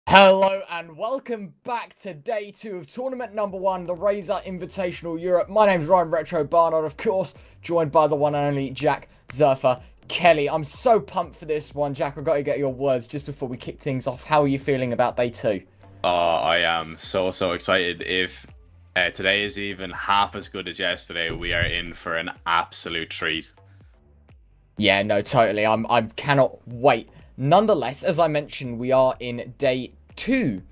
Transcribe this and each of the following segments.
Hello and welcome back to day 2 of tournament number 1, the Razer Invitational Europe. My name's Ryan Retro Barnard, of course, joined by the one and only Jack Zerfa Kelly. I'm so pumped for this one. Jack, I've got to get your words just before we kick things off. How are you feeling about day 2? I am so excited. If today is even half as good as yesterday, we are in for an absolute treat. Yeah, no, totally. I cannot wait. Nonetheless, as I mentioned, we are in day 2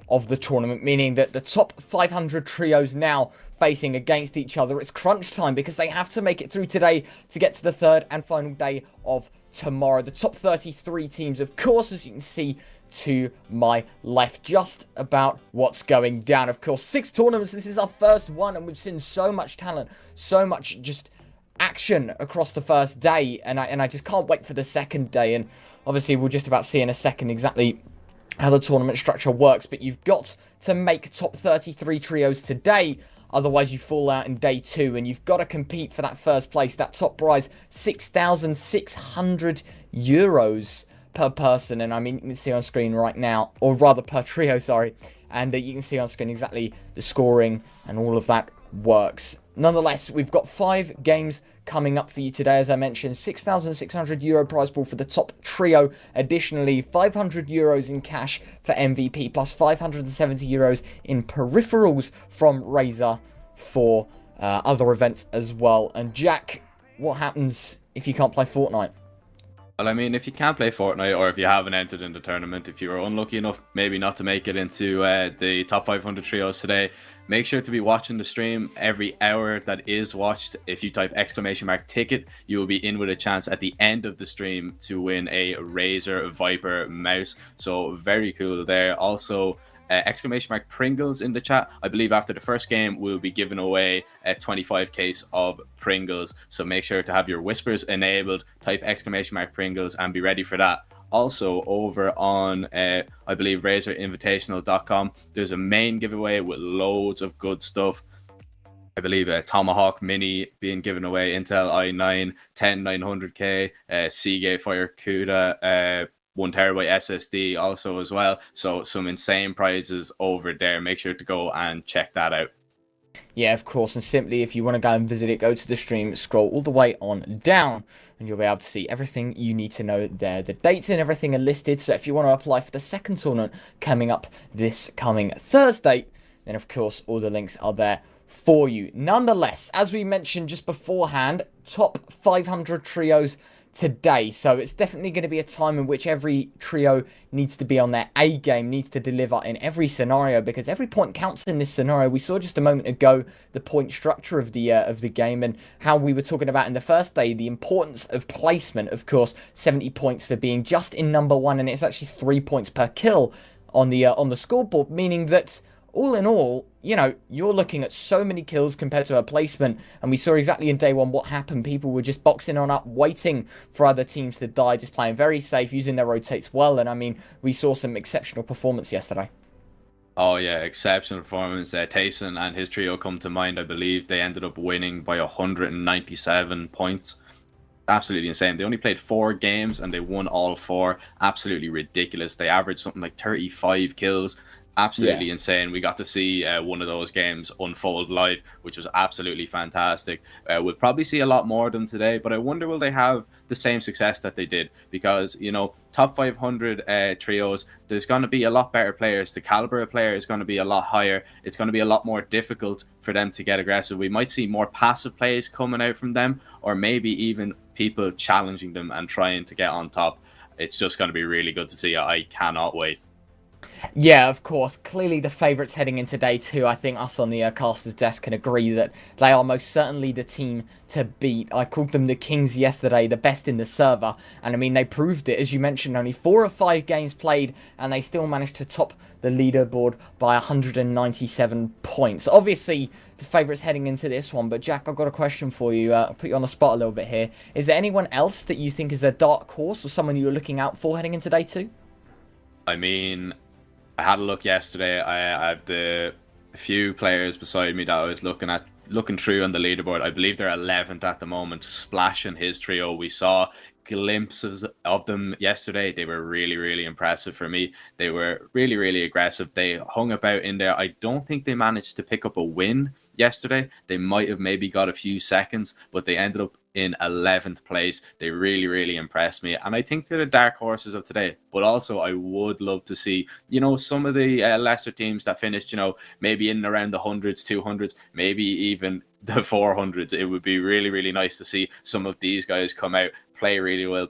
of the tournament, meaning that the top 500 trios now facing against each other. It's crunch time because they have to make it through today to get to the third and final day of tomorrow. The top 33 teams, of course, as you can see to my left, just about what's going down. Of course, 6 tournaments. This is our first one, and we've seen so much talent, so much just action across the first day, and I just can't wait for the second day. And obviously we'll just about see in a second exactly how the tournament structure works, but you've got to make top 33 trios today, otherwise you fall out in day 2, and you've got to compete for that first place. That top prize, 6,600 euros per person, and I mean, you can see on screen right now, or rather per trio, sorry, and you can see on screen exactly the scoring and all of that works. Nonetheless, we've got 5 games coming up for you today. As I mentioned, 6,600 euro prize pool for the top trio. Additionally, 500 euros in cash for MVP, plus 570 euros in peripherals from Razer for other events as well. And Jack, what happens if you can't play Fortnite? Well, I mean, if you can't play Fortnite, or if you haven't entered in the tournament, if you were unlucky enough maybe not to make it into the top 500 trios today, make sure to be watching the stream every hour that is watched. If you type !ticket, you will be in with a chance at the end of the stream to win a Razer Viper mouse. So very cool there. Also, !Pringles in the chat. I believe after the first game, we'll be giving away a 25 case of Pringles. So make sure to have your whispers enabled, type !Pringles and be ready for that. Also, over on, I believe, RazerInvitational.com, there's a main giveaway with loads of good stuff. I believe a Tomahawk Mini being given away, Intel i9 10900K, Seagate FireCuda, 1TB SSD also as well. So some insane prizes over there. Make sure to go and check that out. Yeah, of course, and simply if you want to go and visit it, go to the stream, scroll all the way on down, and you'll be able to see everything you need to know there. The dates and everything are listed, so if you want to apply for the second tournament coming up this coming Thursday, then of course all the links are there for you. Nonetheless, as we mentioned just beforehand, top 500 trios today, so it's definitely going to be a time in which every trio needs to be on their A game, needs to deliver in every scenario, because every point counts in this scenario. We saw just a moment ago the point structure of the game, and how we were talking about in the first day the importance of placement. Of course, 70 points for being just in number 1, and it's actually 3 points per kill on the scoreboard, meaning that all in all, you know, you're looking at so many kills compared to a placement, and we saw exactly in day 1 what happened. People were just boxing on up, waiting for other teams to die, just playing very safe, using their rotates well, and I mean, we saw some exceptional performance yesterday. Oh yeah, exceptional performance. Tayson and his trio come to mind. I believe they ended up winning by 197 points. Absolutely insane. They only played 4 games and they won all 4. Absolutely ridiculous. They averaged something like 35 kills. Absolutely insane. We got to see one of those games unfold live, which was absolutely fantastic. We'll probably see a lot more of them today, but I wonder will they have the same success that they did? Because, you know, top 500 trios, there's going to be a lot better players. The caliber of player is going to be a lot higher. It's going to be a lot more difficult for them to get aggressive. We might see more passive plays coming out from them, or maybe even people challenging them and trying to get on top. It's just going to be really good to see. I cannot wait. Yeah, of course. Clearly the favourites heading into day 2. I think us on the caster's desk can agree that they are most certainly the team to beat. I called them the Kings yesterday, the best in the server. And I mean, they proved it. As you mentioned, only 4 or 5 games played, and they still managed to top the leaderboard by 197 points. Obviously, the favourites heading into this one. But Jack, I've got a question for you. I'll put you on the spot a little bit here. Is there anyone else that you think is a dark horse, or someone you're looking out for heading into day 2? I mean, I had a look yesterday. I have a few players beside me that I was looking through on the leaderboard. I believe they're 11th at the moment. Splash and his trio, we saw glimpses of them yesterday. They were really, really impressive for me. They were really, really aggressive. They hung about in there. I don't think they managed to pick up a win yesterday. They might have maybe got a few seconds, but they ended up in 11th place. They really, really impressed me. And I think they're the dark horses of today. But also, I would love to see, some of the lesser teams that finished, maybe in and around the hundreds, 200s, maybe even the 400s. It would be really, really nice to see some of these guys come out, play really well,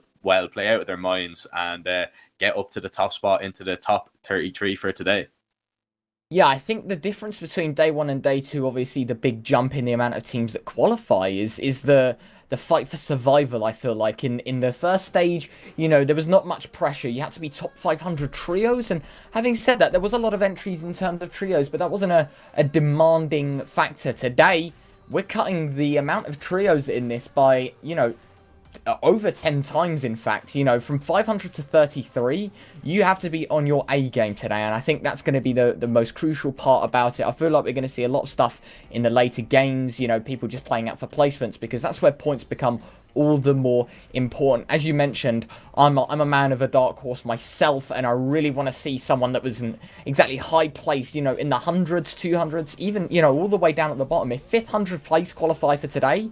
play out of their minds, and get up to the top spot into the top 33 for today. Yeah, I think the difference between day one and day two, obviously the big jump in the amount of teams that qualify is the fight for survival. I feel like in the first stage, there was not much pressure. You had to be top 500 trios, and having said that, there was a lot of entries in terms of trios, but that wasn't a demanding factor. Today, we're cutting the amount of trios in this by, over 10 times, in fact. From 500 to 33, you have to be on your A game today, and I think that's going to be the most crucial part about it. I feel like we're going to see a lot of stuff in the later games, people just playing out for placements, because that's where points become all the more important. As you mentioned, I'm a man of a dark horse myself, and I really want to see someone that wasn't exactly high placed, in the hundreds, 200s, even, all the way down at the bottom. If 500th place qualify for today,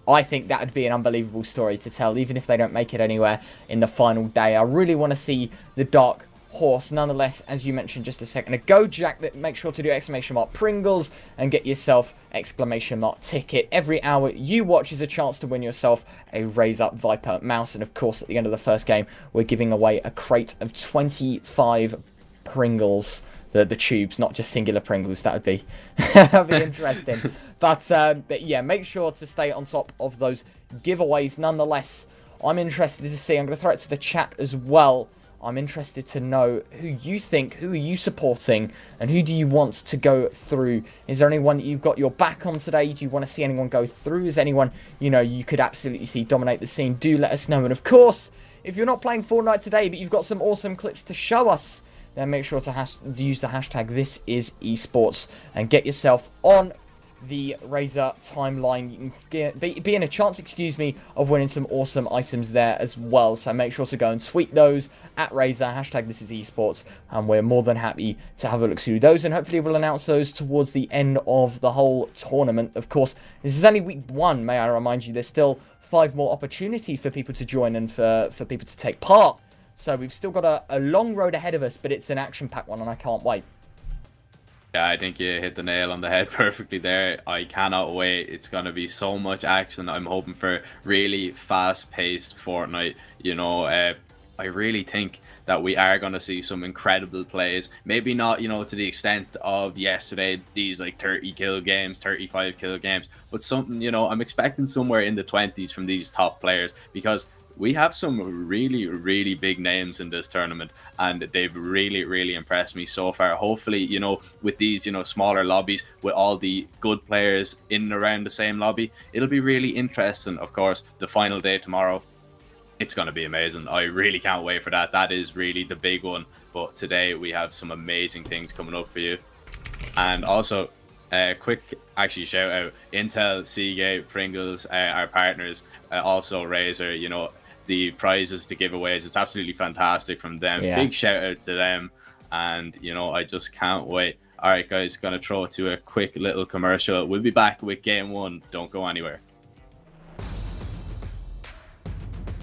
I think that would be an unbelievable story to tell, even if they don't make it anywhere in the final day. I really want to see the dark horse. Nonetheless, as you mentioned just a second ago, Jack, make sure to do exclamation mark Pringles and get yourself exclamation mark ticket. Every hour you watch is a chance to win yourself a Razer Viper mouse. And of course, at the end of the first game, we're giving away a crate of 25 Pringles. The tubes, not just singular Pringles. That'd be interesting. But yeah, make sure to stay on top of those giveaways. Nonetheless, I'm interested to see. I'm going to throw it to the chat as well. I'm interested to know who are you supporting, and who do you want to go through? Is there anyone that you've got your back on today? Do you want to see anyone go through? Is anyone, you could absolutely see dominate the scene? Do let us know. And of course, if you're not playing Fortnite today, but you've got some awesome clips to show us, then make sure to use the hashtag #ThisIsEsports and get yourself on the Razer timeline. You can be in a chance, of winning some awesome items there as well. So make sure to go and tweet those at Razer, #ThisIsEsports, and we're more than happy to have a look through those, and hopefully we'll announce those towards the end of the whole tournament. Of course, this is only week 1, may I remind you. There's still 5 more opportunities for people to join and for people to take part. So we've still got a long road ahead of us, but it's an action-packed one, and I can't wait. Yeah, I think you hit the nail on the head perfectly there. I cannot wait. It's going to be so much action. I'm hoping for really fast-paced Fortnite. I really think that we are going to see some incredible plays. Maybe not, to the extent of yesterday, these like 30 kill games, 35 kill games, but something, I'm expecting somewhere in the 20s from these top players, because we have some really, really big names in this tournament, and they've really, really impressed me so far. Hopefully, with these, smaller lobbies, with all the good players in and around the same lobby, it'll be really interesting. Of course, the final day tomorrow, it's going to be amazing. I really can't wait for that. That is really the big one. But today, we have some amazing things coming up for you. And also, quick shout out Intel, Seagate, Pringles, our partners, also Razer, the prizes, the giveaways, it's absolutely fantastic from them. Yeah. Big shout out to them, and I just can't wait. All right, guys, gonna throw it to a quick little commercial. We'll be back with game 1. Don't go anywhere.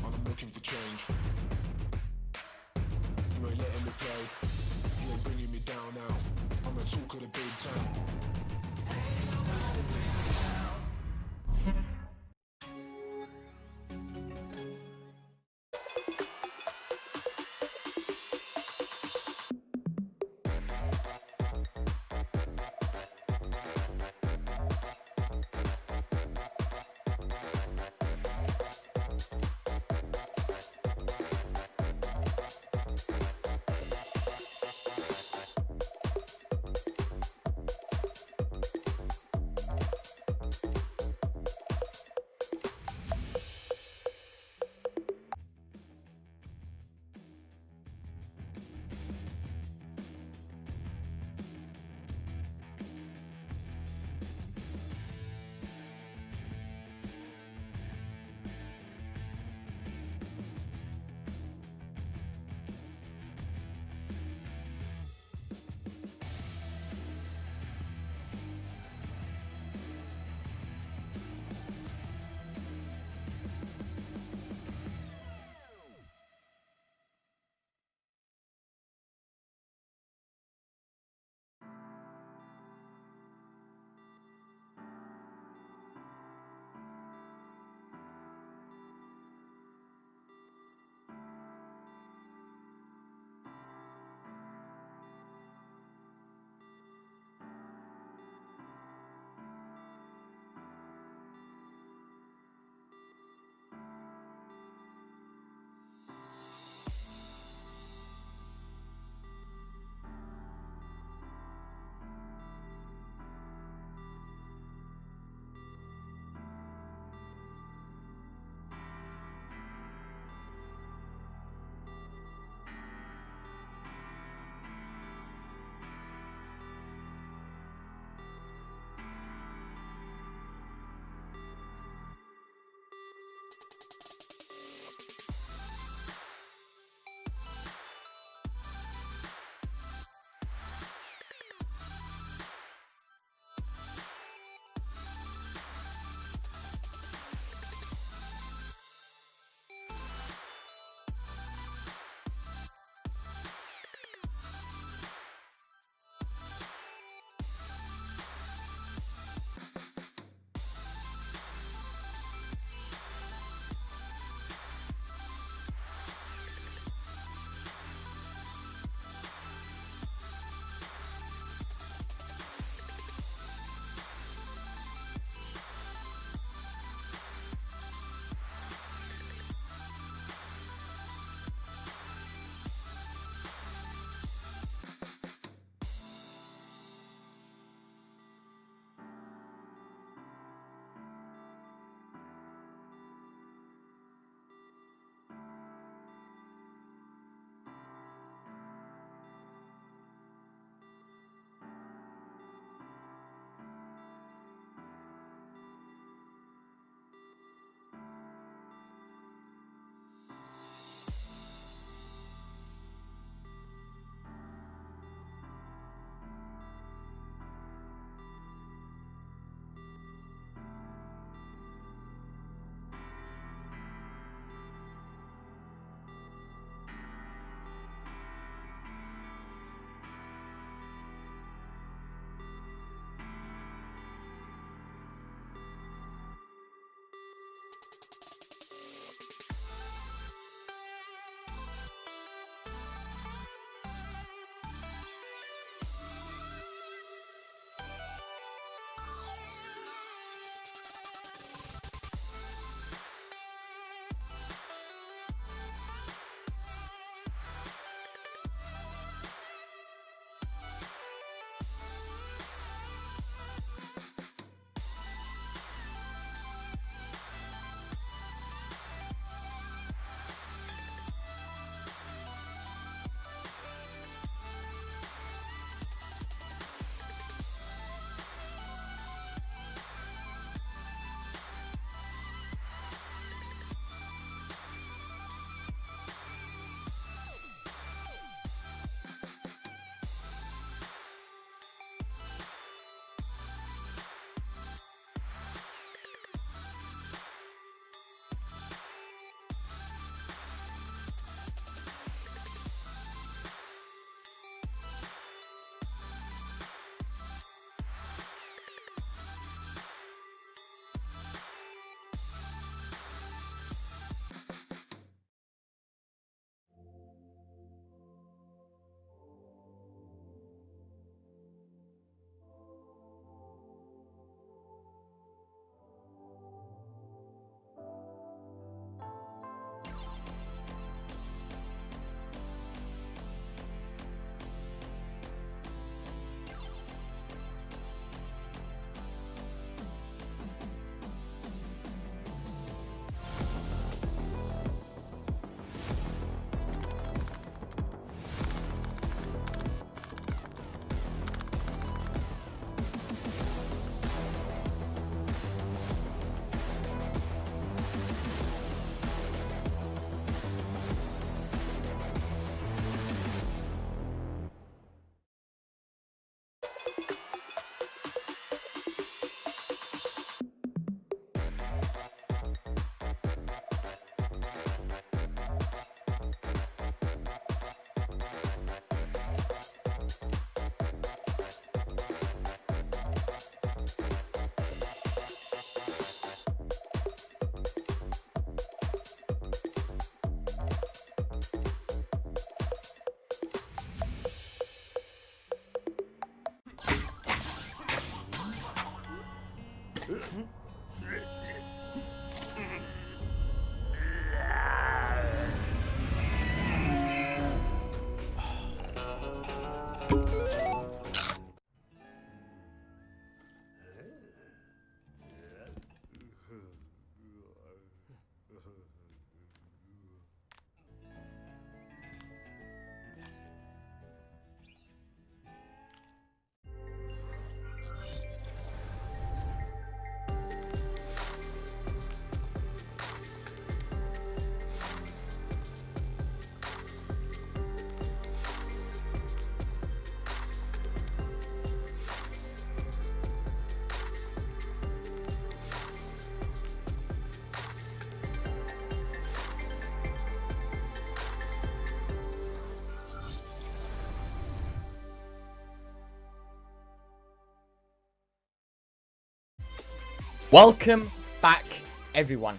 I'm looking for change. You ain't letting me play. You ain't bringing me down now. I'm the talk of the big town. Welcome back, everyone.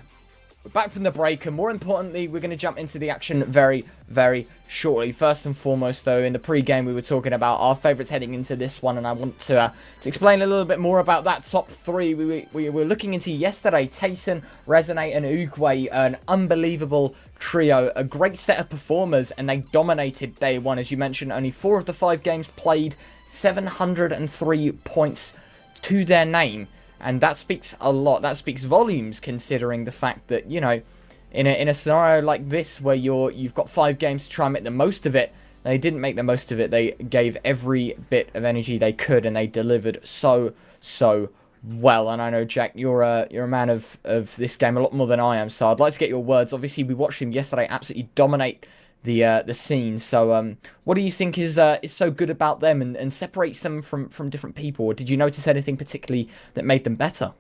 We're back from the break, and more importantly, we're going to jump into the action very, very shortly. First and foremost, though, in the pre-game, we were talking about our favourites heading into this one, and I want to explain a little bit more about that top three. We were looking into yesterday. Tayson, Resonate, and Uguay, an unbelievable trio, a great set of performers, and they dominated day one. As you mentioned, only 4 of the 5 games played, 703 points to their name. And that speaks a lot. That speaks volumes, considering the fact that, you know, in a scenario like this where you've got 5 games to try and make the most of it, they didn't make the most of it. They gave every bit of energy they could, and they delivered so well. And I know, Jack, you're a man of this game a lot more than I am, so I'd like to get your words. Obviously, we watched him yesterday absolutely dominate the scene. So what do you think is so good about them and separates them from different people? Or did you notice anything particularly that made them better?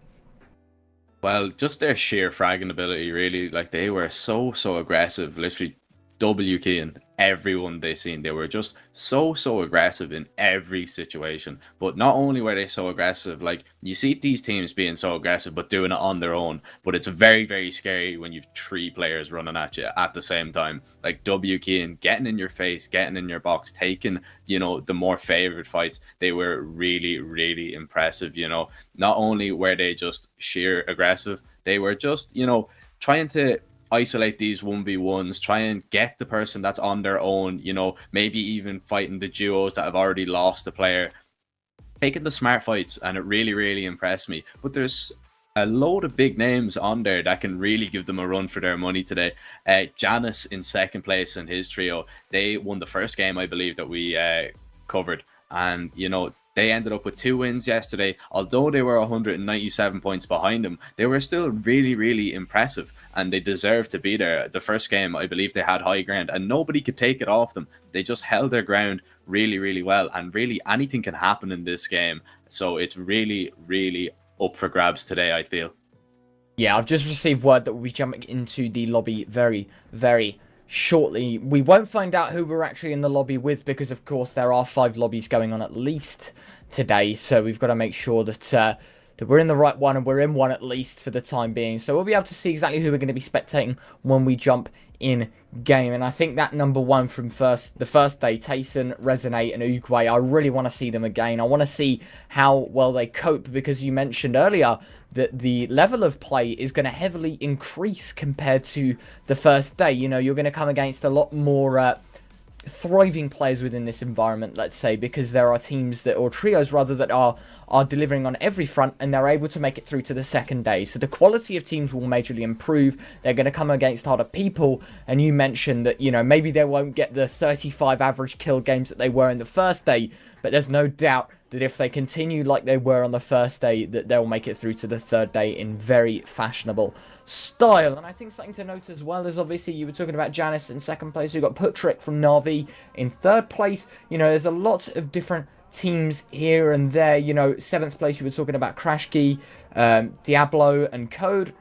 Well, just their sheer fragging ability, really. Like, they were so aggressive, literally W keying everyone they seen. They were just so aggressive in every situation. But not only were they so aggressive, like, you see these teams being so aggressive but doing it on their own, but it's very scary when you've 3 players running at you at the same time. Like, W keying, getting in your face, getting in your box, taking, you know, the more favored fights. They were really impressive. You know, not only were they just sheer aggressive, they were just, you know, trying to isolate these 1v1s, try and get the person that's on their own, you know, maybe even fighting the duos that have already lost the player, taking the smart fights, and it really impressed me. But there's a load of big names on there that can really give them a run for their money today. Janice in second place in his trio, they won the first game, I believe, that we covered, and, you know, they ended up with 2 wins yesterday. Although they were 197 points behind them, they were still really impressive, and they deserved to be there. The first game, I believe they had high ground, and nobody could take it off them. They just held their ground really well, and really anything can happen in this game. So it's really up for grabs today, I feel. Yeah, I've just received word that we'll be jumping into the lobby very shortly. We won't find out who we're actually in the lobby with, because of course there are 5 lobbies going on at least today, so we've got to make sure that that we're in the right one, and we're in one at least for the time being. So we'll be able to see exactly who we're going to be spectating when we jump in game. And I think that number 1 from the first day, Tayson, Resonate, and Uguay, I really want to see them again. I want to see how well they cope, because you mentioned earlier that the level of play is going to heavily increase compared to the first day. You know, you're going to come against a lot more thriving players within this environment, let's say, because there are teams that, or trios rather, that are delivering on every front, and they're able to make it through to the second day. So the quality of teams will majorly improve. They're going to come against harder people, and you mentioned that, you know, maybe they won't get the 35 average kill games that they were in the first day, but there's no doubt that if they continue like they were on the first day, that they'll make it through to the third day in very fashionable style. And I think something to note as well is, obviously, you were talking about Janice in second place. We've got Putrick from Navi in third place. You know, there's a lot of different teams here and there. You know, 7th place, you were talking about Crashkey, Diablo, and Code.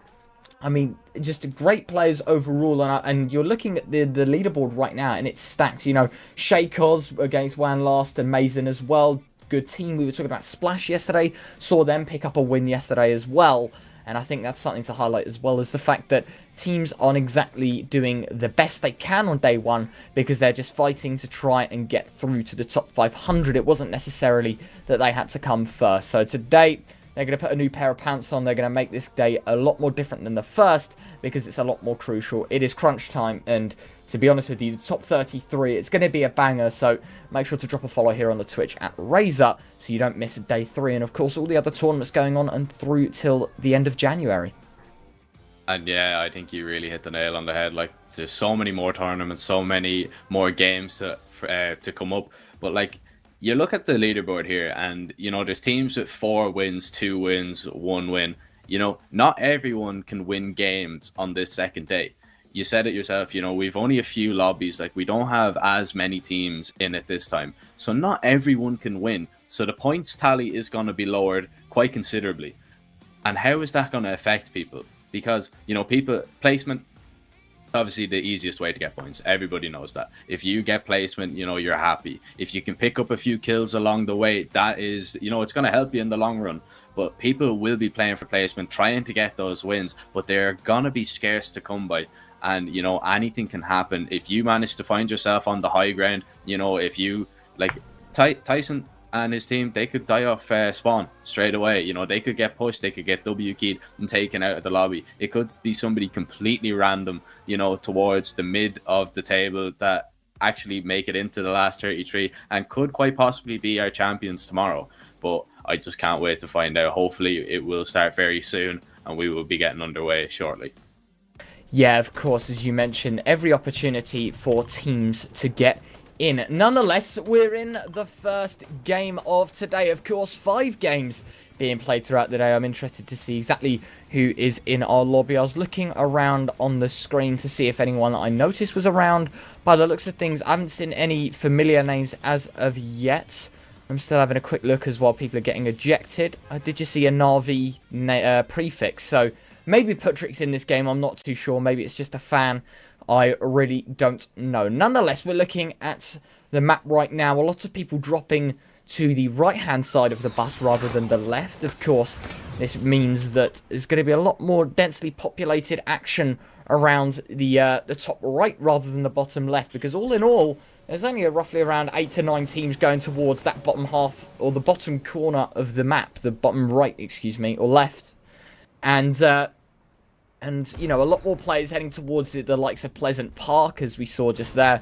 I mean, just great players overall, and you're looking at the leaderboard right now, and it's stacked. You know, Shaykos against Wan Last and Mason as well. Good team. We were talking about Splash yesterday. Saw them pick up a win yesterday as well. And I think that's something to highlight, as well as the fact that teams aren't exactly doing the best they can on day one, because they're just fighting to try and get through to the top 500. It wasn't necessarily that they had to come first. So today, they're going to put a new pair of pants on. They're going to make this day a lot more different than the first, because it's a lot more crucial. It is crunch time, and to be honest with you, the top 33, it's going to be a banger. So make sure to drop a follow here on the Twitch at Razer, so you don't miss day 3. And of course, all the other tournaments going on and through till the end of January. And yeah, I think you really hit the nail on the head. Like, there's so many more tournaments, so many more games to come up. But like, you look at the leaderboard here, and, you know, there's teams with 4 wins, 2 wins, 1 win. You know, not everyone can win games on this second day. You said it yourself, you know, we've only a few lobbies. Like, we don't have as many teams in it this time. So not everyone can win. So the points tally is going to be lowered quite considerably. And how is that going to affect people? Because, you know, people, placement, obviously the easiest way to get points. Everybody knows that. If you get placement, you know, you're happy. If you can pick up a few kills along the way, that is, you know, it's going to help you in the long run. But people will be playing for placement, trying to get those wins, but they're going to be scarce to come by. And, you know, anything can happen. If you manage to find yourself on the high ground, you know, if you, like, Tyson and his team, they could die off spawn straight away. You know, they could get pushed, they could get W keyed and taken out of the lobby. It could be somebody completely random, you know, towards the mid of the table that actually make it into the last 33 and could quite possibly be our champions tomorrow. But I just can't wait to find out. Hopefully it will start very soon and we will be getting underway shortly. Yeah, of course, as you mentioned, every opportunity for teams to get in. Nonetheless, we're in the first game of today. Of course, 5 games being played throughout the day. I'm interested to see exactly who is in our lobby. I was looking around on the screen to see if anyone that I noticed was around. By the looks of things, I haven't seen any familiar names as of yet. I'm still having a quick look as well. People are getting ejected. Did you see a Navi prefix? So maybe Putrik's in this game. I'm not too sure. Maybe it's just a fan. I really don't know. Nonetheless, we're looking at the map right now. A lot of people dropping to the right-hand side of the bus rather than the left. Of course, this means that there's going to be a lot more densely populated action around the top right rather than the bottom left. Because all in all, there's only roughly around 8 to 9 teams going towards that bottom half, or the bottom corner of the map. The bottom right, excuse me, or left. And you know, a lot more players heading towards the likes of Pleasant Park, as we saw just there.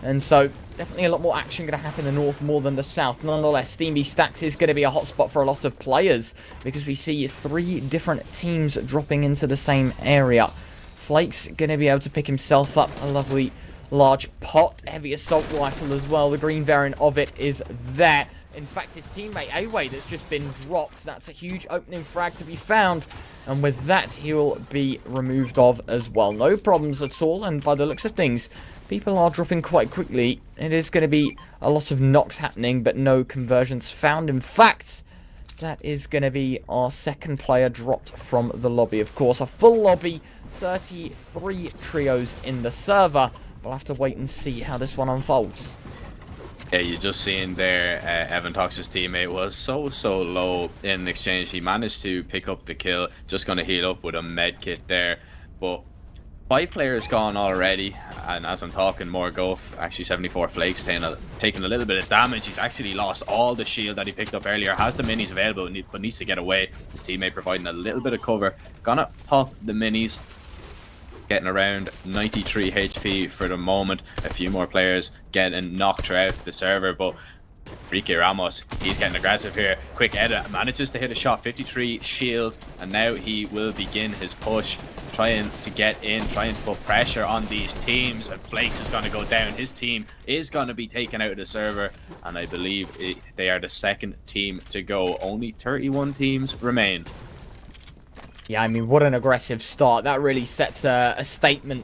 And so, definitely a lot more action going to happen in the north more than the south. Nonetheless, Steamy Stacks is going to be a hotspot for a lot of players, because we see 3 different teams dropping into the same area. Flake's going to be able to pick himself up a lovely large pot, heavy assault rifle as well. The green variant of it is there. In fact, his teammate, Away, that's just been dropped. That's a huge opening frag to be found. And with that, he'll be removed of as well. No problems at all. And by the looks of things, people are dropping quite quickly. It is going to be a lot of knocks happening, but no conversions found. In fact, that is going to be our second player dropped from the lobby. Of course, a full lobby, 33 trios in the server. We'll have to wait and see how this one unfolds. Yeah, you're just seeing there, Evan Tox's teammate was so low in exchange. He managed to pick up the kill, just going to heal up with a med kit there. But 5 players gone already, and as I'm talking, more go. Actually, 74 Flakes taking a little bit of damage. He's actually lost all the shield that he picked up earlier. Has the minis available, but needs to get away. His teammate providing a little bit of cover. Gonna pop the minis. Getting around 93 HP for the moment. A few more players getting knocked throughout the server, but Ricky Ramos, he's getting aggressive here. Quick edit, manages to hit a shot, 53 shield, and now he will begin his push, trying to get in, trying to put pressure on these teams, and Flakes is going to go down. His team is going to be taken out of the server, and I believe they are the second team to go. Only 31 teams remain. Yeah, I mean, what an aggressive start. That really sets a statement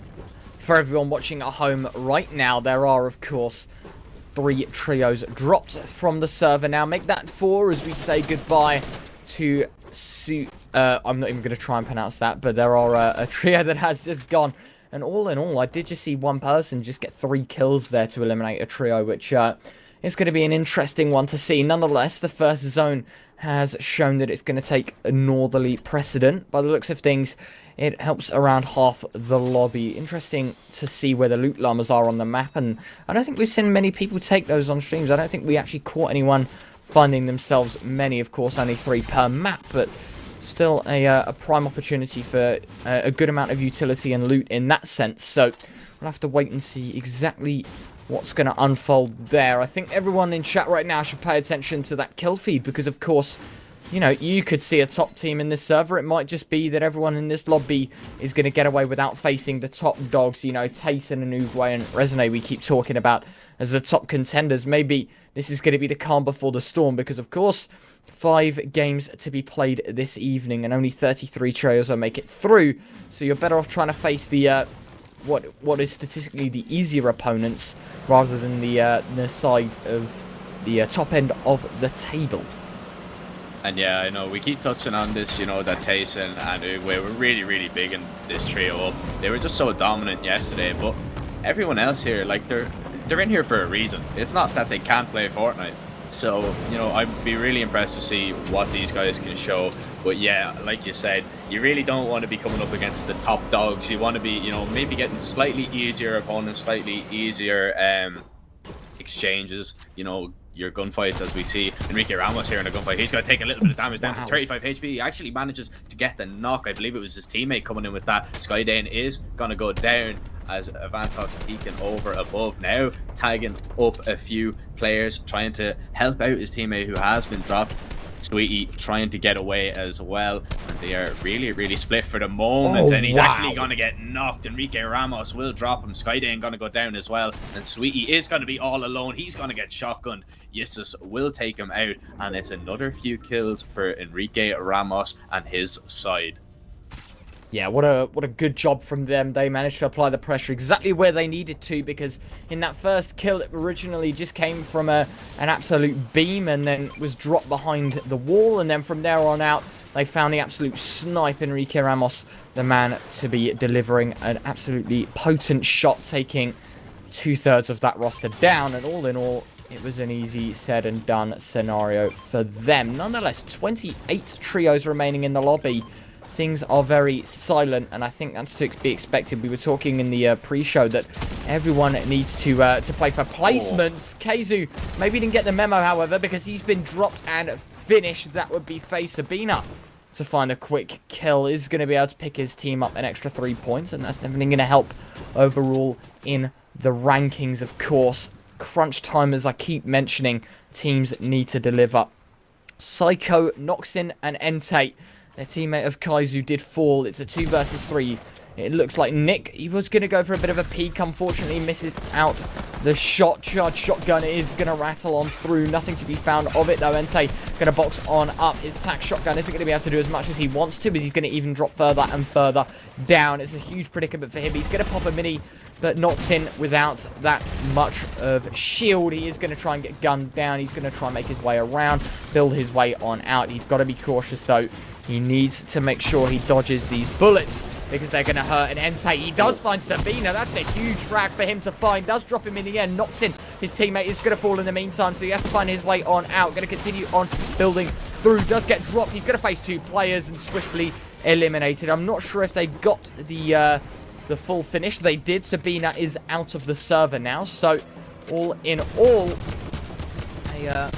for everyone watching at home right now. There are, of course, 3 trios dropped from the server now. Make that 4 as we say goodbye to I'm not even going to try and pronounce that, but there are a trio that has just gone. And all in all, I did just see one person just get 3 kills there to eliminate a trio, which is going to be an interesting one to see. Nonetheless, the first zone has shown that it's going to take a northerly precedent. By the looks of things, it helps around half the lobby. Interesting to see where the loot llamas are on the map, and I don't think we've seen many people take those on streams. I don't think we actually caught anyone finding themselves many. Of course, only 3 per map, but still a prime opportunity for a good amount of utility and loot in that sense. So we'll have to wait and see exactly what's going to unfold there. I think everyone in chat right now should pay attention to that kill feed, because of course, you know, you could see a top team in this server. It might just be that everyone in this lobby is going to get away without facing the top dogs. You know, Tayson and Uguay and Resonate we keep talking about as the top contenders. Maybe this is going to be the calm before the storm, because of course, 5 games to be played this evening and only 33 trios will make it through. So you're better off trying to face the what is statistically the easier opponents rather than the side of the top end of the table. And yeah, I know we keep touching on this, you know, that Tayson and Uguay were really, really big in this trio up. They were just so dominant yesterday, but everyone else here, like, they're in here for a reason. It's not that they can't play Fortnite. So, you know, I'd be really impressed to see what these guys can show. But yeah, like you said, you really don't want to be coming up against the top dogs. You want to be, you know, maybe getting slightly easier opponents, slightly easier exchanges, you know, your gunfights, as we see Enrique Ramos here in a gunfight. He's going to take a little bit of damage down to 35 HP. He actually manages to get the knock. I believe it was his teammate coming in with that. Skydane is going to go down as Avantox peeking over above now, tagging up a few players, trying to help out his teammate who has been dropped. Sweetie trying to get away as well, and they are really, really split for the moment. And he's actually going to get knocked. Enrique Ramos will drop him. Skydane going to go down as well, and Sweetie is going to be all alone. He's going to get shotgunned. Yussus will take him out, and it's another few kills for Enrique Ramos and his side. Yeah, what a good job from them. They managed to apply the pressure exactly where they needed to, because in that first kill, it originally just came from an absolute beam and then was dropped behind the wall. And then from there on out, they found the absolute snipe. Enrique Ramos, the man to be delivering an absolutely potent shot, taking 2/3 of that roster down. And all in all, it was an easy said and done scenario for them. Nonetheless, 28 trios remaining in the lobby. Things are very silent, and I think that's to be expected. We were talking in the pre-show that everyone needs to play for placements. Keizu maybe didn't get the memo, however, because he's been dropped and finished. That would be Faye Sabina to find a quick kill. Is going to be able to pick his team up an extra 3 points, and that's definitely going to help overall in the rankings, of course. Crunch time, as I keep mentioning, teams need to deliver. Psycho, Noxin, and Entei, their teammate of Kaizu, did fall. It's a 2 versus 3. It looks like Nick, he was going to go for a bit of a peek. Unfortunately, misses out the shot. Charged shotgun is going to rattle on through. Nothing to be found of it, though. Entei going to box on up. His tac shotgun isn't going to be able to do as much as he wants to, but he's going to even drop further and further down. It's a huge predicament for him. He's going to pop a mini, but knocks in without that much of shield. He is going to try and get gunned down. He's going to try and make his way around, build his way on out. He's got to be cautious, though. He needs to make sure he dodges these bullets, because they're going to hurt. And Entei, he does find Sabina. That's a huge frag for him to find. Does drop him in the end. Knocks in. His teammate is going to fall in the meantime, so he has to find his way on out. Going to continue on building through. Does get dropped. He's going to face 2 players and swiftly eliminated. I'm not sure if they got the full finish. They did. Sabina is out of the server now. So, all in all, a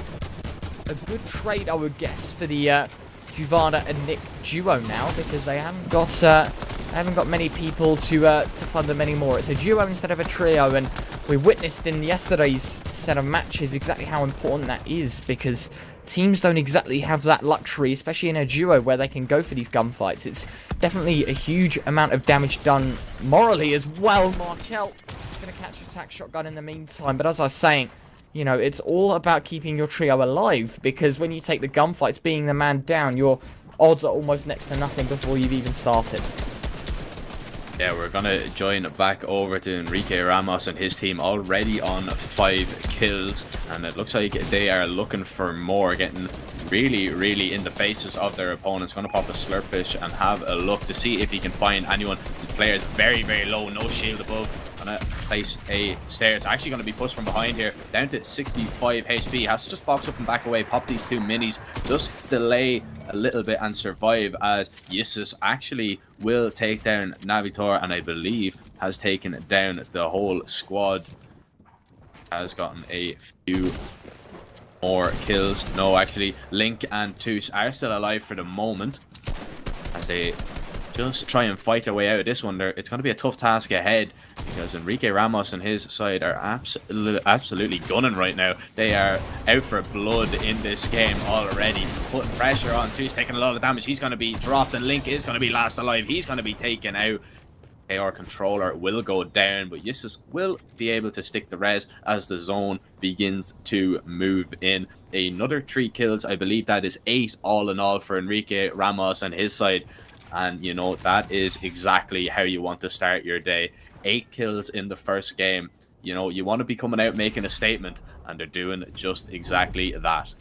good trade, I would guess, for the Juvana and Nick duo now, because they haven't got many people to fund them anymore. It's a duo instead of a trio, and we witnessed in yesterday's set of matches exactly how important that is, because teams don't exactly have that luxury, especially in a duo where they can go for these gunfights. It's definitely a huge amount of damage done morally as well. Markel going to catch a tac shotgun in the meantime, but as I was saying, you know, it's all about keeping your trio alive, because when you take the gunfights, being the man down, your odds are almost next to nothing before you've even started. Yeah, we're going to join back over to Enrique Ramos and his team, already on 5 kills. And it looks like they are looking for more, getting really, really in the faces of their opponents. Going to pop a slurpfish and have a look to see if he can find anyone. The player is very, very low, no shield above. Gonna place a stairs. Actually going to be pushed from behind here, down to 65 HP. Has to just box up and back away, pop these 2 minis, just delay a little bit and survive, as Yussus actually will take down Navitor, and I believe has taken down the whole squad. Has gotten a few more kills. No, actually, Link and Toos are still alive for the moment, as they just try and fight their way out of this one. It's going to be a tough task ahead, because Enrique Ramos and his side are absolutely gunning right now. They are out for blood in this game already, putting pressure on. Two's taking a lot of damage. He's going to be dropped, and Link is going to be last alive. He's going to be taken out. AR controller will go down, but Yussus will be able to stick the res as the zone begins to move in. Another 3 kills. I believe that is 8 all in all for Enrique Ramos and his side. And, you know, that is exactly how you want to start your day. 8 kills in the first game. You know, you want to be coming out making a statement, and they're doing just exactly that.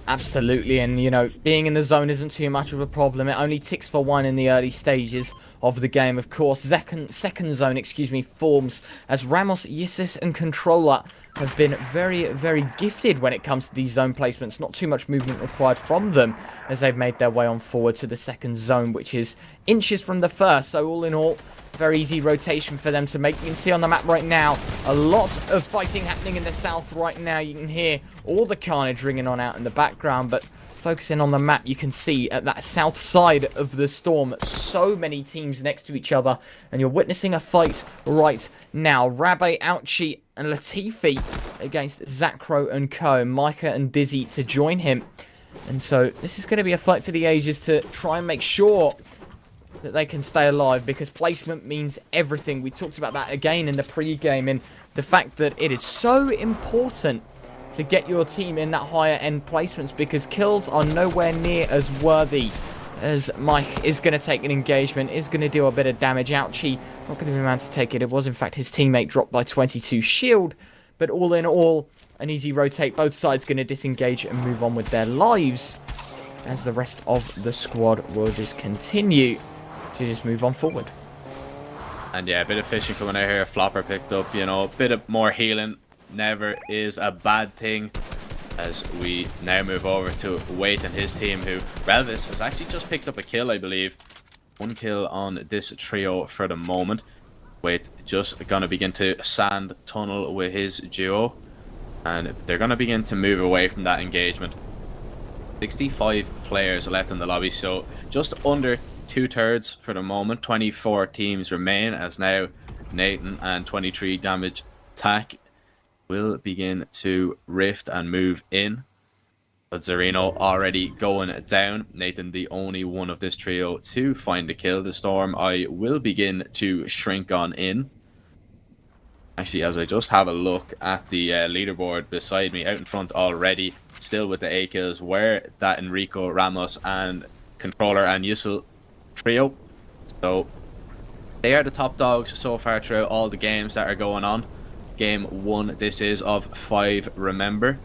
Absolutely, and you know, being in the zone isn't too much of a problem. It only ticks for one in the early stages of the game. Of course, second zone, excuse me, forms as Ramos, Yisis, and Controller have been very, very gifted when it comes to these zone placements. Not too much movement required from them as they've made their way on forward to the second zone, which is inches from the first. So all in all, very easy rotation for them to make. You can see on the map right now, a lot of fighting happening in the south right now. You can hear all the carnage ringing on out in the background, but focusing on the map, you can see at that south side of the storm, so many teams next to each other, and you're witnessing a fight right now. Rabbe, Ouchie, and Latifi against Zacro and Co. Micah and Dizzy to join him. And so this is going to be a fight for the ages to try and make sure that they can stay alive, because placement means everything. We talked about that again in the pre-game, and the fact that it is so important to get your team in that higher end placements, because kills are nowhere near as worthy as Mike is going to take an engagement, is going to do a bit of damage. Ouchie not going to be the man to take it. It was in fact his teammate dropped by 22 shield, but all in all, an easy rotate. Both sides going to disengage and move on with their lives, as the rest of the squad will just continue to just move on forward. And yeah, a bit of fishing coming out here. Flopper picked up, you know, a bit of more healing. Never is a bad thing, as we now move over to Wait and his team, who Relvis has actually just picked up a kill, I believe. One kill on this trio for the moment. Wait just gonna begin to sand tunnel with his duo, and they're gonna begin to move away from that engagement. 65 players left in the lobby, so just under 2/3 for the moment. 24 teams remain, as now Nathan and 23 damage tack will begin to rift and move in. But Zarino already going down. Nathan the only one of this trio to find a kill. The Storm I will begin to shrink on in. Actually, as I just have a look at the leaderboard beside me, out in front already, still with the 8 kills, were that Enrico, Ramos and Controller and Yusul trio. So they are the top dogs so far throughout all the games that are going on. Game 1 this is of 5, remember,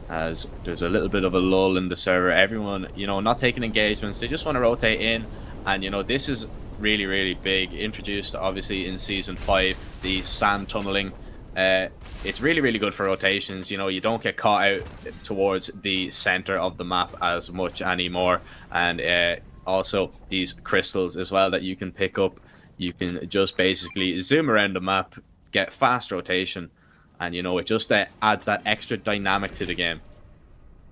as there's a little bit of a lull in the server. Everyone, you know, not taking engagements, they just want to rotate in, and you know, this is really, really big. Introduced obviously in season 5, the sand tunneling. It's really, really good for rotations. You know, you don't get caught out towards the center of the map as much anymore, and also these crystals as well that you can pick up. You can just basically zoom around the map, get fast rotation, and you know, it just adds that extra dynamic to the game.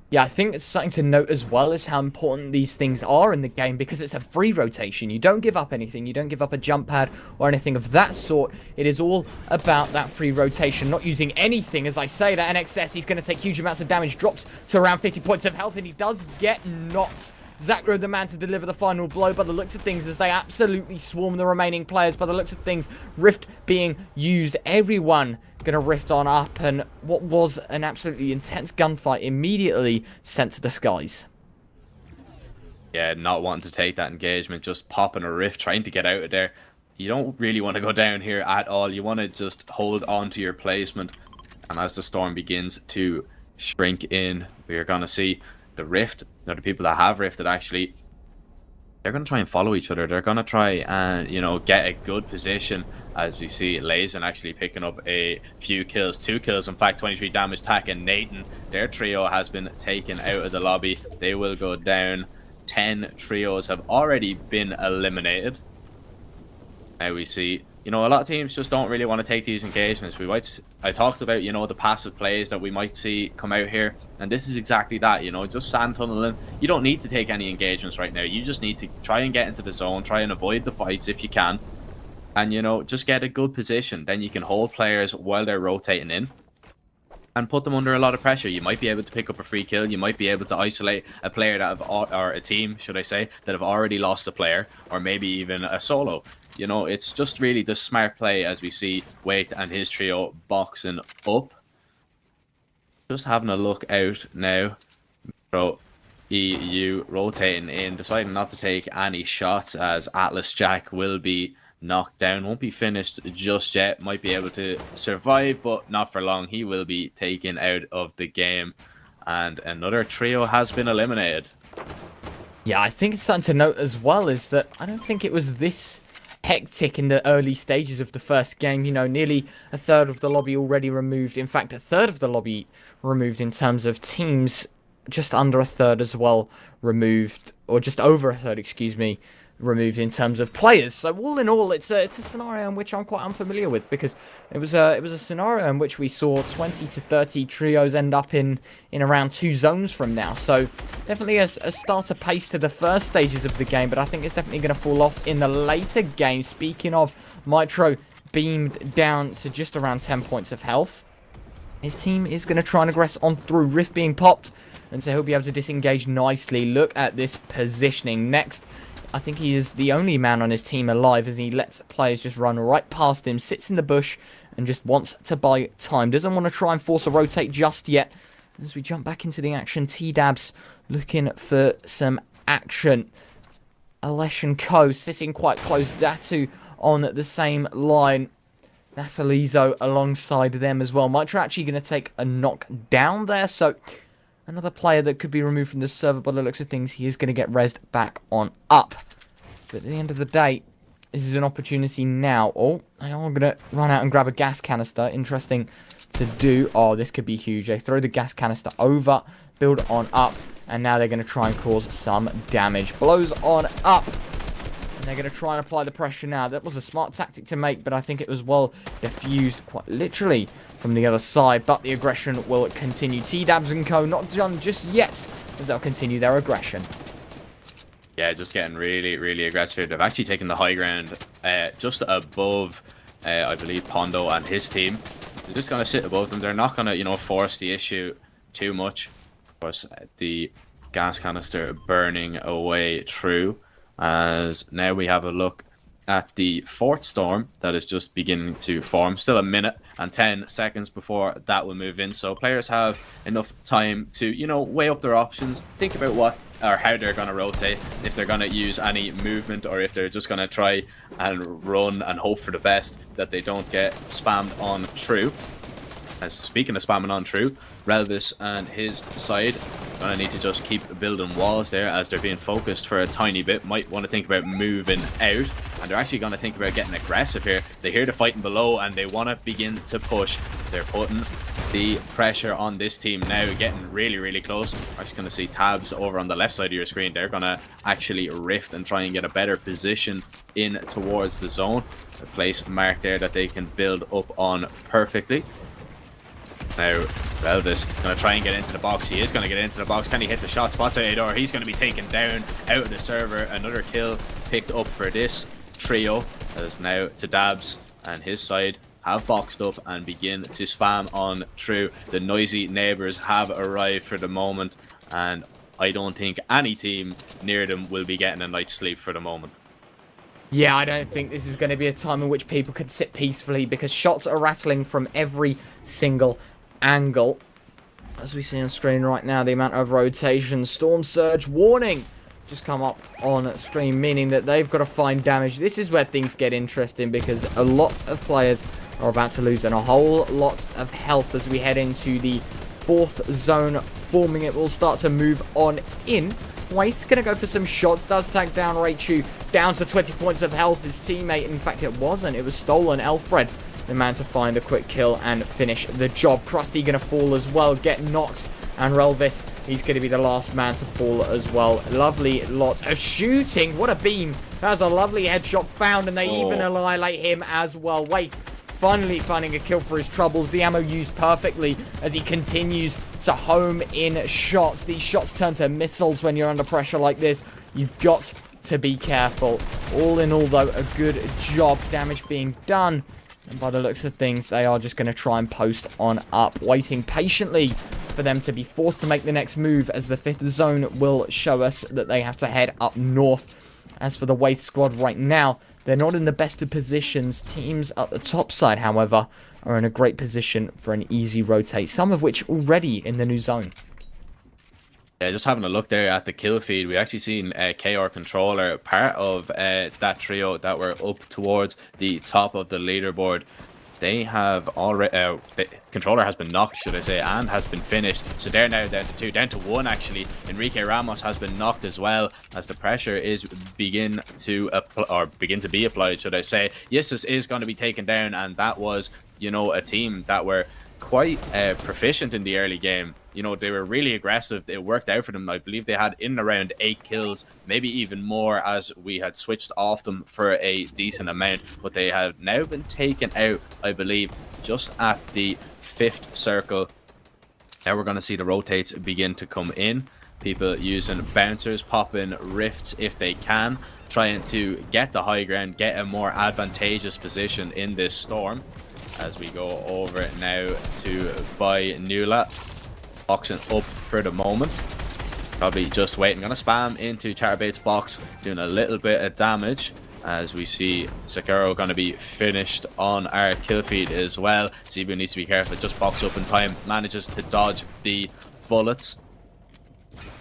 Yeah, I think it's something to note as well is how important these things are in the game, because it's a free rotation. You don't give up anything. You don't give up a jump pad or anything of that sort. It is all about that free rotation, not using anything. As I say, that NXS, he's going to take huge amounts of damage, drops to around 50 points of health, and he does get knocked. Zacro the man to deliver the final blow by the looks of things, as they absolutely swarm the remaining players. By the looks of things, Rift being used. Everyone going to Rift on up, and what was an absolutely intense gunfight immediately sent to the skies. Yeah, not wanting to take that engagement, just popping a Rift, trying to get out of there. You don't really want to go down here at all. You want to just hold on to your placement. And as the storm begins to shrink in, we are going to see the Rift, or the people that have Rifted actually, they're going to try and follow each other. They're going to try and, you know, get a good position, as we see Lazen actually picking up a few kills, 2 kills, in fact, 23 damage tack, and Nathan, their trio has been taken out of the lobby. They will go down. 10 trios have already been eliminated. Now we see, you know, a lot of teams just don't really want to take these engagements. I talked about, you know, the passive plays that we might see come out here, and this is exactly that. You know, just sand tunneling. You don't need to take any engagements right now. You just need to try and get into the zone, try and avoid the fights if you can, and, you know, just get a good position. Then you can hold players while they're rotating in and put them under a lot of pressure. You might be able to pick up a free kill. You might be able to isolate a player that or a team, should I say, that have already lost a player, or maybe even a solo. You know, it's just really the smart play, as we see Wait and his trio boxing up. Just having a look out now. So EU rotating in, deciding not to take any shots, as Atlas Jack will be knocked down. Won't be finished just yet. Might be able to survive, but not for long. He will be taken out of the game. and another trio has been eliminated. Yeah, I think it's something to note as well is that I don't think it was this hectic in the early stages of the first game. You know, nearly a third of the lobby already removed. In fact, a third of the lobby removed in terms of teams. Just under a third as well removed, or just over a third, excuse me, removed in terms of players. So all in all, it's a scenario in which I'm quite unfamiliar with, because it was a scenario in which we saw 20 to 30 trios end up in around 2 zones from now. So definitely a starter pace to the first stages of the game, but I think it's definitely going to fall off in the later game. Speaking of, Mitro beamed down to just around 10 points of health. His team is going to try and aggress on through, Rift being popped, and so he'll be able to disengage nicely. Look at this positioning. Next, I think he is the only man on his team alive, as he lets players just run right past him, sits in the bush, and just wants to buy time. Doesn't want to try and force a rotate just yet. As we jump back into the action, T-Dabs looking for some action. Alesh and Co sitting quite close. Datu on the same line. Nasalizo alongside them as well. Mitra actually going to take a knock down there, so another player that could be removed from the server. By the looks of things, he is going to get rezzed back on up. But at the end of the day, this is an opportunity now. Oh, they are going to run out and grab a gas canister. Interesting to do. Oh, this could be huge. They throw the gas canister over, build on up, and now they're going to try and cause some damage. Blows on up. And they're going to try and apply the pressure now. That was a smart tactic to make, but I think it was well diffused, quite literally, from the other side. But the aggression will continue. T-Dabs and Co. not done just yet, as they'll continue their aggression. Yeah, just getting really, really aggressive. They've actually taken the high ground just above, I believe, Pondo and his team. They're just going to sit above them. They're not going to, you know, force the issue too much. Of course, the gas canister burning away through. As now we have a look at the fourth storm that is just beginning to form. Still a minute and 10 seconds before that will move in. So players have enough time to, you know, weigh up their options, think about what or how they're going to rotate, if they're going to use any movement, or if they're just going to try and run and hope for the best that they don't get spammed on through. As speaking of spamming on through, Relvis and his side gonna need to just keep building walls there as they're being focused for a tiny bit. Might want to think about moving out, and they're actually gonna think about getting aggressive here. They hear the fighting below and they want to begin to push. They're putting the pressure on this team now, getting really, really close. We're actually gonna see tabs over on the left side of your screen. They're gonna actually rift and try and get a better position in towards the zone. A place marked there that they can build up on perfectly. Now, Relvis going to try and get into the box. He is going to get into the box. Can he hit the shot? Spots Ador. He's going to be taken down out of the server. Another kill picked up for this trio. As now T-Dabs and his side have boxed up and begin to spam on through. The noisy neighbors have arrived for the moment, and I don't think any team near them will be getting a night's sleep for the moment. Yeah, I don't think this is going to be a time in which people can sit peacefully, because shots are rattling from every single angle. As we see on screen right now, the amount of rotation, storm surge warning just come up on stream, meaning that they've got to find damage. This is where things get interesting, because a lot of players are about to lose, and a whole lot of health as we head into the fourth zone forming. It will start to move on in. Waith's going to go for some shots, does tag down Raichu, down to 20 points of health. His teammate, in fact it wasn't, it was stolen. Alfred, the man to find a quick kill and finish the job. Krusty going to fall as well, get knocked. And Relvis, he's going to be the last man to fall as well. Lovely lot of shooting. What a beam. That was a lovely headshot found, and they even annihilate him as well. Waith finally finding a kill for his troubles. The ammo used perfectly as he continues to home in shots. These shots turn to missiles when you're under pressure like this. You've got to be careful. All in all, though, a good job. Damage being done. And by the looks of things, they are just going to try and post on up, waiting patiently for them to be forced to make the next move, as the fifth zone will show us that they have to head up north. As for the Waith squad right now, they're not in the best of positions. Teams at the top side, however, are in a great position for an easy rotate, some of which already in the new zone. Yeah, just having a look there at the kill feed, we actually seen KR Controller, part of that trio that were up towards the top of the leaderboard. they have already, the controller has been knocked, should I say, and has been finished. So they're now down to 2, down to 1 actually. Enrique Ramos has been knocked as well, as the pressure is begin to be applied, should I say. Yusuf is going to be taken down, and that was, you know, a team that were quite proficient in the early game. You know, they were really aggressive. It worked out for them. I believe they had in and around 8 kills, maybe even more, as we had switched off them for a decent amount. But they have now been taken out, I believe, just at the 5th circle. Now we're going to see the rotates begin to come in. People using bouncers, popping rifts if they can, trying to get the high ground, get a more advantageous position in this storm. As we go over now to by Nula, boxing up for the moment, probably just waiting. Gonna spam into Chatterbait's box, doing a little bit of damage, as we see Sakuro gonna be finished on our kill feed as well. Cebu needs to be careful, just box up in time, manages to dodge the bullets.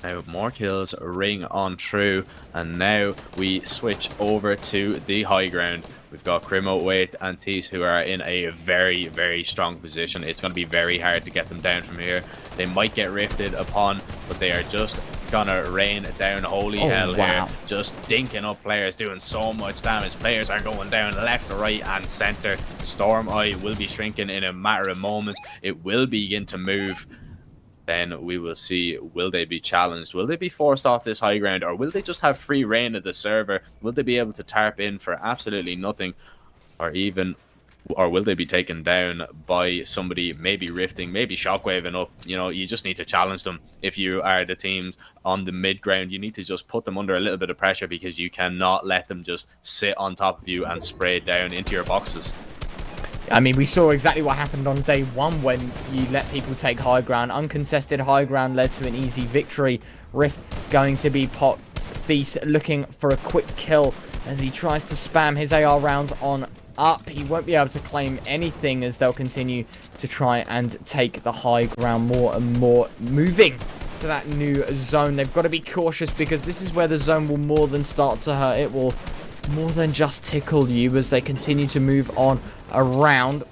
Now more kills ring on true, and now we switch over to the high ground. We've got Crimo, Wait, and Tease, who are in a very, very strong position. It's going to be very hard to get them down from here. They might get rifted upon, but they are just gonna rain down holy hell here. Just dinking up players, doing so much damage. Players are going down left, right, and center. Storm Eye will be shrinking in a matter of moments. It will begin to move. Then we will see, will they be challenged? Will they be forced off this high ground? Or will they just have free reign of the server? Will they be able to tarp in for absolutely nothing? Or will they be taken down by somebody, maybe rifting, maybe shockwaving up? You know, you just need to challenge them. If you are the teams on the mid ground, you need to just put them under a little bit of pressure, because you cannot let them just sit on top of you and spray down into your boxes. I mean, we saw exactly what happened on day 1 when you let people take high ground. Uncontested high ground led to an easy victory. Rift going to be popped. Feast looking for a quick kill as he tries to spam his AR rounds on up. He won't be able to claim anything, as they'll continue to try and take the high ground more and more. Moving to that new zone. They've got to be cautious, because this is where the zone will more than start to hurt. It will more than just tickle you as they continue to move on around.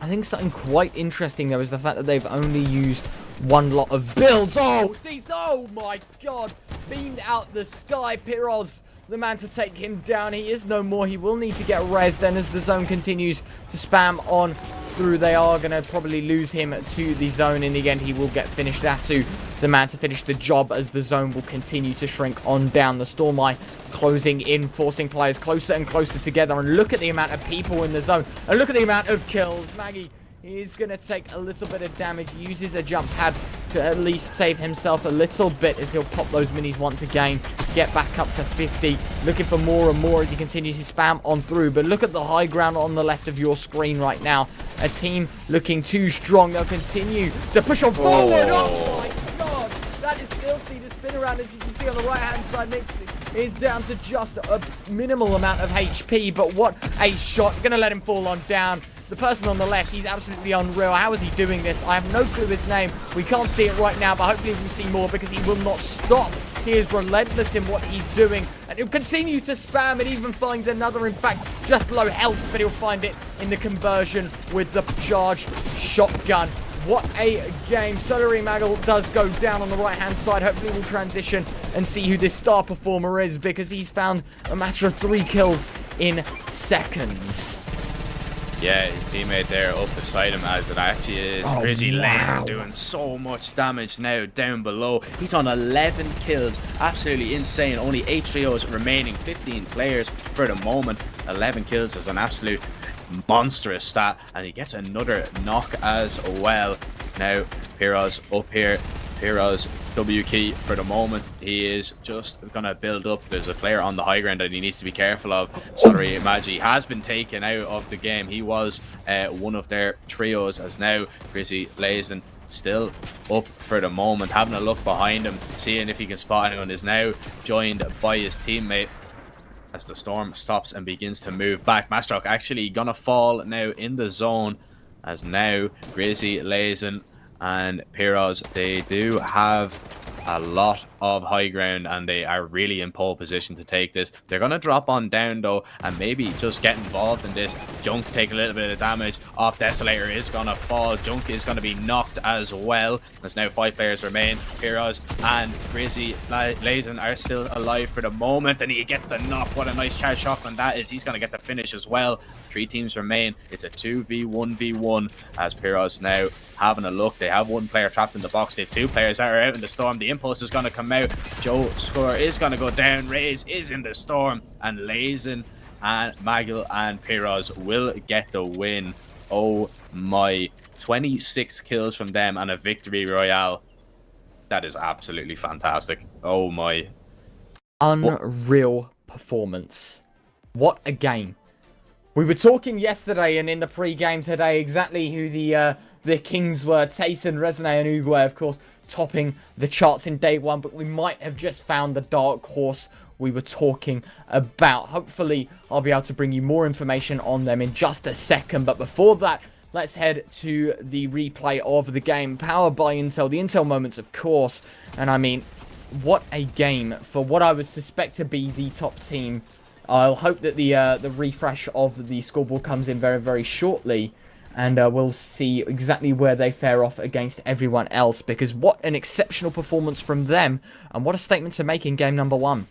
I think something quite interesting though is the fact that they've only used 1 lot of builds. Oh my god, beamed out the sky. Piroz, the man to take him down. He is no more. He will need to get res then, as the zone continues to spam on through. They are going to probably lose him to the zone. In the end, he will get finished. Atu, the man to finish the job, as the zone will continue to shrink on down. The Storm Eye closing in, forcing players closer and closer together. And look at the amount of people in the zone. And look at the amount of kills. Maggie is going to take a little bit of damage. Uses a jump pad to at least save himself a little bit, as he'll pop those minis once again. Get back up to 50. Looking for more and more as he continues to spam on through. But look at the high ground on the left of your screen right now. A team looking too strong. They'll continue to push on forward. Oh my god. That is filthy. The spin around, as you can see on the right hand side, Nix is down to just a minimal amount of HP. But what a shot. Gonna let him fall on down. The person on the left, he's absolutely unreal. How is he doing this? I have no clue his name. We can't see it right now, but hopefully we'll see more, because he will not stop. He is relentless in what he's doing, and he'll continue to spam and even finds another, in fact, just below health, but he'll find it in the conversion with the charged shotgun. What a game. Solary Maggle does go down on the right-hand side. Hopefully we'll transition and see who this star performer is, because he's found a matter of 3 kills in seconds. Yeah, his teammate there up beside him, as it actually is. Grizzy Lazen doing so much damage now down below. He's on 11 kills. Absolutely insane. Only 8 trios remaining. 15 players for the moment. 11 kills is an absolute monstrous stat. And he gets another knock as well. Now, Piroz up here. Piroz W key for the moment. He is just gonna build up. There's a player on the high ground that he needs to be careful of. Sorry, Magi has been taken out of the game. He was one of their trios, as now Grizzy Lazen still up for the moment, having a look behind him, seeing if he can spot anyone. Is now joined by his teammate as the storm stops and begins to move back. Mastrock actually gonna fall now in the zone, as now Grizzy Lazen and Piroz, they do have a lot of high ground, and they are really in pole position to take this. They're going to drop on down though, and maybe just get involved in this. Junk take a little bit of damage off. Desolator is going to fall. Junk is going to be knocked as well. There's now 5 players remain. Heroes and Grizzy Lazen are still alive for the moment, and he gets the knock. What a nice charge shotgun that is. He's going to get the finish as well. 3 teams remain. It's a 2v1v1 as Heroes now having a look. They have 1 player trapped in the box. They have 2 players that are out in the storm. The impulse is going to come out. Joe Score is going to go down. Raze is in the storm, and Lazen and Magil and Piroz will get the win. Oh my, 26 kills from them and a victory royale. That is absolutely fantastic. Oh my. Unreal performance. What a game. We were talking yesterday and in the pre-game today exactly who the kings were. Tayson, Resonate and Uguay, of course, topping the charts in day 1, but we might have just found the dark horse we were talking about. Hopefully, I'll be able to bring you more information on them in just a second, but before that, let's head to the replay of the game, powered by Intel, the Intel moments, of course, and I mean, what a game for what I would suspect to be the top team. I'll hope that the refresh of the scoreboard comes in very, very shortly, and we'll see exactly where they fare off against everyone else, because what an exceptional performance from them, and what a statement to make in game number 1.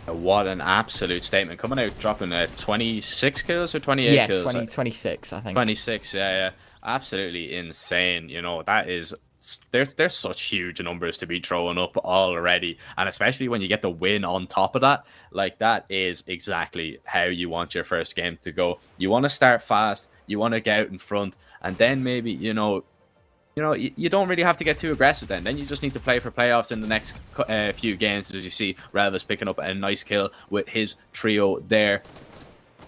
What an absolute statement. Coming out dropping 26 kills or 28 kills? Yeah, 26, I think. 26, yeah. Absolutely insane. You know, that is... There's such huge numbers to be throwing up already, and especially when you get the win on top of that, like that is exactly how you want your first game to go. You want to start fast, you want to get out in front, and then maybe you don't really have to get too aggressive then you just need to play for playoffs in the next few games. As you see, Relva's picking up a nice kill with his trio there.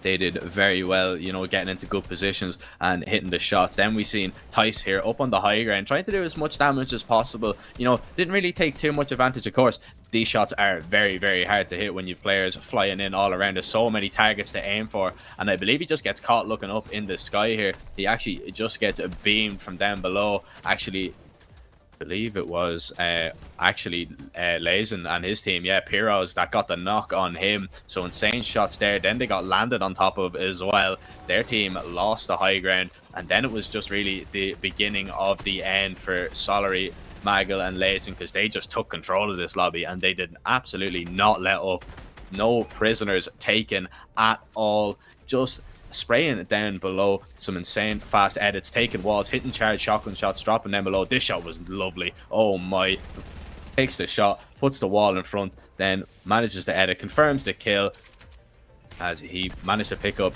They did very well, you know, getting into good positions and hitting the shots. Then we seen Tice here up on the high ground, trying to do as much damage as possible. You know, didn't really take too much advantage. Of course, these shots are very, very hard to hit when you've players flying in all around. There's so many targets to aim for. And I believe he just gets caught looking up in the sky here. He actually just gets beamed from down below. Actually, believe it was Lazen and his team, Piroz, that got the knock on him. So insane shots there. Then they got landed on top of as well. Their team lost the high ground, and then it was just really the beginning of the end for Solary, Magil and Lazen, because they just took control of this lobby and they did absolutely not let up. No prisoners taken at all. Just spraying it down below. Some insane fast edits, taking walls, hitting charge shotgun shots, dropping them below. This shot was lovely. Oh my. Takes the shot, puts the wall in front, then manages to edit, confirms the kill as he managed to pick up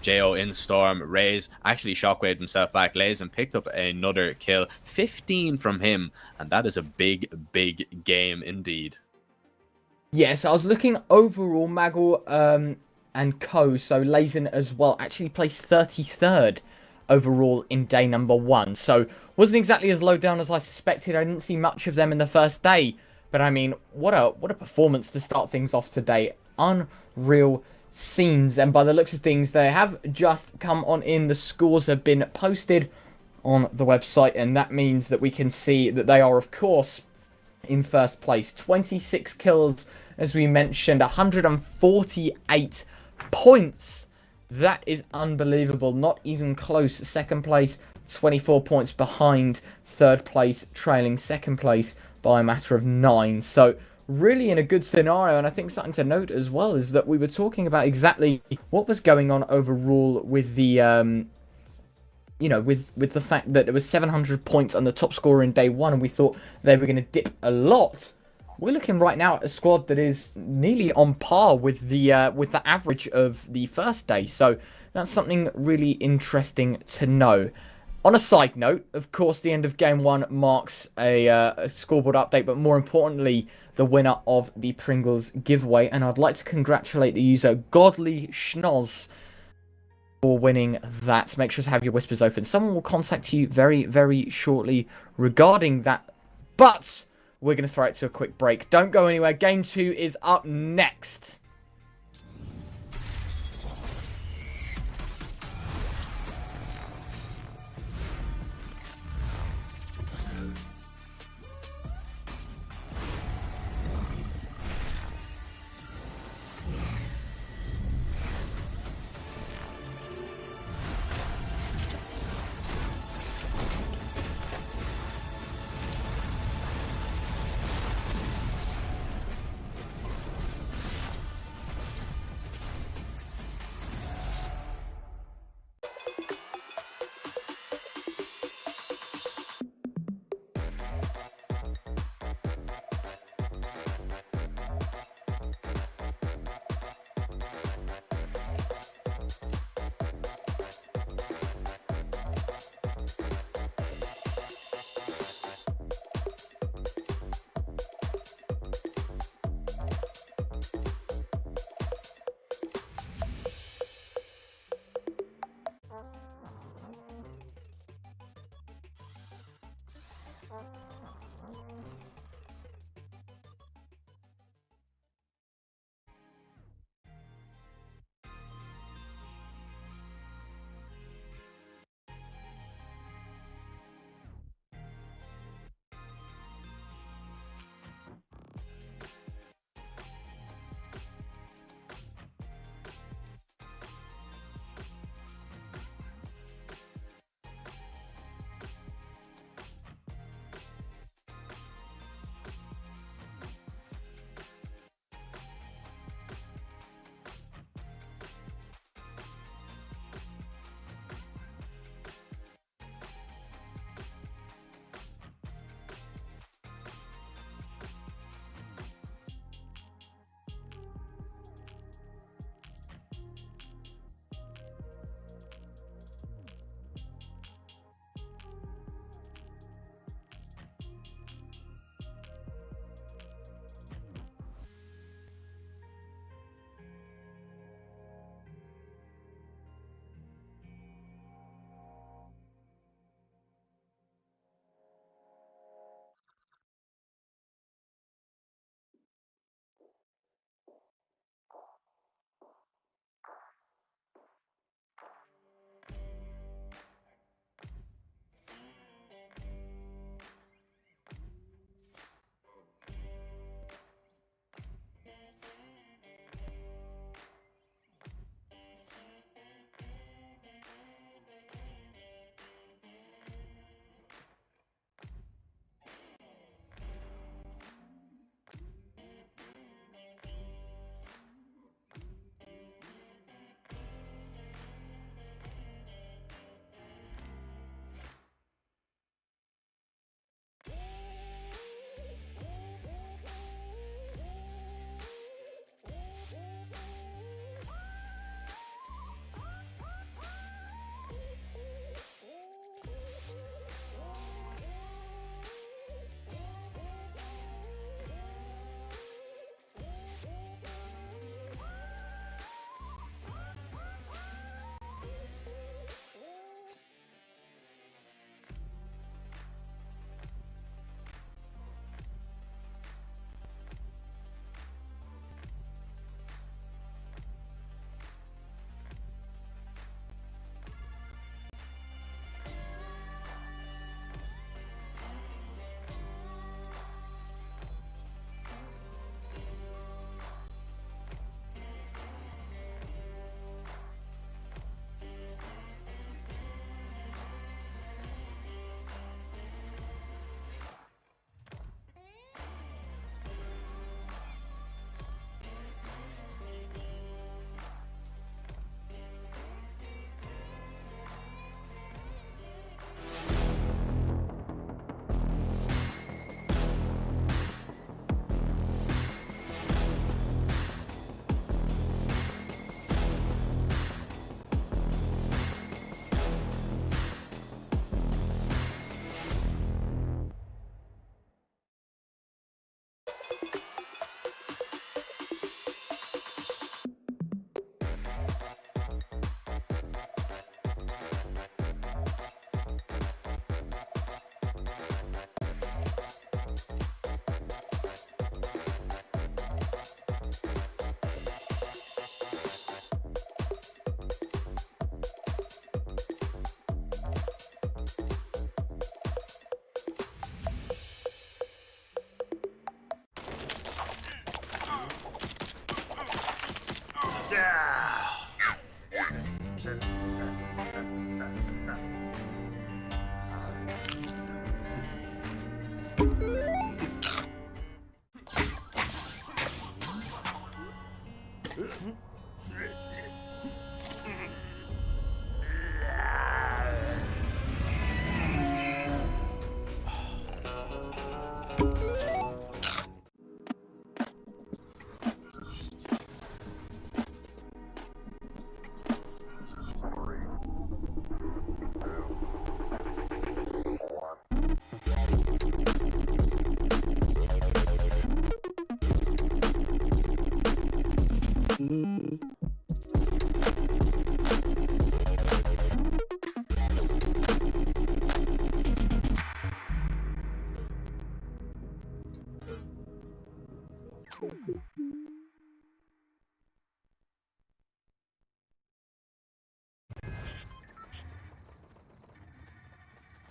Jo in storm. Raze actually shockwaved himself back. Lazen picked up another kill. 15 from him, and that is a big, big game indeed. Yes, I was looking overall, Magel and co, so Lazen as well, actually placed 33rd overall in day number 1. So wasn't exactly as low down as I suspected. I didn't see much of them in the first day, but I mean, what a performance to start things off today. Unreal scenes, and by the looks of things, they have just come on in. The scores have been posted on the website, and that means that we can see that they are, of course, in first place. 26 kills, as we mentioned, 148 points. That is unbelievable. Not even close. Second place, 24 points behind. Third place, trailing second place by a matter of 9. So really in a good scenario. And I think something to note as well is that we were talking about exactly what was going on overall with the with the fact that there was 700 points on the top scorer in day 1, and we thought they were going to dip a lot. We're looking right now at a squad that is nearly on par with the average of the first day. So that's something really interesting to know. On a side note, of course, the end of game 1 marks a scoreboard update, but more importantly, the winner of the Pringles giveaway. And I'd like to congratulate the user Godly Schnoz for winning that. Make sure to have your whispers open. Someone will contact you very, very shortly regarding that. But we're going to throw it to a quick break. Don't go anywhere. Game 2 is up next.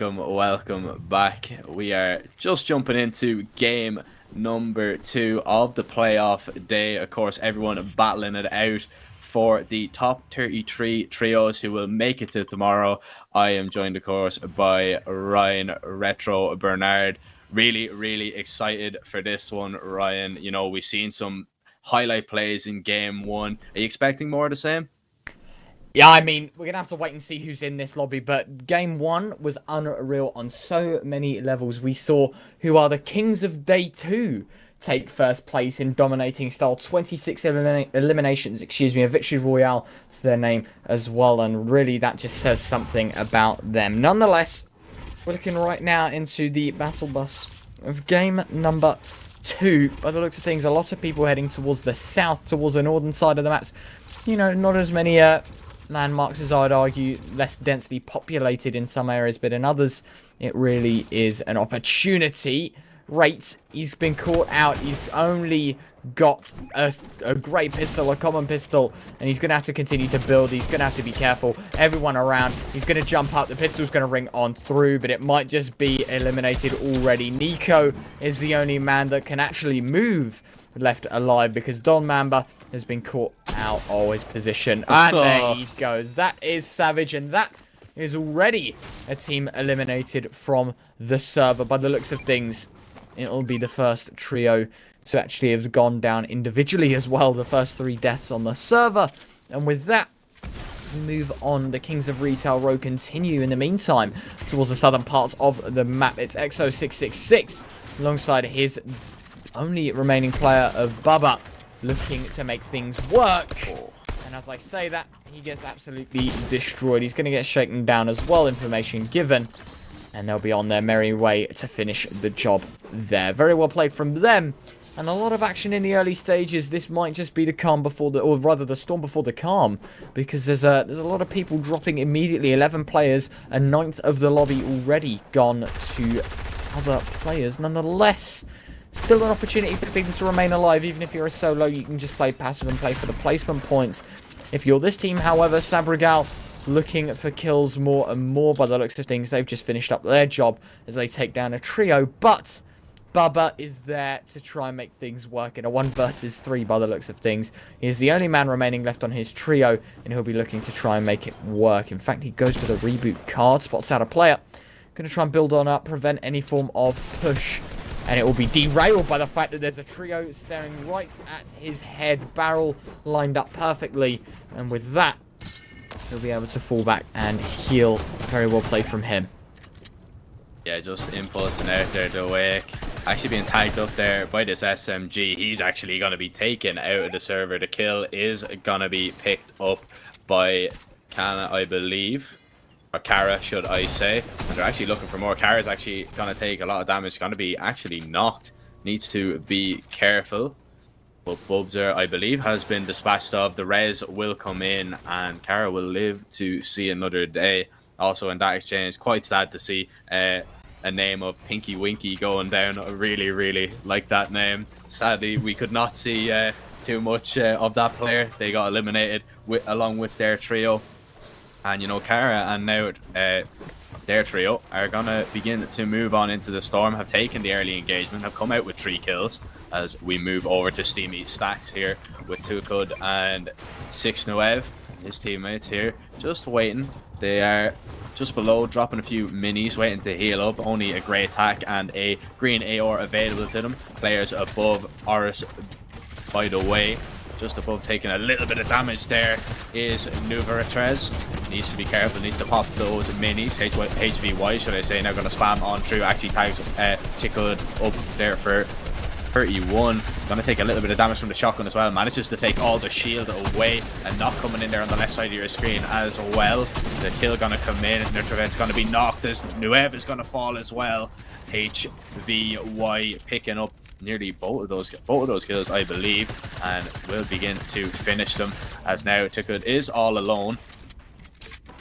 Welcome back. We are just jumping into game number 2 of the playoff day. Of course, everyone battling it out for the top 33 trios who will make it to tomorrow. I am joined, of course, by Ryan Retro Bernard. Really excited for this one, Ryan. You know, we've seen some highlight plays in game 1. Are you expecting more of the same? Yeah, I mean, we're going to have to wait and see who's in this lobby, but game 1 was unreal on so many levels. We saw who are the kings of day 2 take first place in dominating style. 26 eliminations, a victory royale to their name as well, and really that just says something about them. Nonetheless, we're looking right now into the battle bus of game number 2. By the looks of things, a lot of people heading towards the south, towards the northern side of the maps. You know, not as many landmarks as I'd argue, less densely populated in some areas, but in others it really is an opportunity. Rate, he's been caught out. He's only got a great pistol, a common pistol, and he's going to have to continue to build. He's going to have to be careful. Everyone around, he's going to jump up. The pistol's going to ring on through, but it might just be eliminated already. Nico is the only man that can actually move left alive because Don Mamba has been caught out of his position. And there he goes. That is savage, and that is already a team eliminated from the server. By the looks of things, it'll be the first trio to actually have gone down individually as well. The first 3 deaths on the server. And with that, we move on. The Kings of Retail Row continue in the meantime towards the southern parts of the map. It's XO666 alongside his only remaining player of Bubba, looking to make things work. And as I say that, he gets absolutely destroyed. He's going to get shaken down as well, information given. And they'll be on their merry way to finish the job there. Very well played from them. And a lot of action in the early stages. This might just be the calm before the, or rather the storm before the calm. Because there's a lot of people dropping immediately. 11 players, a 9th of the lobby already gone to other players. Nonetheless, still an opportunity for people to remain alive. Even if you're a solo, you can just play passive and play for the placement points. If you're this team, however, Sabrigal looking for kills more and more. By the looks of things, they've just finished up their job as they take down a trio. But Bubba is there to try and make things work in a 1 versus 3 by the looks of things. He is the only man remaining left on his trio, and he'll be looking to try and make it work. In fact, he goes for the reboot card, spots out a player. Going to try and build on up, prevent any form of push. And it will be derailed by the fact that there's a trio staring right at his head. Barrel lined up perfectly. And with that, he'll be able to fall back and heal. Very well played from him. Yeah, just impulsing out there to wake. Actually being tagged up there by this SMG. He's actually going to be taken out of the server. The kill is going to be picked up by Kana, I believe. Or Kara, should I say. And they're actually looking for more. Kara's actually going to take a lot of damage. Going to be actually knocked. Needs to be careful. But Bubzer, I believe, has been dispatched of. The res will come in and Kara will live to see another day. Also in that exchange, quite sad to see a name of Pinky Winky going down. I really like that name. Sadly, we could not see too much of that player. They got eliminated along with their trio. And, you know, Kara and now their trio are going to begin to move on into the storm, have taken the early engagement, have come out with 3 kills as we move over to Steamy Stacks here with Tukud and 6nuev. His teammates here just waiting. They are just below, dropping a few minis, waiting to heal up. Only a grey attack and a green AR available to them. Players above Oris, by the way. Just above, taking a little bit of damage there is Nuvaratrez. Needs to be careful, needs to pop those minis. HVY, should I say, now going to spam on through. Actually tags Tickled up there for 31. Going to take a little bit of damage from the shotgun as well. Manages to take all the shield away and not coming in there on the left side of your screen as well. The kill going to come in. Nutravets going to be knocked as Nuev is going to fall as well. HVY picking up nearly both of those kills, I believe, and will begin to finish them as now Tikud is all alone.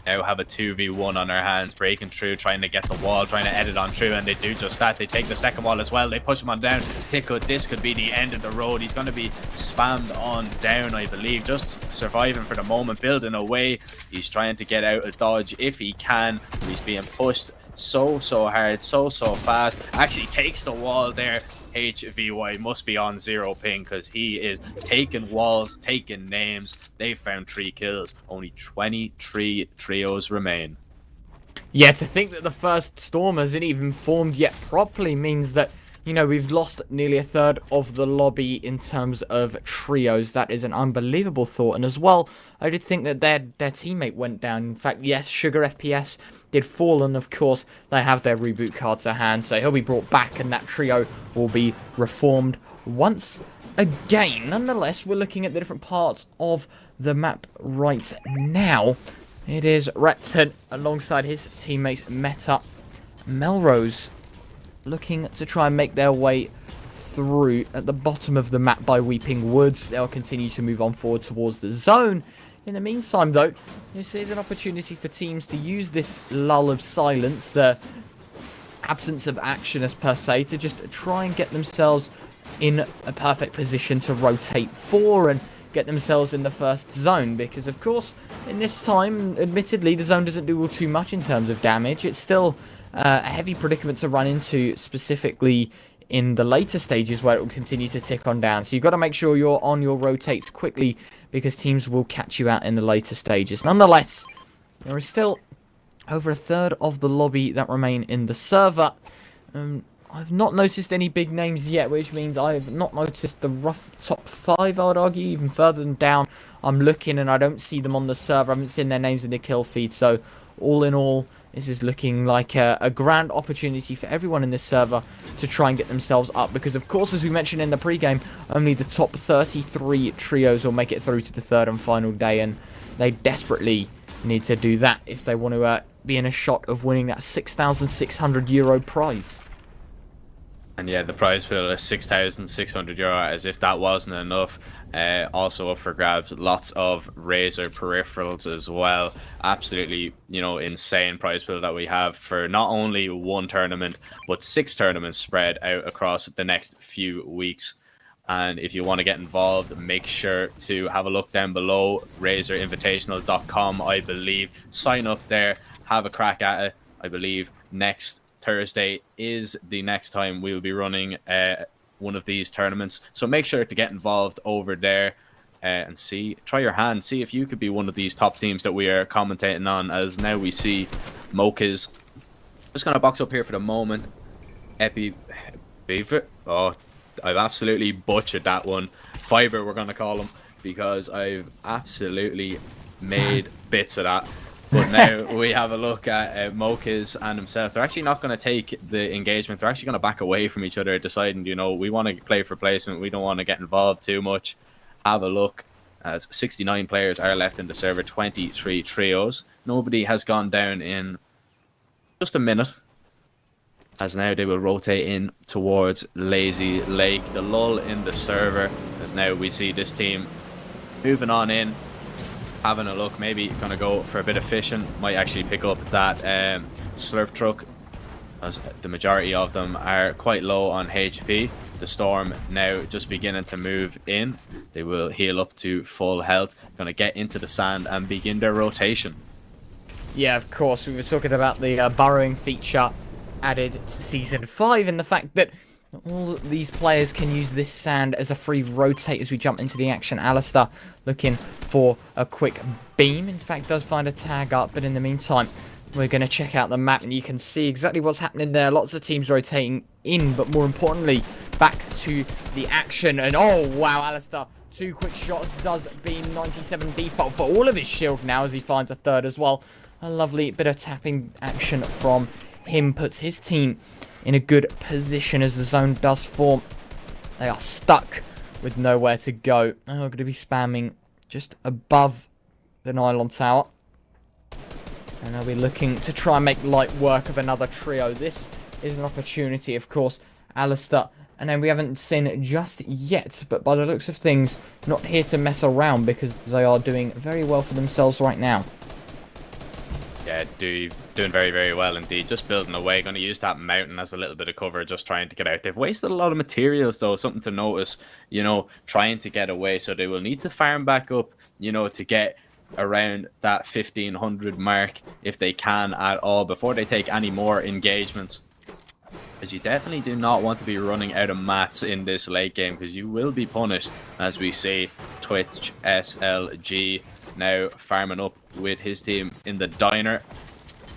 now have a 2v1 on their hands, breaking through, trying to get the wall, trying to edit on through, and they do just that. They take the second wall as well. They push him on down. This could be the end of the road. He's going to be spammed on down, I believe. Just surviving for the moment, building away. He's trying to get out of dodge if he can. He's being pushed so hard, so fast. Actually takes the wall there. HVY must be on 0 ping because he is taking walls, taking names. They found 3 kills. Only 23 trios remain. Yeah, to think that the first storm hasn't even formed yet properly means that, you know, we've lost nearly a third of the lobby in terms of trios. That is an unbelievable thought. And as well, I did think that their teammate went down. In fact, yes, Sugar FPS did fall, and of course they have their reboot card to hand, so he'll be brought back and that trio will be reformed once again. Nonetheless, we're looking at the different parts of the map right now. It is Repton alongside his teammates Meta. Melrose looking to try and make their way through at the bottom of the map by Weeping Woods. They'll continue to move on forward towards the zone. In the meantime, though, this is an opportunity for teams to use this lull of silence, the absence of action as per se, to just try and get themselves in a perfect position to rotate for and get themselves in the first zone. Because, of course, in this time, admittedly, the zone doesn't do all too much in terms of damage. It's still a heavy predicament to run into, specifically in the later stages where it will continue to tick on down. So you've got to make sure you're on your rotates quickly, because teams will catch you out in the later stages. Nonetheless, there is still over a third of the lobby that remain in the server. I've not noticed any big names yet, which means I've not noticed the rough top 5, I would argue. Even further than down, I'm looking and I don't see them on the server. I haven't seen their names in the kill feed. So all in all, this is looking like a grand opportunity for everyone in this server to try and get themselves up. Because, of course, as we mentioned in the pregame, only the top 33 trios will make it through to the third and final day. And they desperately need to do that if they want to be in a shot of winning that €6,600 prize. And yeah, the prize pool is €6,600, as if that wasn't enough. Also up for grabs, lots of Razer peripherals as well. Absolutely, you know, insane prize pool that we have for not only one tournament, but 6 tournaments spread out across the next few weeks. And if you want to get involved, make sure to have a look down below, razerinvitational.com, I believe. Sign up there, have a crack at it. I believe next Thursday is the next time we will be running one of these tournaments. So make sure to get involved over there and try your hand, see if you could be one of these top teams that we are commentating on. As now we see Mocha's just going to box up here for the moment. Beaver. Oh, I've absolutely butchered that one. Fiber, we're going to call him, because I've absolutely made bits of that. But now we have a look at Mocha's and himself. They're actually not going to take the engagement. They're actually going to back away from each other, deciding, you know, we want to play for placement. We don't want to get involved too much. Have a look, as 69 players are left in the server, 23 trios. Nobody has gone down in just a minute, as now they will rotate in towards Lazy Lake. The lull in the server, as now we see this team moving on in, having a look, maybe gonna go for a bit of fishing. Might actually pick up that slurp truck, as the majority of them are quite low on HP. The storm now just beginning to move in. They will heal up to full health, gonna get into the sand and begin their rotation. Yeah, of course, we were talking about the burrowing feature added to Season 5, and the fact that all these players can use this sand as a free rotate as we jump into the action. Alistair looking for a quick beam. In fact, does find a tag up, but in the meantime, we're going to check out the map, and you can see exactly what's happening there. Lots of teams rotating in, but more importantly, back to the action. And oh, wow, Alistair, 2 quick shots, does beam 97 default for all of his shield now as he finds a third as well. A lovely bit of tapping action from him puts his team in a good position as the zone does form. They are stuck with nowhere to go. Now we're going to be spamming just above the nylon tower. And they'll be looking to try and make light work of another trio. This is an opportunity, of course. Alistair, and then we haven't seen just yet, but by the looks of things, not here to mess around, because they are doing very well for themselves right now. Yeah, doing very, very well indeed. Just building away. Going to use that mountain as a little bit of cover, just trying to get out. They've wasted a lot of materials, though. Something to notice, you know, trying to get away. So they will need to farm back up, you know, to get around that 1500 mark if they can at all before they take any more engagements. As you definitely do not want to be running out of mats in this late game, because you will be punished. As we see, Twitch SLG now farming up with his team in the diner,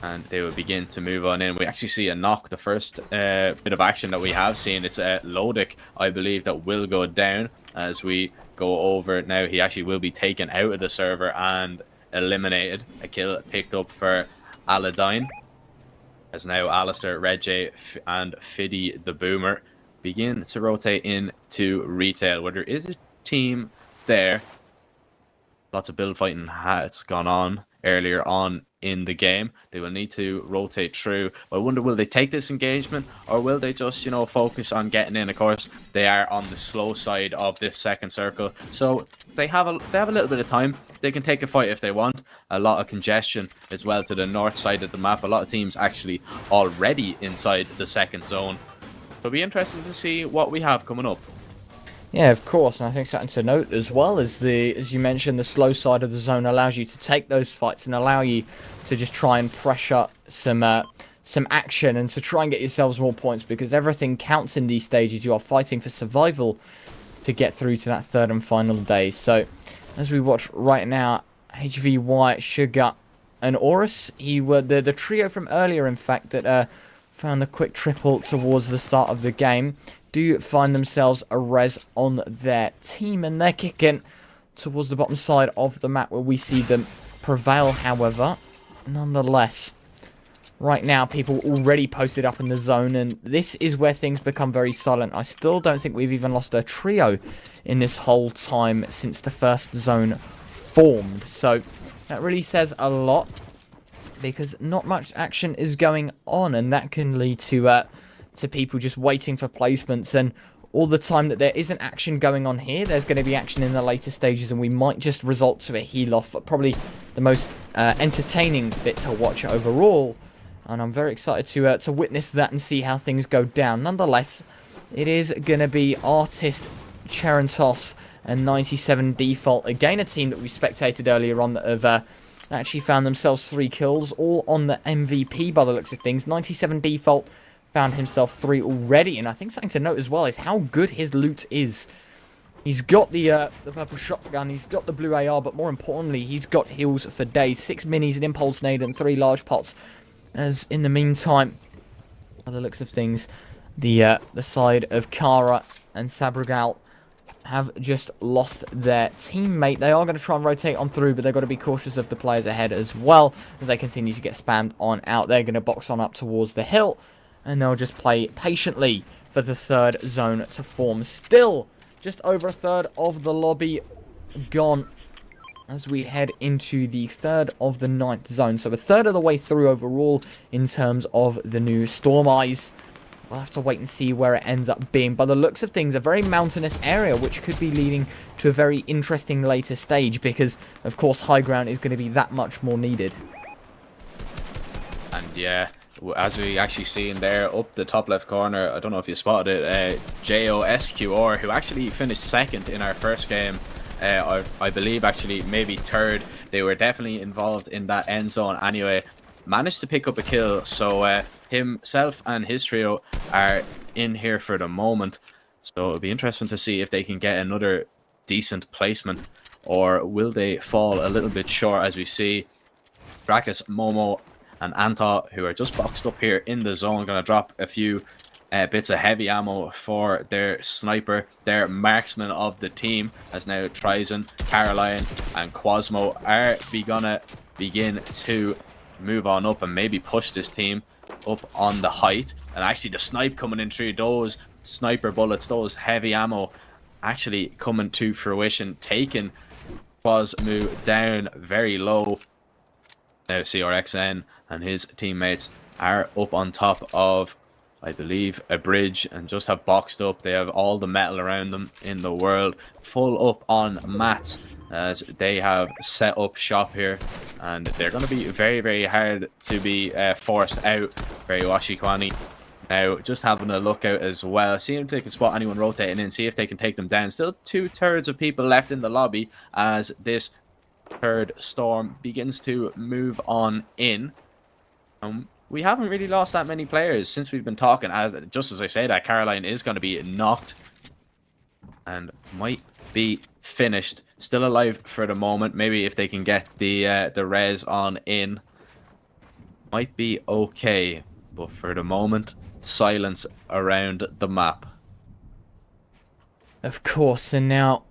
and they will begin to move on in. We actually see a knock, the first bit of action that we have seen. It's a Lodic, I believe, that will go down as we go over. Now he actually will be taken out of the server and eliminated. A kill picked up for Aladine, as now Alistair, Red J, and Fiddy the Boomer begin to rotate into retail, where there is a team there. Lots of build fighting has gone on earlier on in the game. They will need to rotate through. I wonder, will they take this engagement, or will they just, you know, focus on getting in? Of course, they are on the slow side of this second circle, so they have a little bit of time. They can take a fight if they want. A lot of congestion as well to the north side of the map. A lot of teams actually already inside the second zone. It'll be interesting to see what we have coming up. Yeah, of course, and I think something to note as well is as you mentioned, the slow side of the zone allows you to take those fights and allow you to just try and pressure some action and to try and get yourselves more points, because everything counts in these stages. You are fighting for survival to get through to that third and final day. So, as we watch right now, HVY, Sugar, and Horus, the trio from earlier, in fact, that found the quick triple towards the start of the game, do find themselves a res on their team, and they're kicking towards the bottom side of the map where we see them prevail. However, nonetheless, right now people already posted up in the zone, and this is where things become very silent. I still don't think we've even lost a trio in this whole time since the first zone formed, so that really says a lot, because not much action is going on, and that can lead to people just waiting for placements. And all the time that there isn't action going on here, there's going to be action in the later stages, and we might just result to a heal off. Probably the most entertaining bit to watch overall, and I'm very excited to witness that and see how things go down. Nonetheless, it is going to be Artist, Cherentos, and 97 Default, again a team that we spectated earlier on that have actually found themselves 3 kills, all on the MVP by the looks of things. 97 Default found himself 3 already, and I think something to note as well is how good his loot is. He's got the purple shotgun, he's got the blue AR, but more importantly, he's got heals for days. 6 minis, an impulse nade, and 3 large pots. As in the meantime, by the looks of things, the side of Kara and Sabragal have just lost their teammate. They are going to try and rotate on through, but they've got to be cautious of the players ahead as well, as they continue to get spammed on out. They're going to box on up towards the hill, and they'll just play patiently for the third zone to form. Still, just over a third of the lobby gone as we head into the third of the 9th zone. So a third of the way through overall in terms of the new Storm Eyes. We'll have to wait and see where it ends up being. By the looks of things, a very mountainous area, which could be leading to a very interesting later stage, because, of course, high ground is going to be that much more needed. And yeah, as we actually see in there, up the top left corner, I don't know if you spotted it, JOSQR, who actually finished 2nd in our first game. I believe actually maybe 3rd. They were definitely involved in that end zone anyway. Managed to pick up a kill, so himself and his trio are in here for the moment. So it'll be interesting to see if they can get another decent placement, or will they fall a little bit short, as we see Drakus, Momo, and Anta, who are just boxed up here in the zone, going to drop a few bits of heavy ammo for their sniper, their marksman of the team, as now Trizon, Caroline, and Quasmo are gonna begin to move on up and maybe push this team up on the height. And actually the snipe coming in through those sniper bullets, those heavy ammo actually coming to fruition, taking Quasmo down very low. Now CRXN and his teammates are up on top of, I believe, a bridge, and just have boxed up. They have all the metal around them in the world, full up on mats, as they have set up shop here, and they're going to be very, very hard to be forced out. Very washy-quanny. Now, just having a look out as well, seeing if they can spot anyone rotating in, see if they can take them down. Still 2/3 of people left in the lobby as this third storm begins to move on in. We haven't really lost that many players since we've been talking. Just as I say that, Caroline is going to be knocked and might be finished. Still alive for the moment. Maybe if they can get the res on in, might be okay. But for the moment, silence around the map. Of course, and now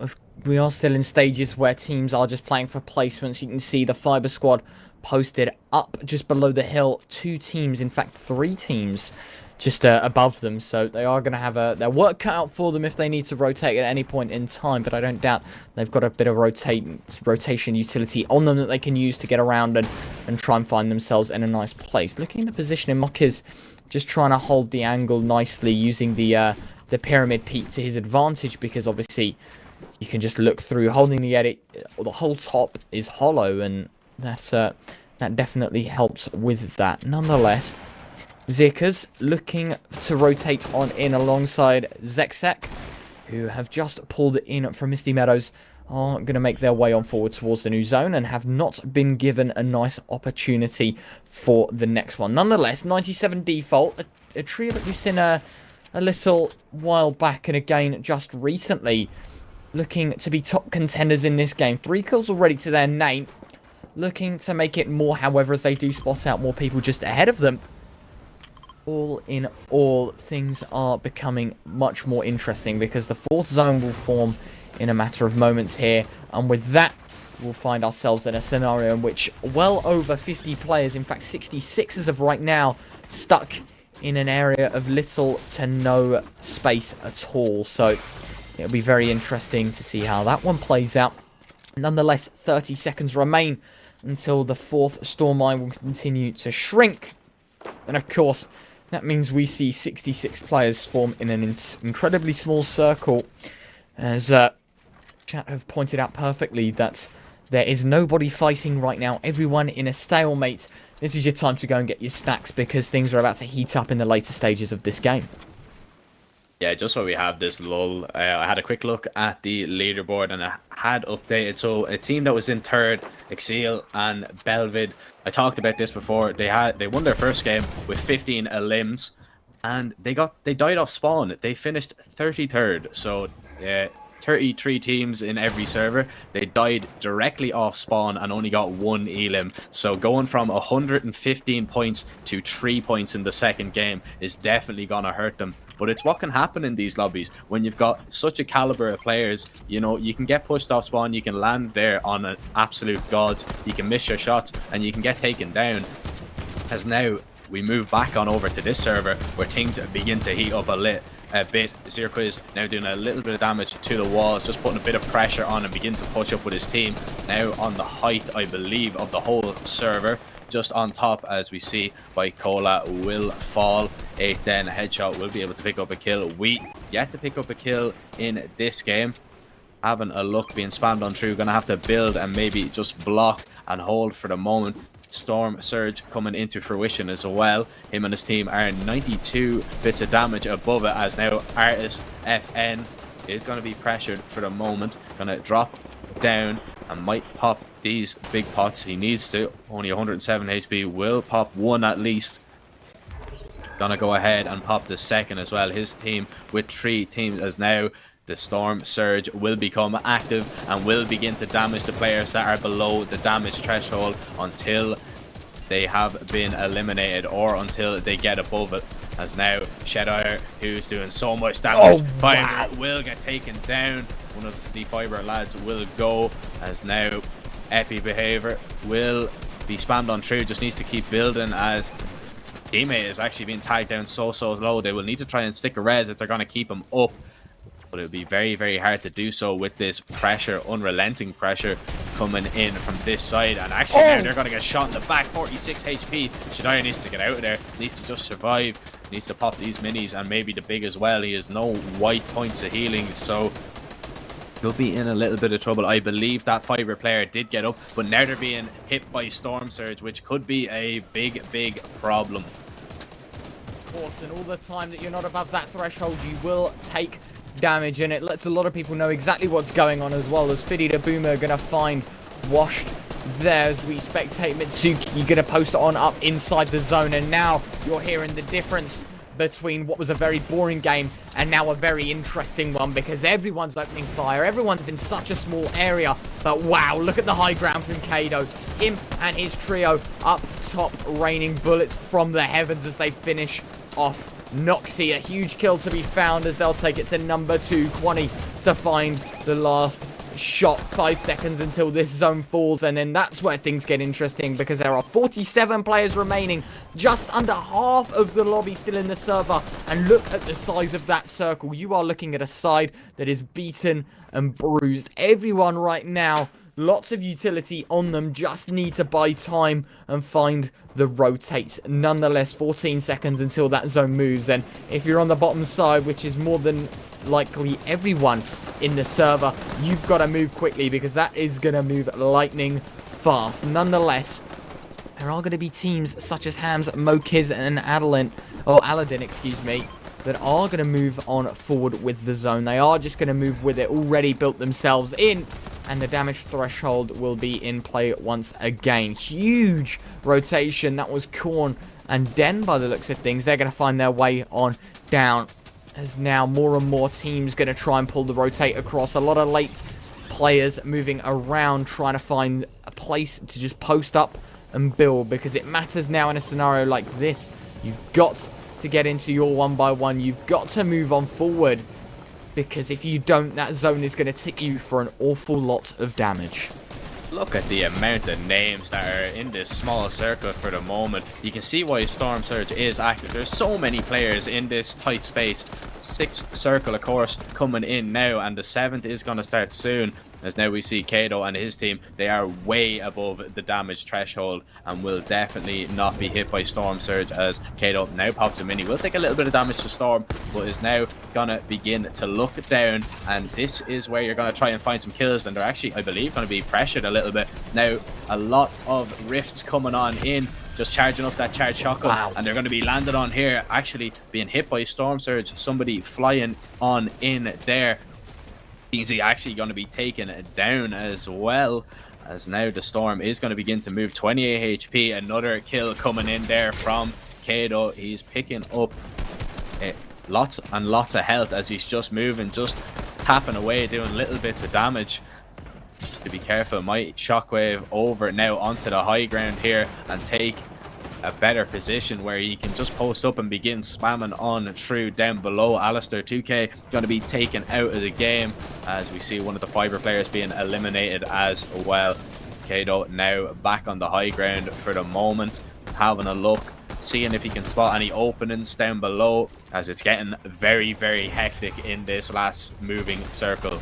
we are still in stages where teams are just playing for placements. You can see the Fiber Squad posted up just below the hill. 2 teams, in fact 3 teams, just above them. So they are going to have their work cut out for them if they need to rotate at any point in time. But I don't doubt they've got a bit of rotation utility on them that they can use to get around and try and find themselves in a nice place. Looking at the position in Mockers, just trying to hold the angle nicely using the pyramid peak to his advantage, because obviously you can just look through holding the edit. The whole top is hollow, and that definitely helps with that. Nonetheless, Zikers looking to rotate on in alongside Zexek, who have just pulled in from Misty Meadows, are going to make their way on forward towards the new zone and have not been given a nice opportunity for the next one. Nonetheless, 97 default, a trio that we've seen a little while back, and again just recently looking to be top contenders in this game. 3 kills already to their name, looking to make it more, however, as they do spot out more people just ahead of them. All in all, things are becoming much more interesting because the 4th zone will form in a matter of moments here, and with that we'll find ourselves in a scenario in which well over 50 players, in fact 66 as of right now, stuck in an area of little to no space at all. So it'll be very interesting to see how that one plays out. Nonetheless, 30 seconds remain until the 4th storm mine will continue to shrink, and of course that means we see 66 players form in an incredibly small circle, as chat have pointed out perfectly that there is nobody fighting right now, everyone in a stalemate. This is your time to go and get your stacks, because things are about to heat up in the later stages of this game. Yeah, just while we have this lull, I had a quick look at the leaderboard and I had updated. So a team that was in 3rd, Exil and Belvid, I talked about this before. They won their first game with 15 elims, and they died off spawn. They finished 33rd. So 33 teams in every server. They died directly off spawn and only got 1 elim. So going from 115 points to 3 points in the second game is definitely gonna hurt them. But it's what can happen in these lobbies when you've got such a caliber of players. You know, you can get pushed off spawn, you can land there on an absolute god, you can miss your shots, and you can get taken down. As now we move back on over to this server where things begin to heat up a bit. Zirquiz now doing a little bit of damage to the walls, just putting a bit of pressure on and begin to push up with his team. Now on the height, I believe, of the whole server. Just on top, as we see, Cola will fall. 8 then headshot will be able to pick up a kill. We yet to pick up a kill in this game. Having a look, being spammed on through, gonna have to build and maybe just block and hold for the moment. Storm Surge coming into fruition as well. Him and his team are 92 bits of damage above it, as now Artist FN is going to be pressured for the moment. Going to drop down and might pop these big pots. He needs to. Only 107 HP. Will pop 1 at least. Gonna go ahead and pop the second as well. His team with 3 teams, as now the Storm Surge will become active and will begin to damage the players that are below the damage threshold until they have been eliminated or until they get above it. As now Shadow, who's doing so much damage, Fiber will get taken down. One of the Fiber lads will go, as now Epi Behavior will be spammed on through. Just needs to keep building, as teammate is actually being tagged down so low. They will need to try and stick a res if they're going to keep him up. But it would be very, very hard to do so with this pressure, unrelenting pressure coming in from this side. And actually now they're going to get shot in the back. 46 HP. Shadaya needs to get out of there. Needs to just survive. Needs to pop these minis and maybe the big as well. He has no white points of healing. So You'll be in a little bit of trouble. I believe that Fiber player did get up, but now they're being hit by Storm Surge, which could be a big problem. Of course, and all the time that you're not above that threshold, you will take damage, and it lets a lot of people know exactly what's going on as well, as Fiddy the Boomer going to find washed there as we spectate Mitsuki going to post it on up inside the zone, and now you're hearing the difference between what was a very boring game and now a very interesting one, because everyone's opening fire, everyone's in such a small area, but wow, look at the high ground from Kado. Him and his trio up top, raining bullets from the heavens as they finish off Noxie. A huge kill to be found as they'll take it to number 2, Kwani, to find the last shot. 5 seconds until this zone falls, and then that's where things get interesting, because there are 47 players remaining, just under half of the lobby still in the server, and look at the size of that circle. You are looking at a side that is beaten and bruised. Everyone right now, lots of utility on them, just need to buy time and find the rotates. Nonetheless, 14 seconds until that zone moves, and if you're on the bottom side, which is more than likely everyone in the server, you've got to move quickly, because that is going to move lightning fast. Nonetheless, there are going to be teams such as Hams, Mokiz, and Aladdin, excuse me, that are going to move on forward with the zone. They are just going to move with it, already built themselves in, and the damage threshold will be in play once again. Huge rotation. That was Korn and Den by the looks of things. They're going to find their way on down, as now more and more teams going to try and pull the rotate across. A lot of late players moving around, trying to find a place to just post up and build, because it matters now in a scenario like this. You've got to get into your 1-by-1. You've got to move on forward, because if you don't, that zone is going to tick you for an awful lot of damage. Look at the amount of names that are in this small circle for the moment. You can see why Storm Surge is active. There's so many players in this tight space. 6th circle, of course, coming in now, and the 7th is going to start soon. As now we see Kado and his team, they are way above the damage threshold and will definitely not be hit by Storm Surge, as Kado now pops a mini. Will take a little bit of damage to Storm, but is now gonna begin to look down, and this is where you're gonna try and find some kills, and they're actually, I believe, gonna be pressured a little bit. Now, a lot of rifts coming on in, just charging up that charged shotgun, wow. And they're going to be landed on here, actually being hit by Storm Surge. Somebody flying on in there. He's actually going to be taken down as well, as now the Storm is going to begin to move. 28 HP, another kill coming in there from Kado. He's picking up lots and lots of health as he's just moving, just tapping away, doing little bits of damage. To be careful, might shockwave over now onto the high ground here and take a better position where he can just post up and begin spamming on through down below. Alistair 2K going to be taken out of the game, as we see one of the Fiber players being eliminated as well. Kado now back on the high ground for the moment, having a look, seeing if he can spot any openings down below, as it's getting very, very hectic in this last moving circle.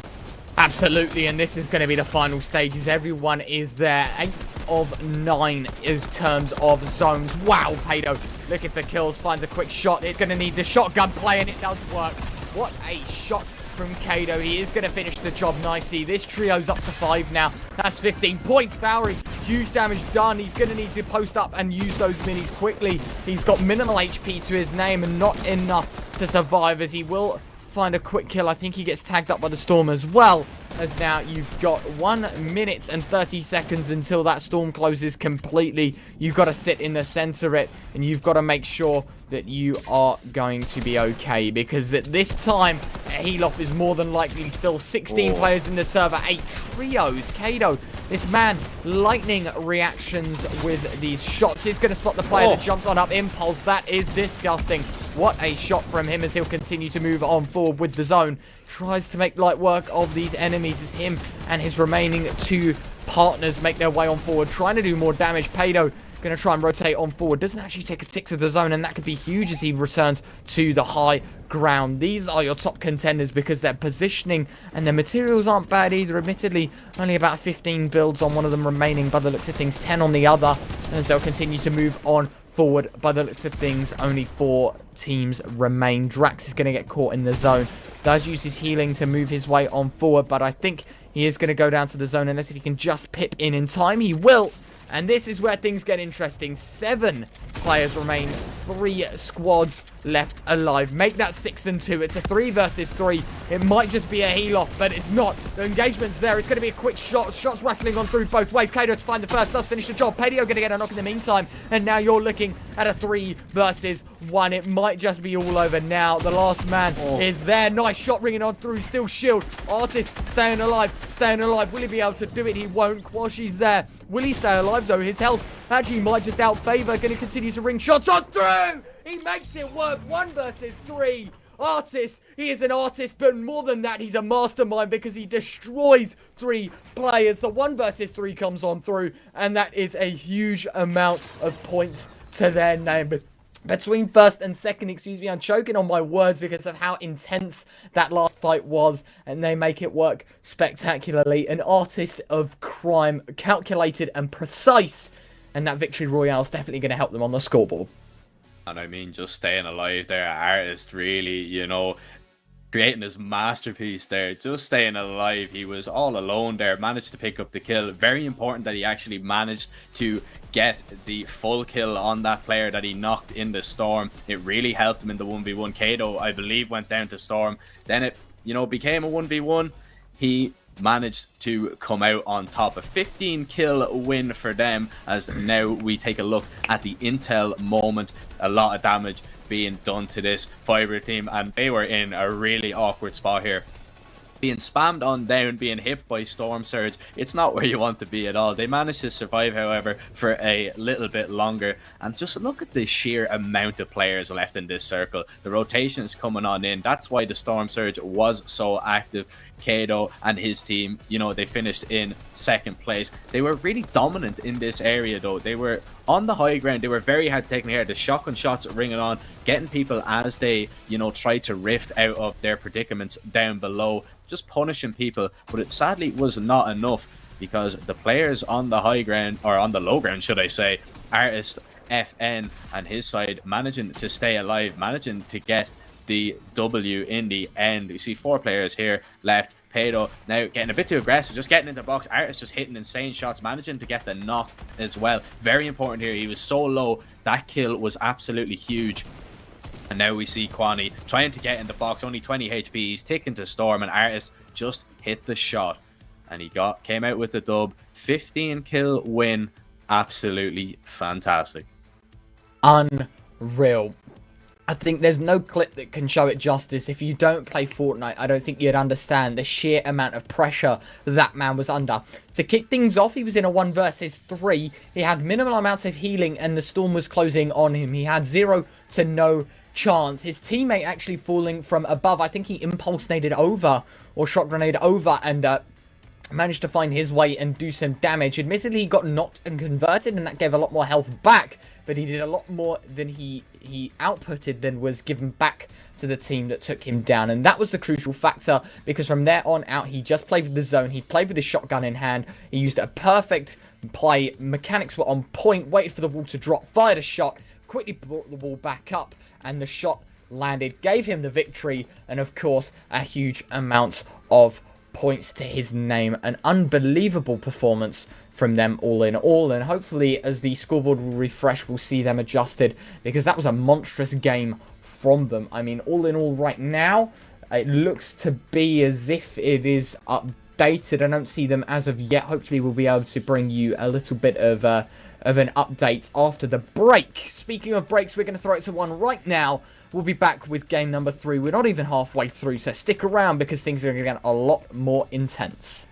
Absolutely, and this is going to be the final stages. Everyone is there. 8th of 9 in terms of zones. Wow, Kado looking for kills, finds a quick shot. It's going to need the shotgun play, and it does work. What a shot from Kado. He is going to finish the job nicely. This trio's up to 5 now. That's 15 points. Valerie, huge damage done. He's going to need to post up and use those minis quickly. He's got minimal HP to his name and not enough to survive, as he will find a quick kill. I think he gets tagged up by the Storm as well, as now you've got 1 minute and 30 seconds until that Storm closes completely. You've got to sit in the center of it, and you've got to make sure that you are going to be okay, because at this time a heal off is more than likely. Still 16 players in the server, 8 trios. Kado, this man, lightning reactions with these shots. He's going to spot the player that jumps on up impulse. That is disgusting. What a shot from him, as he'll continue to move on forward with the zone. Tries to make light work of these enemies as him and his remaining 2 partners make their way on forward, trying to do more damage. Kado going to try and rotate on forward. Doesn't actually take a tick to the zone, and that could be huge as he returns to the high ground. These are your top contenders, because their positioning and their materials aren't bad either. Admittedly, only about 15 builds on one of them remaining, by the looks of things, 10 on the other, as they'll continue to move on forward. By the looks of things, only 4 teams remain. Drax is going to get caught in the zone. Does use his healing to move his way on forward, but I think he is going to go down to the zone unless if he can just pip in time. He will. And this is where things get interesting. 7 players remain, 3 squads left alive. Make that 6 and 2. It's a 3 versus 3. It might just be a heal off, but it's not. The engagement's there. It's going to be a quick shot. Shots rattling on through both ways. Kato to find the first, does finish the job. Padio going to get a knock in the meantime. And now you're looking at a 3 versus 1. It might just be all over now. The last man is there. Nice shot ringing on through. Still shield. Artist staying alive. Staying alive. Will he be able to do it? He won't while she's there. Will he stay alive though? His health actually might just out-favor. Going to continue to ring shots on through. He makes it work. 1 versus 3. Artist. He is an artist, but more than that, he's a mastermind because he destroys 3 players. The 1 versus 3 comes on through, and that is a huge amount of points to their name. Between first and second, excuse me, I'm choking on my words because of how intense that last fight was, and they make it work spectacularly. An artist of crime, calculated and precise, and that victory royale is definitely going to help them on the scoreboard. And I mean, just staying alive there, artist really, you know, creating his masterpiece there, just staying alive. He was all alone there, managed to pick up the kill. Very important that he actually managed to get the full kill on that player that he knocked in the storm. It really helped him in the 1v1. Kato, I believe, went down to storm. Then it, you know, became a 1v1. He managed to come out on top. A 15 kill win for them, as now we take a look at the intel moment. A lot of damage being done to this Fiber team, and they were in a really awkward spot here. Being spammed on down, being hit by Storm Surge, it's not where you want to be at all. They managed to survive, however, for a little bit longer. And just look at the sheer amount of players left in this circle. The rotation is coming on in. That's why the Storm Surge was so active. Kato and his team, you know, they finished in 2nd place. They were really dominant in this area, though. They were on the high ground. They were very hard to take care. The shotgun shots ringing on, getting people as they, you know, try to rift out of their predicaments down below, just punishing people. But it sadly was not enough, because the players on the high ground, or on the low ground, should I say, Artist, FN, and his side managing to stay alive, managing to get the W in the end. You see 4 players here left. Pedo now getting a bit too aggressive, just getting into the box. Artist just hitting insane shots, managing to get the knock as well. Very important here. He was so low. That kill was absolutely huge. And now we see Kwani trying to get in the box. Only 20 HP. He's ticking to Storm, and Artist just hit the shot. And he came out with the dub. 15 kill win. Absolutely fantastic. Unreal. I think there's no clip that can show it justice. If you don't play Fortnite, I don't think you'd understand the sheer amount of pressure that man was under. To kick things off, he was in a 1 versus 3. He had minimal amounts of healing, and the storm was closing on him. He had 0 to no chance. His teammate actually falling from above. I think he impulse naded over, or shot grenade over, and managed to find his way and do some damage. Admittedly, he got knocked and converted, and that gave a lot more health back, but he did a lot more than he outputted than was given back to the team that took him down. And that was the crucial factor, because from there on out, he just played with the zone. He played with his shotgun in hand. He used a perfect play. Mechanics were on point, waited for the wall to drop, fired a shot, quickly brought the wall back up, and the shot landed, gave him the victory, and of course, a huge amount of points to his name. An unbelievable performance from them all in all, and hopefully as the scoreboard will refresh, we'll see them adjusted, because that was a monstrous game from them. I mean, all in all right now, it looks to be as if it is updated. I don't see them as of yet. Hopefully we'll be able to bring you a little bit of an update after the break. Speaking of breaks, we're going to throw it to one right now. We'll be back with game number 3. We're not even halfway through, so stick around because things are going to get a lot more intense.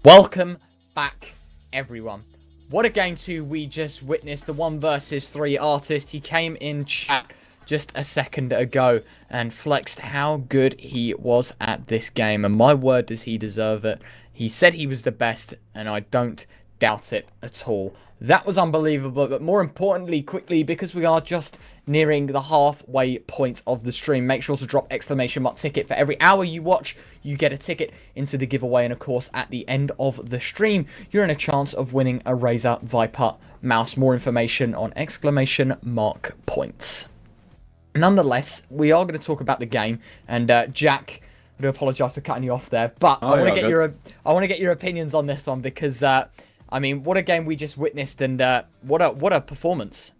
Welcome back, everyone. What a game 2 we just witnessed. The 1 versus 3 artist. He came in chat just a second ago and flexed how good he was at this game. And my word, does he deserve it. He said he was the best, and I don't doubt it at all. That was unbelievable, but more importantly, quickly, because we are just nearing the halfway point of the stream, make sure to drop !ticket. For every hour you watch, you get a ticket into the giveaway, and of course, at the end of the stream, you're in a chance of winning a Razer Viper mouse. More information on !points. Nonetheless, we are going to talk about the game, and Jack, I do apologise for cutting you off there, but I want to get your opinions on this one, because I mean, what a game we just witnessed, and what a performance.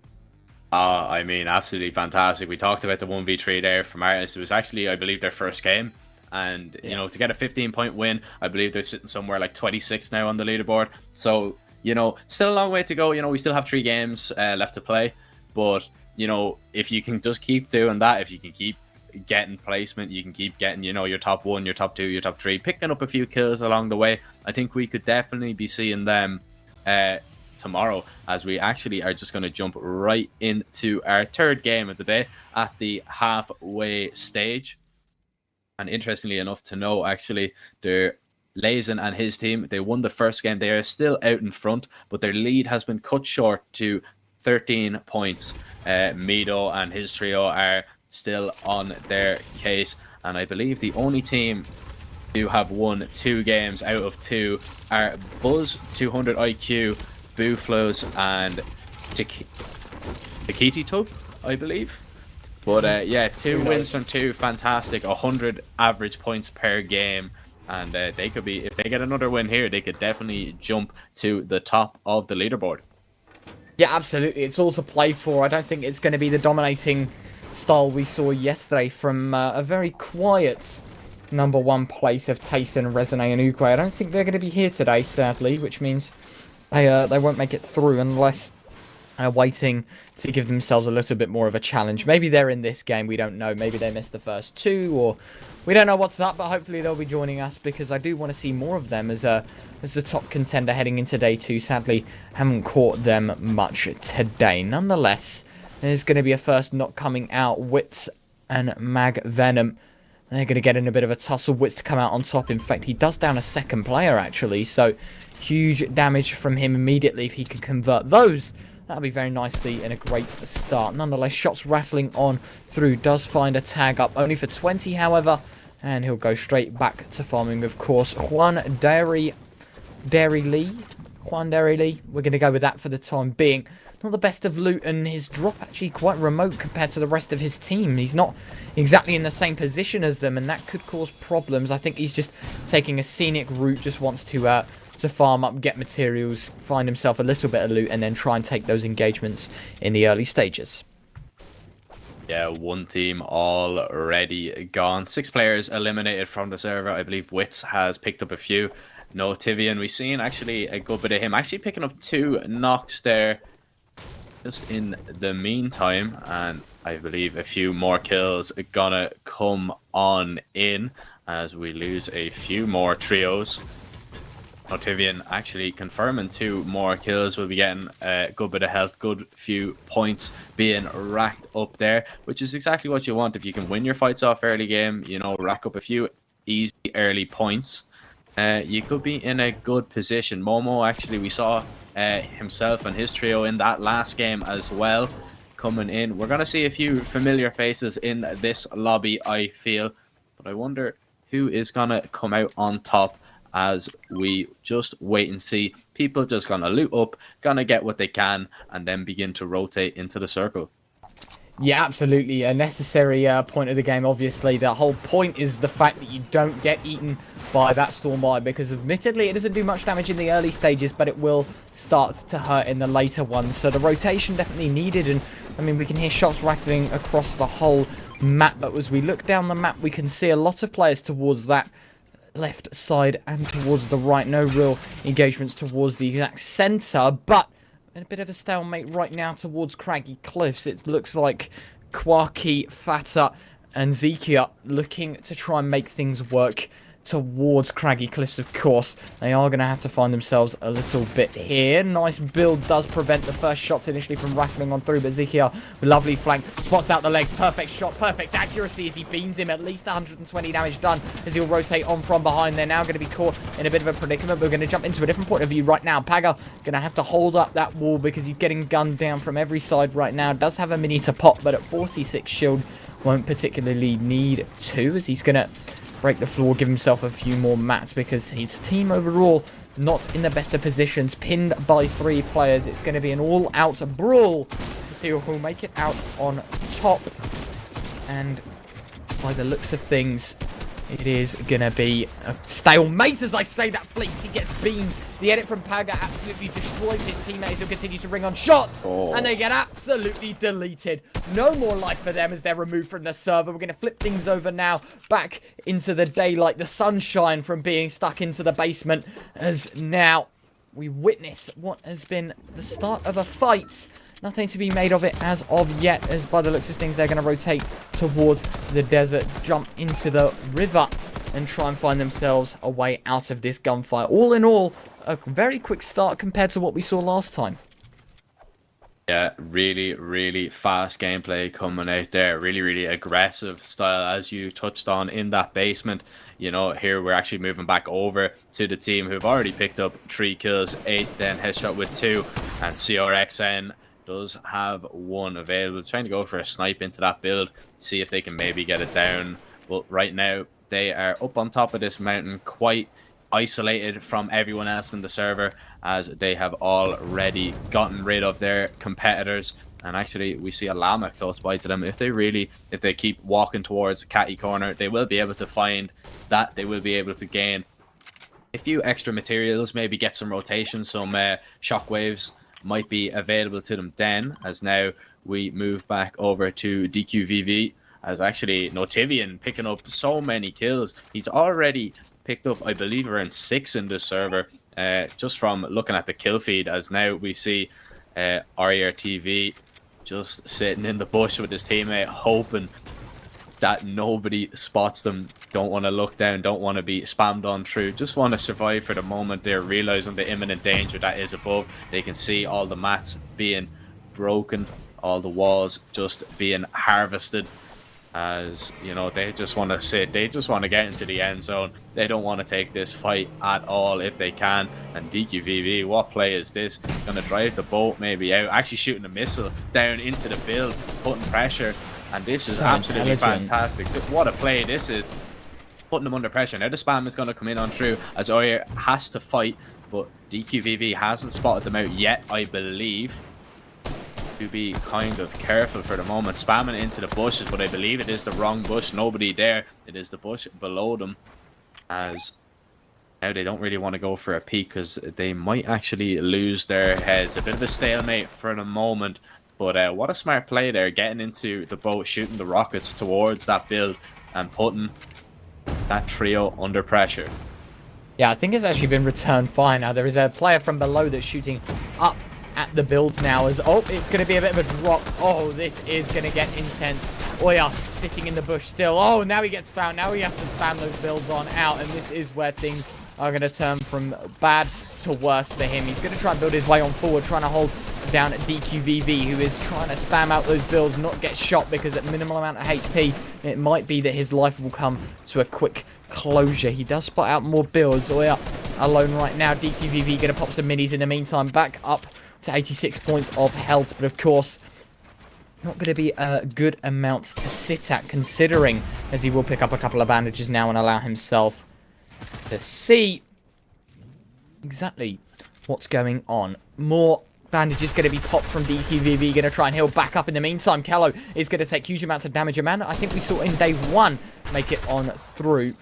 I mean, absolutely fantastic. We talked about the 1v3 there from Artis. It was actually, I believe, their first game. And, you know, to get a 15-point win, I believe they're sitting somewhere like 26 now on the leaderboard. So, you know, still a long way to go. You know, we still have 3 games left to play. But, you know, if you can just keep doing that, if you can keep getting placement, you can keep getting, you know, your top 1, your top 2, your top 3, picking up a few kills along the way, I think we could definitely be seeing them tomorrow, as we actually are just going to jump right into our 3rd game of the day at the halfway stage. And interestingly enough to know, actually, they're Lazen and his team, they won the first game. They are still out in front, but their lead has been cut short to 13 points. Mido and his trio are still on their case, and I believe the only team who have won 2 games out of 2 are Buzz 200 IQ, Booflows, and Takiti Tub, I believe. But yeah, 2 wins from 2, fantastic. 100 average points per game, and they could be, if they get another win here, they could definitely jump to the top of the leaderboard. Yeah, absolutely. It's all to play for. I don't think it's going to be the dominating style we saw yesterday from a very quiet number 1 place of Tayson, Resonate, and Uguay. I don't think they're going to be here today, sadly, which means they won't make it through unless waiting to give themselves a little bit more of a challenge. Maybe they're in this game, we don't know. Maybe they missed the first 2, or we don't know what's up, but hopefully they'll be joining us, because I do want to see more of them as a top contender heading into day 2. Sadly, haven't caught them much today. Nonetheless, there's going to be a first knock coming out. Wits and Mag Venom, they're going to get in a bit of a tussle. Wits to come out on top. In fact, he does down a 2nd player, actually, so huge damage from him immediately if he can convert those. That'll be very nicely and a great start. Nonetheless, shots rattling on through. Does find a tag up, only for 20, however. And he'll go straight back to farming, of course. Juan Dairy Lee. We're going to go with that for the time being. Not the best of loot, and his drop actually quite remote compared to the rest of his team. He's not exactly in the same position as them, and that could cause problems. I think he's just taking a scenic route, just wants to farm up, get materials, find himself a little bit of loot, and then try and take those engagements in the early stages. Yeah, 1 team already gone. 6 players eliminated from the server. I believe Wits has picked up a few. No Tivian, we've seen actually a good bit of him. Actually picking up 2 knocks there just in the meantime. And I believe a few more kills are gonna come on in as we lose a few more trios. Notivian actually confirming 2 more kills. We'll be getting a good bit of health, good few points being racked up there, which is exactly what you want. If you can win your fights off early game, you know, rack up a few easy early points, you could be in a good position. Momo, actually, we saw himself and his trio in that last game as well coming in. We're going to see a few familiar faces in this lobby, I feel, but I wonder who is going to come out on top as we just wait and see. People just gonna loot up, gonna get what they can, and then begin to rotate into the circle. Yeah, absolutely. A necessary point of the game, obviously. The whole point is the fact that you don't get eaten by that Stormeye, because admittedly it doesn't do much damage in the early stages, but it will start to hurt in the later ones. So the rotation definitely needed, and I mean, we can hear shots rattling across the whole map, but as we look down the map, we can see a lot of players towards that left side and towards the right. No real engagements towards the exact center, but a bit of a stalemate right now towards Craggy Cliffs. It looks like Quarky, Fata, and Zekia looking to try and make things work towards Craggy Cliffs, of course. They are going to have to find themselves a little bit here. Nice build does prevent the first shots initially from rattling on through, but Zikia, with lovely flank, spots out the legs. Perfect shot, perfect accuracy as he beams him. At least 120 damage done as he'll rotate on from behind. They're now going to be caught in a bit of a predicament. We're going to jump into a different point of view right now. Paga going to have to hold up that wall because he's getting gunned down from every side right now. Does have a mini to pop, but at 46 shield, won't particularly need to, as he's going to break the floor, give himself a few more mats because his team overall not in the best of positions, pinned by 3 players. It's going to be an all-out brawl to see who will make it out on top. And by the looks of things, it is going to be a stalemate, as I say that. Fleets, he gets beamed. The edit from Paga absolutely destroys his teammates who continue to ring on shots. And they get absolutely deleted. No more life for them as they're removed from the server. We're going to flip things over now back into the daylight, the sunshine from being stuck into the basement. As now we witness what has been the start of a fight. Nothing to be made of it as of yet, as by the looks of things, they're going to rotate towards the desert, jump into the river, and try and find themselves a way out of this gunfire. All in all, a very quick start compared to what we saw last time. Yeah, really, really fast gameplay coming out there. Really, really aggressive style, as you touched on in that basement. You know, here we're actually moving back over to the team who've already picked up 3 kills, 8 then headshot with 2, and CRXN does have 1 available. Trying to go for a snipe into that build, see if they can maybe get it down. But right now, they are up on top of this mountain, quite isolated from everyone else in the server, as they have already gotten rid of their competitors. And actually, we see a llama close by to them. If they keep walking towards Catty Corner, they will be able to find that. They will be able to gain a few extra materials, maybe get some rotation, some shockwaves might be available to them then, as now we move back over to DQVV, as actually Notivian picking up so many kills. He's already picked up, I believe, around 6 in this server, just from looking at the kill feed, as now we see RERTV just sitting in the bush with his teammate, hoping that nobody spots them. Don't want to look down, don't want to be spammed on through, just want to survive for the moment. They're realizing the imminent danger that is above. They can see all the mats being broken, all the walls just being harvested, as you know, they just want to sit, they just want to get into the end zone. They don't want to take this fight at all if they can. And DQVV, what play is this? Gonna drive the boat maybe out, actually shooting a missile down into the build, putting pressure. And this is absolutely fantastic. What a play this is. Putting them under pressure. Now the spam is going to come in on through, as Oyer has to fight, but DQVV hasn't spotted them out yet, I believe. To be kind of careful for the moment. Spamming into the bushes, but I believe it is the wrong bush. Nobody there. It is the bush below them. As now they don't really want to go for a peek, because they might actually lose their heads. A bit of a stalemate for the moment. But what a smart play there, getting into the boat, shooting the rockets towards that build, and putting that trio under pressure. Yeah, I think it's actually been returned fine. Now, there is a player from below that's shooting up at the builds now. As it's going to be a bit of a drop. Oh, this is going to get intense. Oya sitting in the bush still. Oh, now he gets found. Now he has to spam those builds on out, and this is where things are going to turn from bad to worse for him. He's going to try and build his way on forward, trying to hold down at DQVV, who is trying to spam out those builds, not get shot, because at minimal amount of HP, it might be that his life will come to a quick closure. He does spot out more builds. Oya alone right now. DQVV going to pop some minis in the meantime, back up to 86 points of health, but of course, not going to be a good amount to sit at, considering, as he will pick up a couple of bandages now and allow himself to see exactly what's going on. More bandages going to be popped from DQVV, going to try and heal back up in the meantime. Kello is going to take huge amounts of damage. A man I think we saw in day 1 make it on through,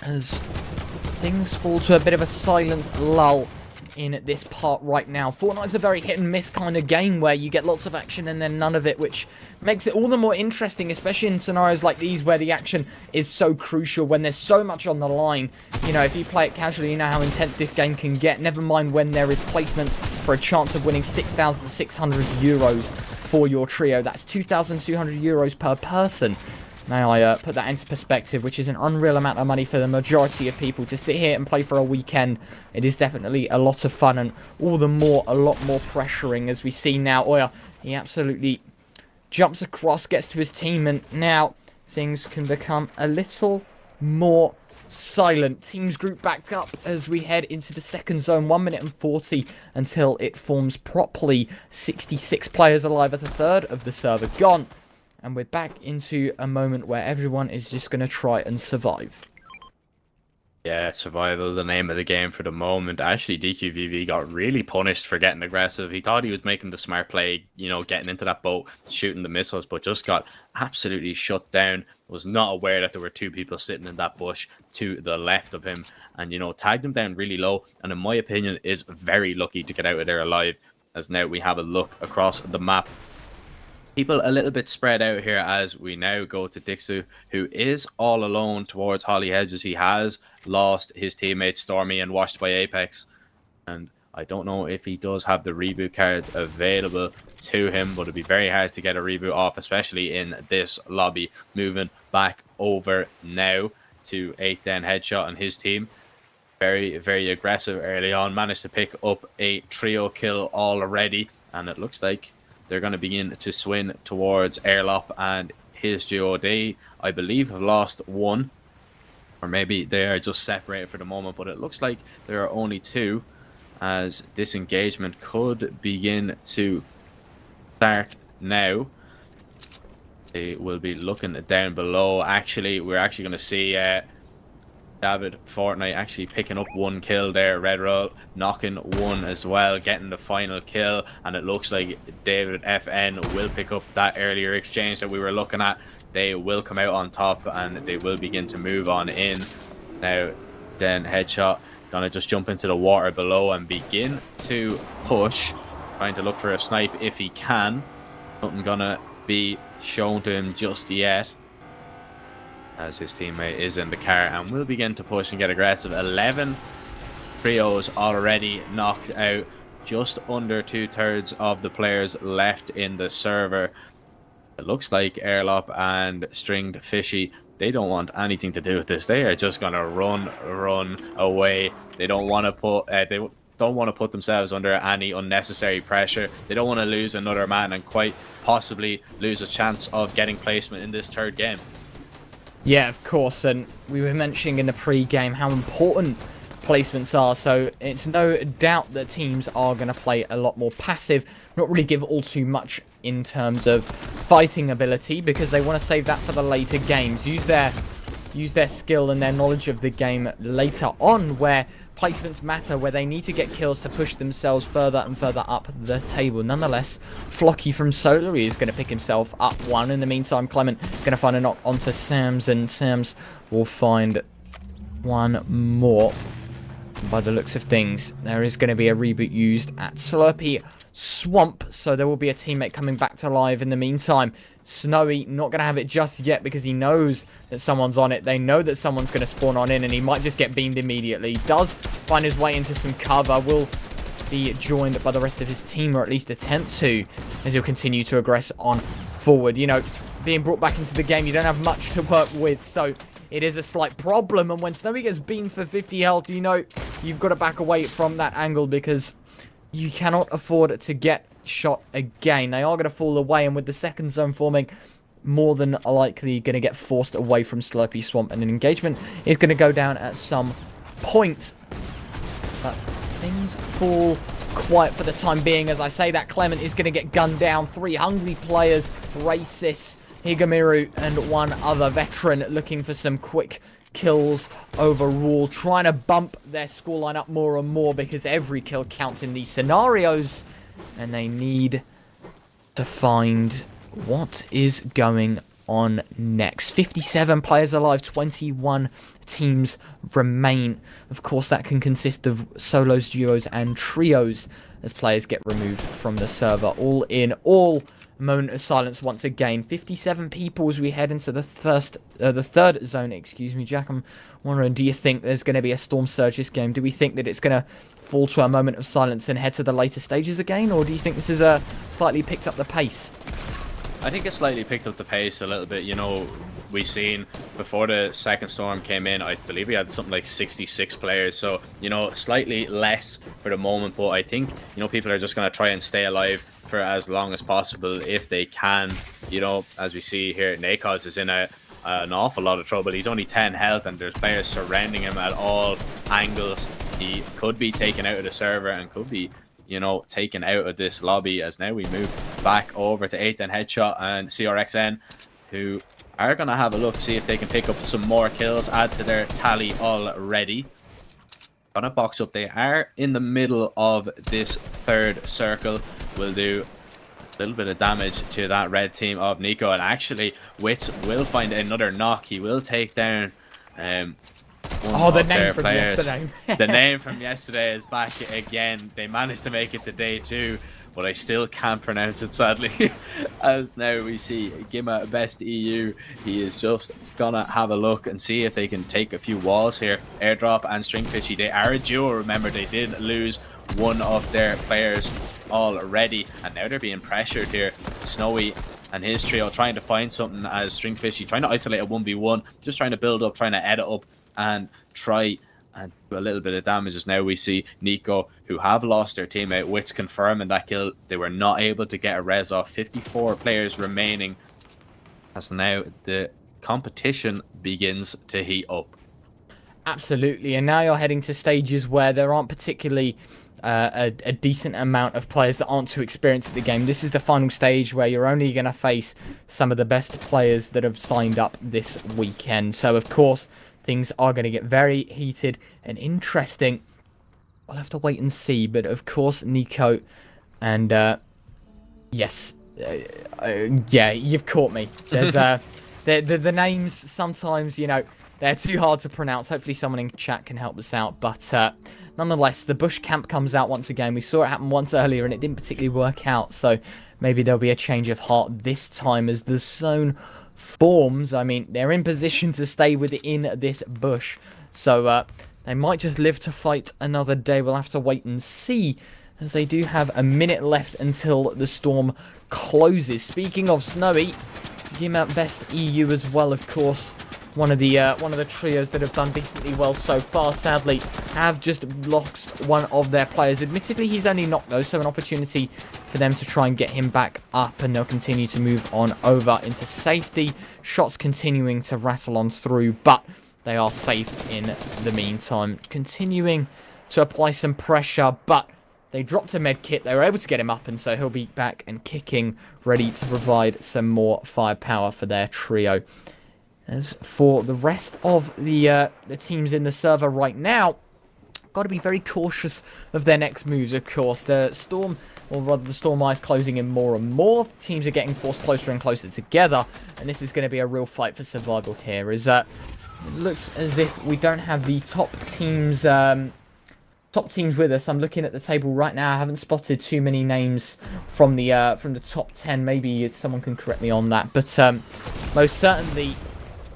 as things fall to a bit of a silent lull in this part right now. Fortnite's a very hit and miss kind of game, where you get lots of action and then none of it, which makes it all the more interesting, especially in scenarios like these where the action is so crucial, when there's so much on the line. You know, if you play it casually, you know how intense this game can get, never mind when there is placements for a chance of winning 6,600 euros for your trio. That's 2,200 euros per person. Now I put that into perspective, which is an unreal amount of money for the majority of people to sit here and play for a weekend. It is definitely a lot of fun, and all the more, a lot more pressuring, as we see now. Oya, he absolutely jumps across, gets to his team, and now things can become a little more silent. Teams group back up as we head into the second zone. 1 minute and 40 until it forms properly. 66 players alive at a third of the server gone. And we're back into a moment where everyone is just going to try and survive. Yeah, survival, the name of the game for the moment. Actually, DQVV got really punished for getting aggressive. He thought he was making the smart play, you know, getting into that boat, shooting the missiles, but just got absolutely shut down. Was not aware that there were 2 people sitting in that bush to the left of him, and, you know, tagged him down really low, and in my opinion is very lucky to get out of there alive, as now we have a look across the map. People a little bit spread out here as we now go to Dixu, who is all alone towards Holly Hedges. He has lost his teammate Stormy and washed by Apex. And I don't know if he does have the reboot cards available to him, but it'd be very hard to get a reboot off, especially in this lobby. Moving back over now to 8-10 Headshot and his team. Very, very aggressive early on. Managed to pick up a trio kill already. And it looks like they're going to begin to swing towards Airlop and his duo. They, I believe, have lost 1. Or maybe they are just separated for the moment. But it looks like there are only 2. As this engagement could begin to start now. They will be looking down below. Actually, we're actually going to see David Fortnite actually picking up 1 kill there. Red Roll knocking 1 as well, getting the final kill, and it looks like David FN will pick up that earlier exchange that we were looking at. They will come out on top and they will begin to move on in. Now then Headshot gonna just jump into the water below and begin to push, trying to look for a snipe if he can. Nothing gonna be shown to him just yet, as his teammate is in the car and will begin to push and get aggressive. 11 trios already knocked out. Just under 2/3 of the players left in the server. It looks like Airlop and Stringed Fishy, they don't want anything to do with this. They are just gonna run away. They don't want to put don't want to put themselves under any unnecessary pressure. They don't want to lose another man and quite possibly lose a chance of getting placement in this 3rd game. Yeah, of course, and we were mentioning in the pre-game how important placements are, so it's no doubt that teams are going to play a lot more passive, not really give all too much in terms of fighting ability, because they want to save that for the later games. Use their skill and their knowledge of the game later on, where placements matter, where they need to get kills to push themselves further and further up the table. Nonetheless, Flocky from Solar is going to pick himself up 1. In the meantime, Clement going to find a knock onto Sams, and Sams will find 1 more. By the looks of things, there is going to be a reboot used at Slurpy Swamp, so there will be a teammate coming back to life in the meantime. Snowy not going to have it just yet because he knows that someone's on it. They know that someone's going to spawn on in, and he might just get beamed immediately. Does find his way into some cover. Will be joined by the rest of his team, or at least attempt to, as he'll continue to aggress on forward. You know, being brought back into the game, you don't have much to work with, so it is a slight problem. And when Snowy gets beamed for 50 health, you know, you've got to back away from that angle because you cannot afford to get shot again. They are going to fall away, and with the second zone forming, more than likely going to get forced away from Slurpy Swamp, and an engagement is going to go down at some point. But things fall quiet for the time being. As I say that, Clement is going to get gunned down. 3 hungry players, Racist, Higamiru, and 1 other veteran looking for some quick kills overall, trying to bump their scoreline up more and more because every kill counts in these scenarios, and they need to find what is going on next. 57 players alive, 21 teams remain. Of course, that can consist of solos, duos, and trios as players get removed from the server. All in all, a moment of silence once again. 57 people as we head into the third zone, excuse me. Jack, I'm wondering, do you think there's going to be a storm surge this game? Do we think that it's going to fall to a moment of silence and head to the later stages again? Or do you think this is slightly picked up the pace? I think it slightly picked up the pace a little bit. You know, we seen before the second storm came in, I believe we had something like 66 players. So, you know, slightly less for the moment. But I think, you know, people are just going to try and stay alive for as long as possible if they can. You know, as we see here, Nakos is in an awful lot of trouble. He's only 10 health and there's players surrounding him at all angles. He could be taken out of the server and could be, you know, taken out of this lobby, as now we move back over to 8th and Headshot and CRXN, who are going to have a look, see if they can pick up some more kills, add to their tally already. Gonna box up. They are in the middle of this third circle. Will do a little bit of damage to that red team of Nico, and actually Wits will find another knock. He will take down oh, the name from yesterday. The name from yesterday is back again. They managed to make it to day 2, but I still can't pronounce it, sadly. As now we see Gimma Best EU. He is just gonna have a look and see if they can take a few walls here. Airdrop and Stringfishy, they are a duo. Remember, they did lose one of their players already, and now they're being pressured here. Snowy and his trio trying to find something, as Stringfishy trying to isolate a 1v1, just trying to build up, trying to edit up and try and do a little bit of damage. As now we see Nico, who have lost their teammate, Wits confirming that kill. They were not able to get a res off. 54 players remaining, as now the competition begins to heat up. Absolutely, and now you're heading to stages where there aren't particularly a decent amount of players that aren't too experienced at the game. This is the final stage where you're only going to face some of the best players that have signed up this weekend. So, of course, things are going to get very heated and interesting. We'll have to wait and see. But, of course, Nico and, yes, yeah, you've caught me. There's the names sometimes, you know, they're too hard to pronounce. Hopefully someone in chat can help us out. But nonetheless, the bush camp comes out once again. We saw it happen once earlier and it didn't particularly work out. So maybe there'll be a change of heart this time as the zone forms. I mean, they're in position to stay within this bush. So they might just live to fight another day. We'll have to wait and see, as they do have a minute left until the storm closes. Speaking of Snowy, give out Best EU as well, of course. One of the trios that have done decently well so far, sadly, have just lost one of their players. Admittedly, he's only knocked though, so an opportunity for them to try and get him back up, and they'll continue to move on over into safety. Shots continuing to rattle on through, but they are safe in the meantime. Continuing to apply some pressure, but they dropped a med kit. They were able to get him up, and so he'll be back and kicking, ready to provide some more firepower for their trio. As for the rest of the teams in the server right now, got to be very cautious of their next moves, of course. The Storm, or rather the Storm Eye, is closing in more and more. Teams are getting forced closer and closer together, and this is going to be a real fight for survival here. It looks as if we don't have the top teams with us. I'm looking at the table right now. I haven't spotted too many names from the top 10. Maybe someone can correct me on that, but most certainly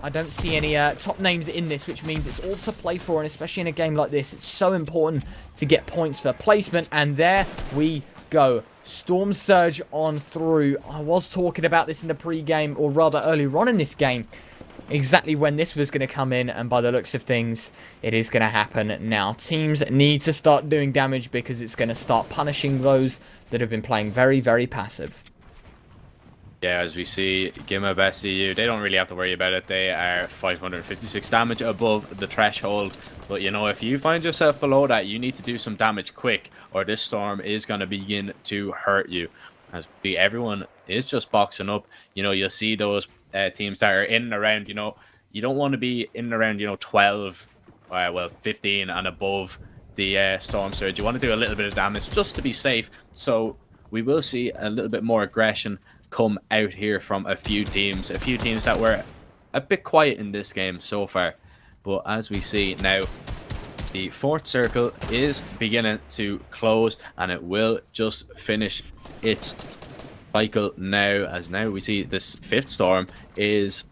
I don't see any top names in this, which means it's all to play for, and especially in a game like this, it's so important to get points for placement. And there we go. Storm Surge on through. I was talking about this in the pre-game, or rather earlier on in this game, exactly when this was going to come in, and by the looks of things, it is going to happen now. Teams need to start doing damage because it's going to start punishing those that have been playing very, very passive. Yeah, as we see, Gimma Best EU, they don't really have to worry about it. They are 556 damage above the threshold. But, you know, if you find yourself below that, you need to do some damage quick, or this storm is going to begin to hurt you. As everyone is just boxing up, you know, you'll see those teams that are in and around, you know, you don't want to be in and around, you know, 12, well, 15 and above the Storm Surge. You want to do a little bit of damage just to be safe. So we will see a little bit more aggression come out here from a few teams that were a bit quiet in this game so far. But as we see now, the fourth circle is beginning to close, and it will just finish its cycle now, as now we see this fifth storm is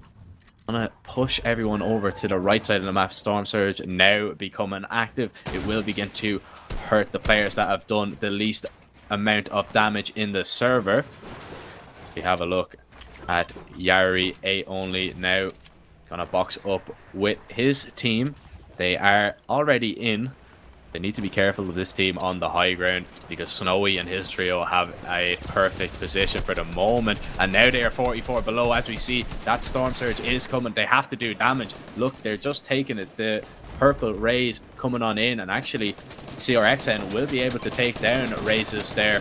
gonna push everyone over to the right side of the map. Storm Surge now becoming active. It will begin to hurt the players that have done the least amount of damage in the server. We have a look. at Yari 8 only now. Gonna box up with his team. They are already in. They need to be careful of this team on the high ground because Snowy and his trio have a perfect position for the moment. And now they are 44 below. As we see, that Storm Surge is coming. They have to do damage. Look, they're just taking it. The purple rays coming on in. And actually, CRXN will be able to take down Razes there,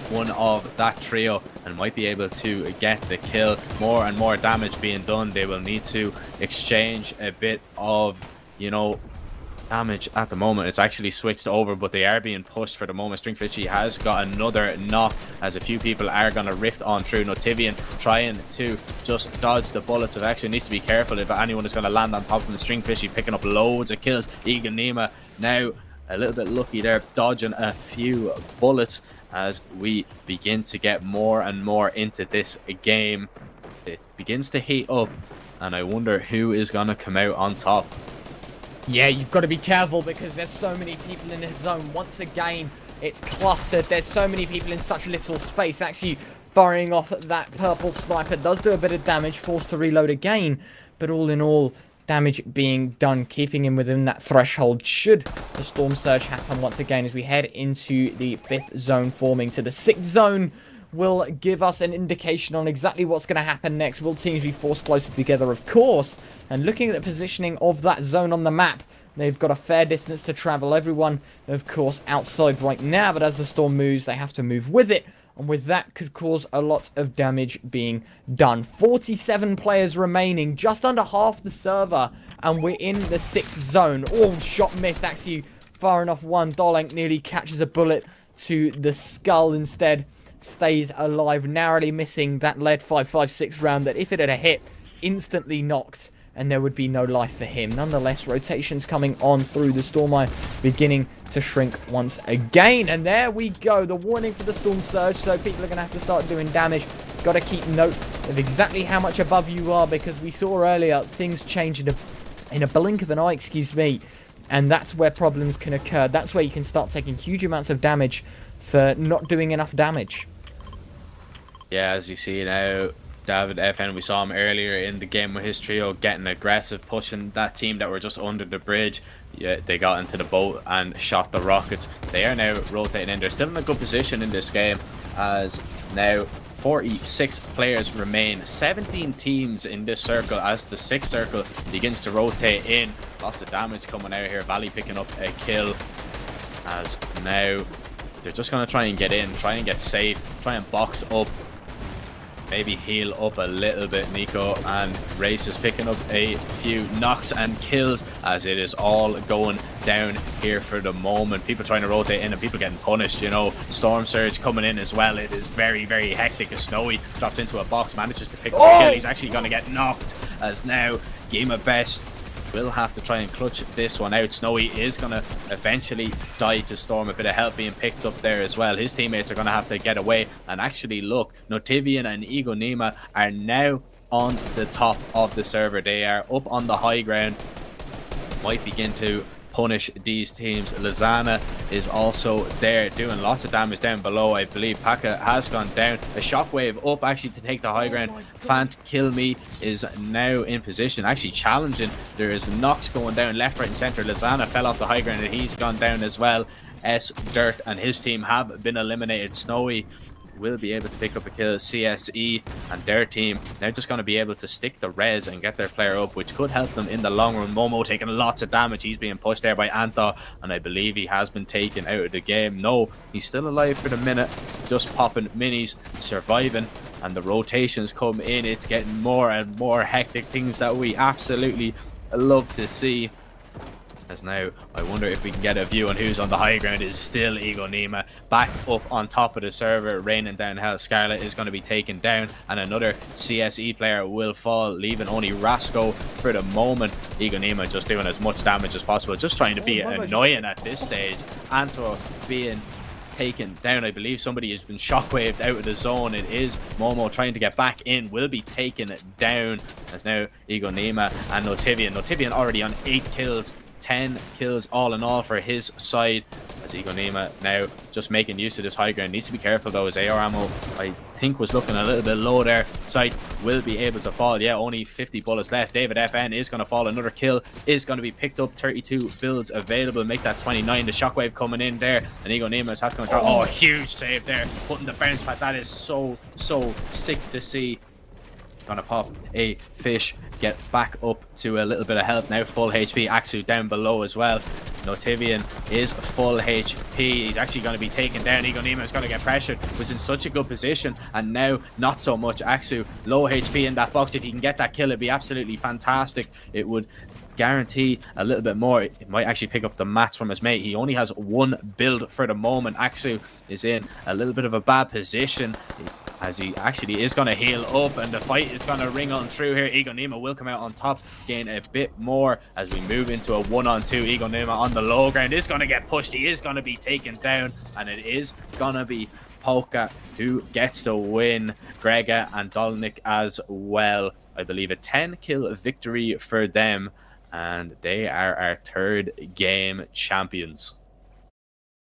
one of that trio, and might be able to get the kill. More and more damage being done. They will need to exchange a bit of, you know, damage at the moment. It's actually switched over, but they are being pushed for the moment. Stringfishy has got another knock as a few people are going to rift on through. Notivian trying to just dodge the bullets of Exo. Needs to be careful if anyone is going to land on top of him. Stringfishy picking up loads of kills. Eganema now a little bit lucky there, dodging a few bullets as we begin to get more and more into this game. It begins to heat up, and I wonder who is going to come out on top. Yeah, you've got to be careful because there's so many people in this zone. Once again, it's clustered. There's so many people in such little space. Actually, firing off that purple sniper does do a bit of damage, forced to reload again. But all in all, damage being done, keeping him within that threshold should the Storm Surge happen once again as we head into the 5th zone, forming to the 6th zone. Will give us an indication on exactly what's going to happen next. Will teams be forced closer together, of course? And looking at the positioning of that zone on the map, they've got a fair distance to travel. Everyone, of course, outside right now, but as the storm moves, they have to move with it. And with that, could cause a lot of damage being done. 47 players remaining, just under half the server, and we're in the 6th zone. All shot missed, actually far enough one. Dolank nearly catches a bullet to the skull instead. Stays alive, narrowly missing that lead 5.56 round that if it had a hit, instantly knocked, and there would be no life for him. Nonetheless, rotations coming on through the Storm Eye, beginning to shrink once again. And there we go, the warning for the Storm Surge, so people are going to have to start doing damage. Got to keep note of exactly how much above you are, because we saw earlier things change in a blink of an eye, excuse me, and that's where problems can occur. That's where you can start taking huge amounts of damage for not doing enough damage. Yeah, as you see now, David FN, we saw him earlier in the game with his trio getting aggressive, pushing that team that were just under the bridge. Yeah, they got into the boat and shot the rockets. They are now rotating in. They're still in a good position in this game, as now 46 players remain. 17 teams in this circle as the 6th circle begins to rotate in. Lots of damage coming out here. Valley picking up a kill, as now they're just going to try and get in, try and get safe, try and box up, maybe heal up a little bit. Nico and Race is picking up a few knocks and kills as it is all going down here for the moment. People trying to rotate in and people getting punished, you know. Storm Surge coming in as well. It is very, very hectic as Snowy drops into a box, manages to pick up a kill. He's actually going to get knocked, as now Game of Best will have to try and clutch this one out. Snowy is going to eventually die to Storm. A bit of help being picked up there as well. His teammates are going to have to get away. And actually, look, Notivian and Ego Nema are now on the top of the server. They are up on the high ground. Might begin to punish these teams. Lizana is also there doing lots of damage down below. I believe Paka has gone down. A shockwave up actually to take the high ground. Fant Kill Me is now in position, actually challenging. There is knocks going down left, right and center. Lizana fell off the high ground and he's gone down as well. S Dirt and his team have been eliminated. Snowy will be able to pick up a kill. CSE and their team, they're just going to be able to stick the res and get their player up, which could help them in the long run. Momo taking lots of damage. He's being pushed there by Antha, and I believe he has been taken out of the game. No, he's still alive for the minute, just popping minis, surviving, and the rotations come in. It's getting more and more hectic, things that we absolutely love to see. As now, I wonder if we can get a view on who's on the high ground. Is still Ego Nema back up on top of the server, raining down hell. Scarlet is going to be taken down, and another CSE player will fall, leaving only Rasco for the moment. Ego Nema just doing as much damage as possible, just trying to be annoying at this stage. Anto being taken down. I believe somebody has been shockwaved out of the zone. It is Momo trying to get back in, will be taken down, as now Ego Nema and Notivian already on 8 kills, 10 kills all in all for his side, as Igonema now just making use of this high ground. Needs to be careful though. His AR ammo, I think, was looking a little bit low there. Sight will be able to fall. Yeah, only 50 bullets left. David FN is going to fall. Another kill is going to be picked up. 32 builds available. Make that 29. The shockwave coming in there. And Igonema is having to go. Oh, huge save there. Putting the bounce pad. That is so sick to see. Gonna pop a fish, get back up to a little bit of health now. Full HP. Aksu down below as well. Notivian is full HP. He's actually going to be taken down. Igonema is going to get pressured. Was in such a good position, and now not so much. Aksu low HP in that box. If he can get that kill, it'd be absolutely fantastic. It would guarantee a little bit more. It might actually pick up the mats from his mate. He only has one build for the moment. Aksu is in a little bit of a bad position, as he actually is going to heal up, and the fight is going to ring on through here. Igonema will come out on top, gain a bit more as we move into a 1-on-2. Igonema on the low ground is going to get pushed. He is going to be taken down, and it is going to be Polka who gets the win. Grega and Dolnik as well. I believe a 10-kill victory for them, and they are our third game champions.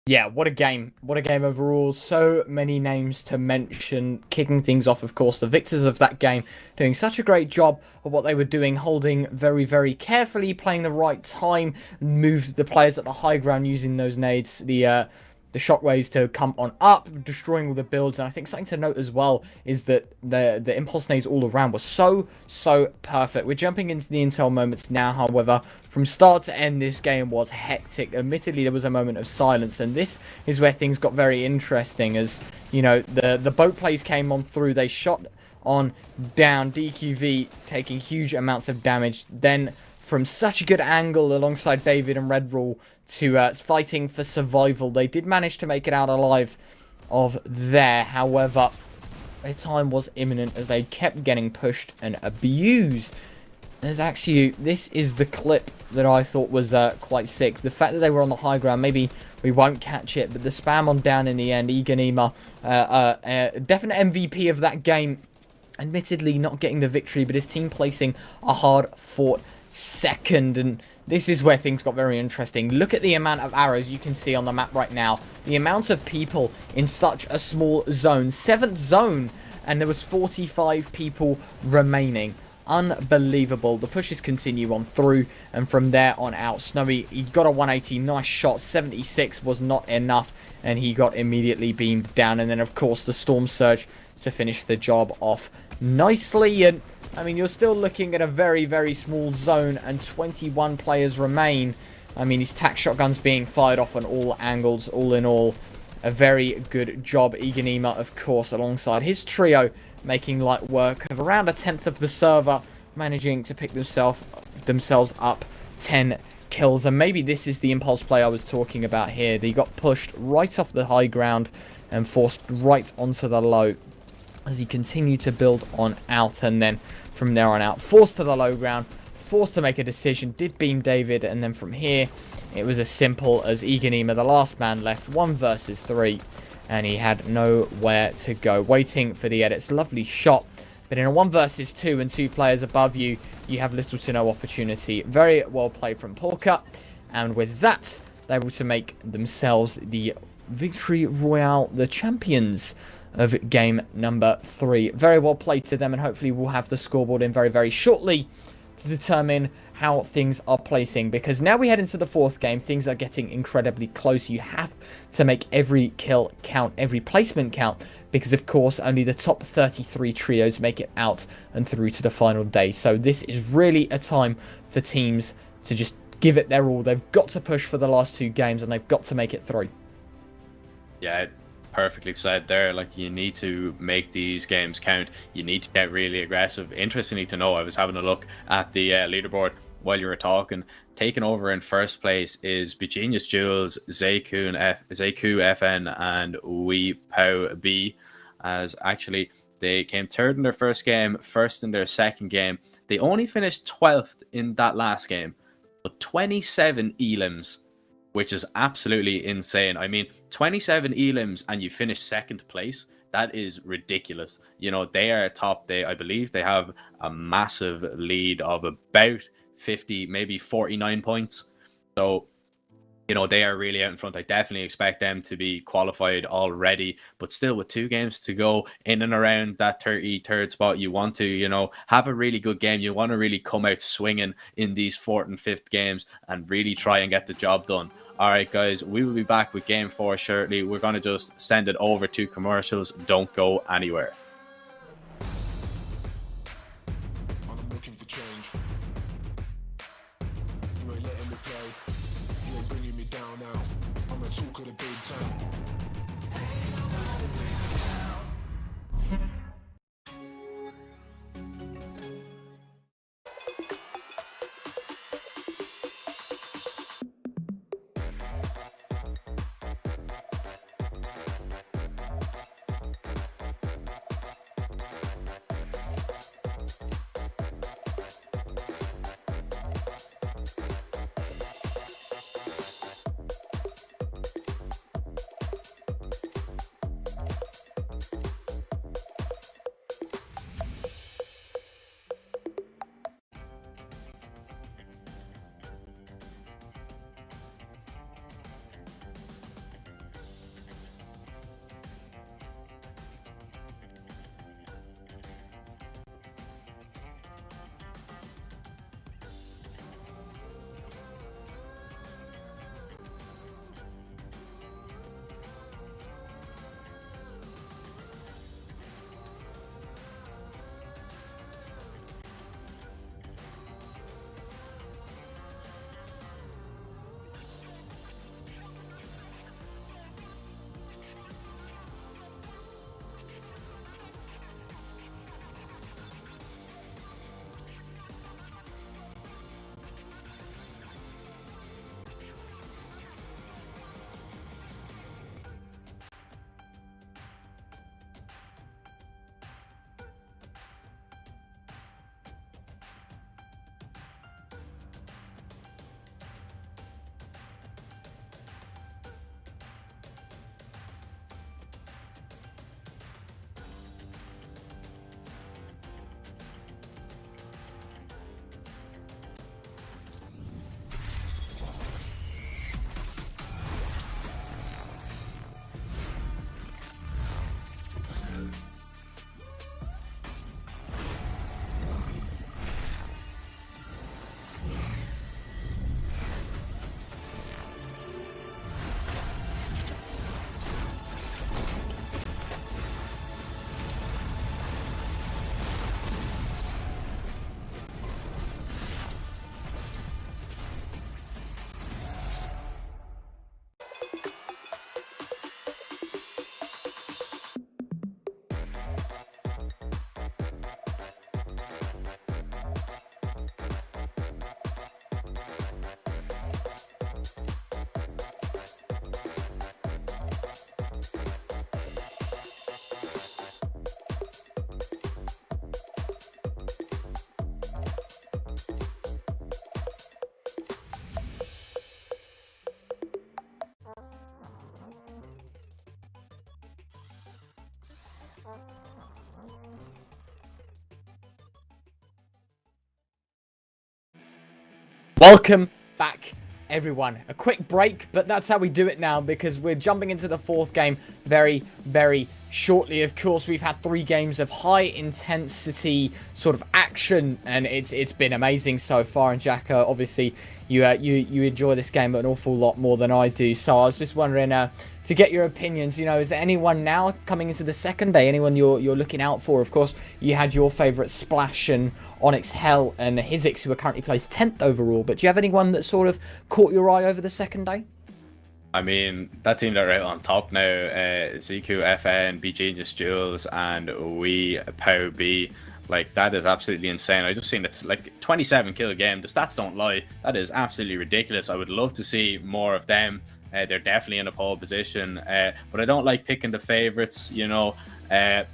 Yeah, what a game. What a game overall. So many names to mention. Kicking things off, of course, the victors of that game, doing such a great job of what they were doing, holding very, very carefully, playing the right time, moved the players at the high ground using those nades, the shockwaves to come on up, destroying all the builds. And I think something to note as well is that the impulse nades all around were so perfect. We're jumping into the intel moments now, however. From start to end, this game was hectic. Admittedly, there was a moment of silence, and this is where things got very interesting, as, you know, the boat plays came on through. They shot on down, DQV taking huge amounts of damage. Then, from such a good angle alongside David and Red Rule to fighting for survival, they did manage to make it out alive of there. However, their time was imminent as they kept getting pushed and abused. There's actually, this is the clip that I thought was quite sick. The fact that they were on the high ground, maybe we won't catch it, but the spam on down in the end. Igonema, definite MVP of that game. Admittedly, not getting the victory, but his team placing a hard-fought second, and this is where things got very interesting. Look at the amount of arrows you can see on the map right now. The amount of people in such a small zone. 7th zone, and there was 45 people remaining. Unbelievable. The pushes continue on through, and from there on out, Snowy, he got a 180, nice shot. 76 was not enough, and he got immediately beamed down. And then, of course, the Storm Surge to finish the job off nicely. And I mean, you're still looking at a very, very small zone, and 21 players remain. I mean, his tac shotguns being fired off on all angles. All in all, a very good job. Igonema, of course, alongside his trio, making light work of around 1/10 of the server, managing to pick themselves up 10 kills. And maybe this is the impulse play I was talking about here. They got pushed right off the high ground and forced right onto the low as he continued to build on out, and then from there on out, forced to the low ground, forced to make a decision, did beam David, and then from here, it was as simple as Igonema, the last man left, 1 versus 3, and he had nowhere to go, waiting for the edits. Lovely shot, but in a 1 versus 2 and 2 players above you, you have little to no opportunity. Very well played from Polka, and with that, they're able to make themselves the Victory Royale, the champions of game number 3. Very well played to them, and hopefully we'll have the scoreboard in very, very shortly to determine how things are placing, because now we head into the 4th game, things are getting incredibly close. You have to make every kill count, every placement count, because of course only the top 33 trios make it out and through to the final day. So this is really a time for teams to just give it their all. They've got to push for the last 2 games, and they've got to make it through. Yeah, perfectly said there. Like, you need to make these games count. You need to get really aggressive. Interestingly to know, I was having a look at the leaderboard while you were talking. Taking over in first place is Begenius Jules, Zaku FN, and Wee Pow B, as actually they came 3rd in their first game, 1st in their second game. They only finished 12th in that last game, but 27 elims, which is absolutely insane. I mean, 27 elims and you finish 2nd place. That is ridiculous. You know, they are top. I believe they have a massive lead of about 50, maybe 49 points. So, you know, they are really out in front. I definitely expect them to be qualified already, but still with 2 games to go in and around that 33rd spot, you want to, you know, have a really good game. You want to really come out swinging in these 4th and 5th games and really try and get the job done. All right, guys, we will be back with game 4 shortly. We're going to just send it over to commercials. Don't go anywhere. I'm looking for change. You ain't letting me play. You ain't bringing me down now. I'm a talk of the big town. Welcome back, everyone. A quick break, but that's how we do it now because we're jumping into the 4th game very, very shortly. Of course, we've had 3 games of high intensity sort of action, and it's been amazing so far. And Jack, obviously, you enjoy this game an awful lot more than I do. So I was just wondering to get your opinions. You know, is there anyone now coming into the 2nd day? Anyone you're looking out for? Of course, you had your favourite Splash and Onyx Hell and Hizix, who are currently placed 10th overall. But do you have anyone that sort of caught your eye over the 2nd day? I mean, that team that are right on top now, ZQ, FN, B Genius, Jules, and we Pow B, like, that is absolutely insane. I just seen it, like, 27 kill game. The stats don't lie. That is absolutely ridiculous. I would love to see more of them. They're definitely in a pole position, but I don't like picking the favorites, you know. I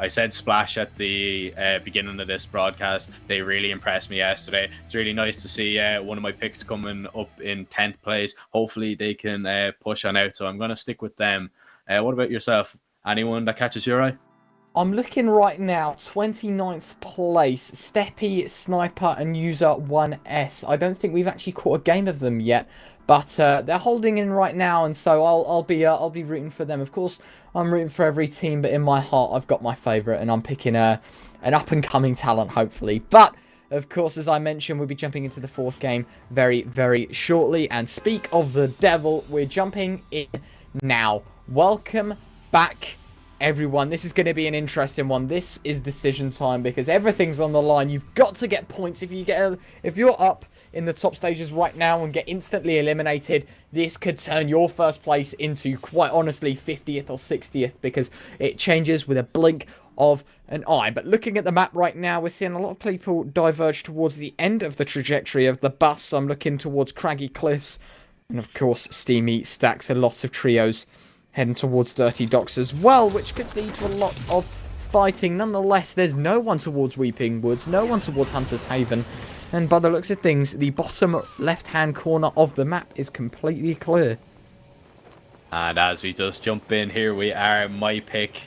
said Splash at the beginning of this broadcast. They really impressed me yesterday. It's really nice to see one of my picks coming up in 10th place. Hopefully they can push on out, so I'm going to stick with them. What about yourself? Anyone that catches your eye? I'm looking right now, 29th place, Steppy, Sniper, and User 1S. I don't think we've actually caught a game of them yet, but they're holding in right now, and so I'll be rooting for them. Of course, I'm rooting for every team, but in my heart, I've got my favourite, and I'm picking an up-and-coming talent, hopefully. But of course, as I mentioned, we'll be jumping into the 4th game very, very shortly. And speak of the devil, we're jumping in now. Welcome back, everyone. This is going to be an interesting one. This is decision time because everything's on the line. You've got to get points. If you're up in the top stages right now and get instantly eliminated, this could turn your first place into, quite honestly, 50th or 60th because it changes with a blink of an eye. But looking at the map right now, we're seeing a lot of people diverge towards the end of the trajectory of the bus. So I'm looking towards craggy cliffs and, of course, steamy stacks. A lot of trios heading towards Dirty Docks as well, which could lead to a lot of fighting. Nonetheless, there's no one towards Weeping Woods, no one towards Hunter's Haven. And by the looks of things, the bottom left-hand corner of the map is completely clear. And as we just jump in, here we are, my pick.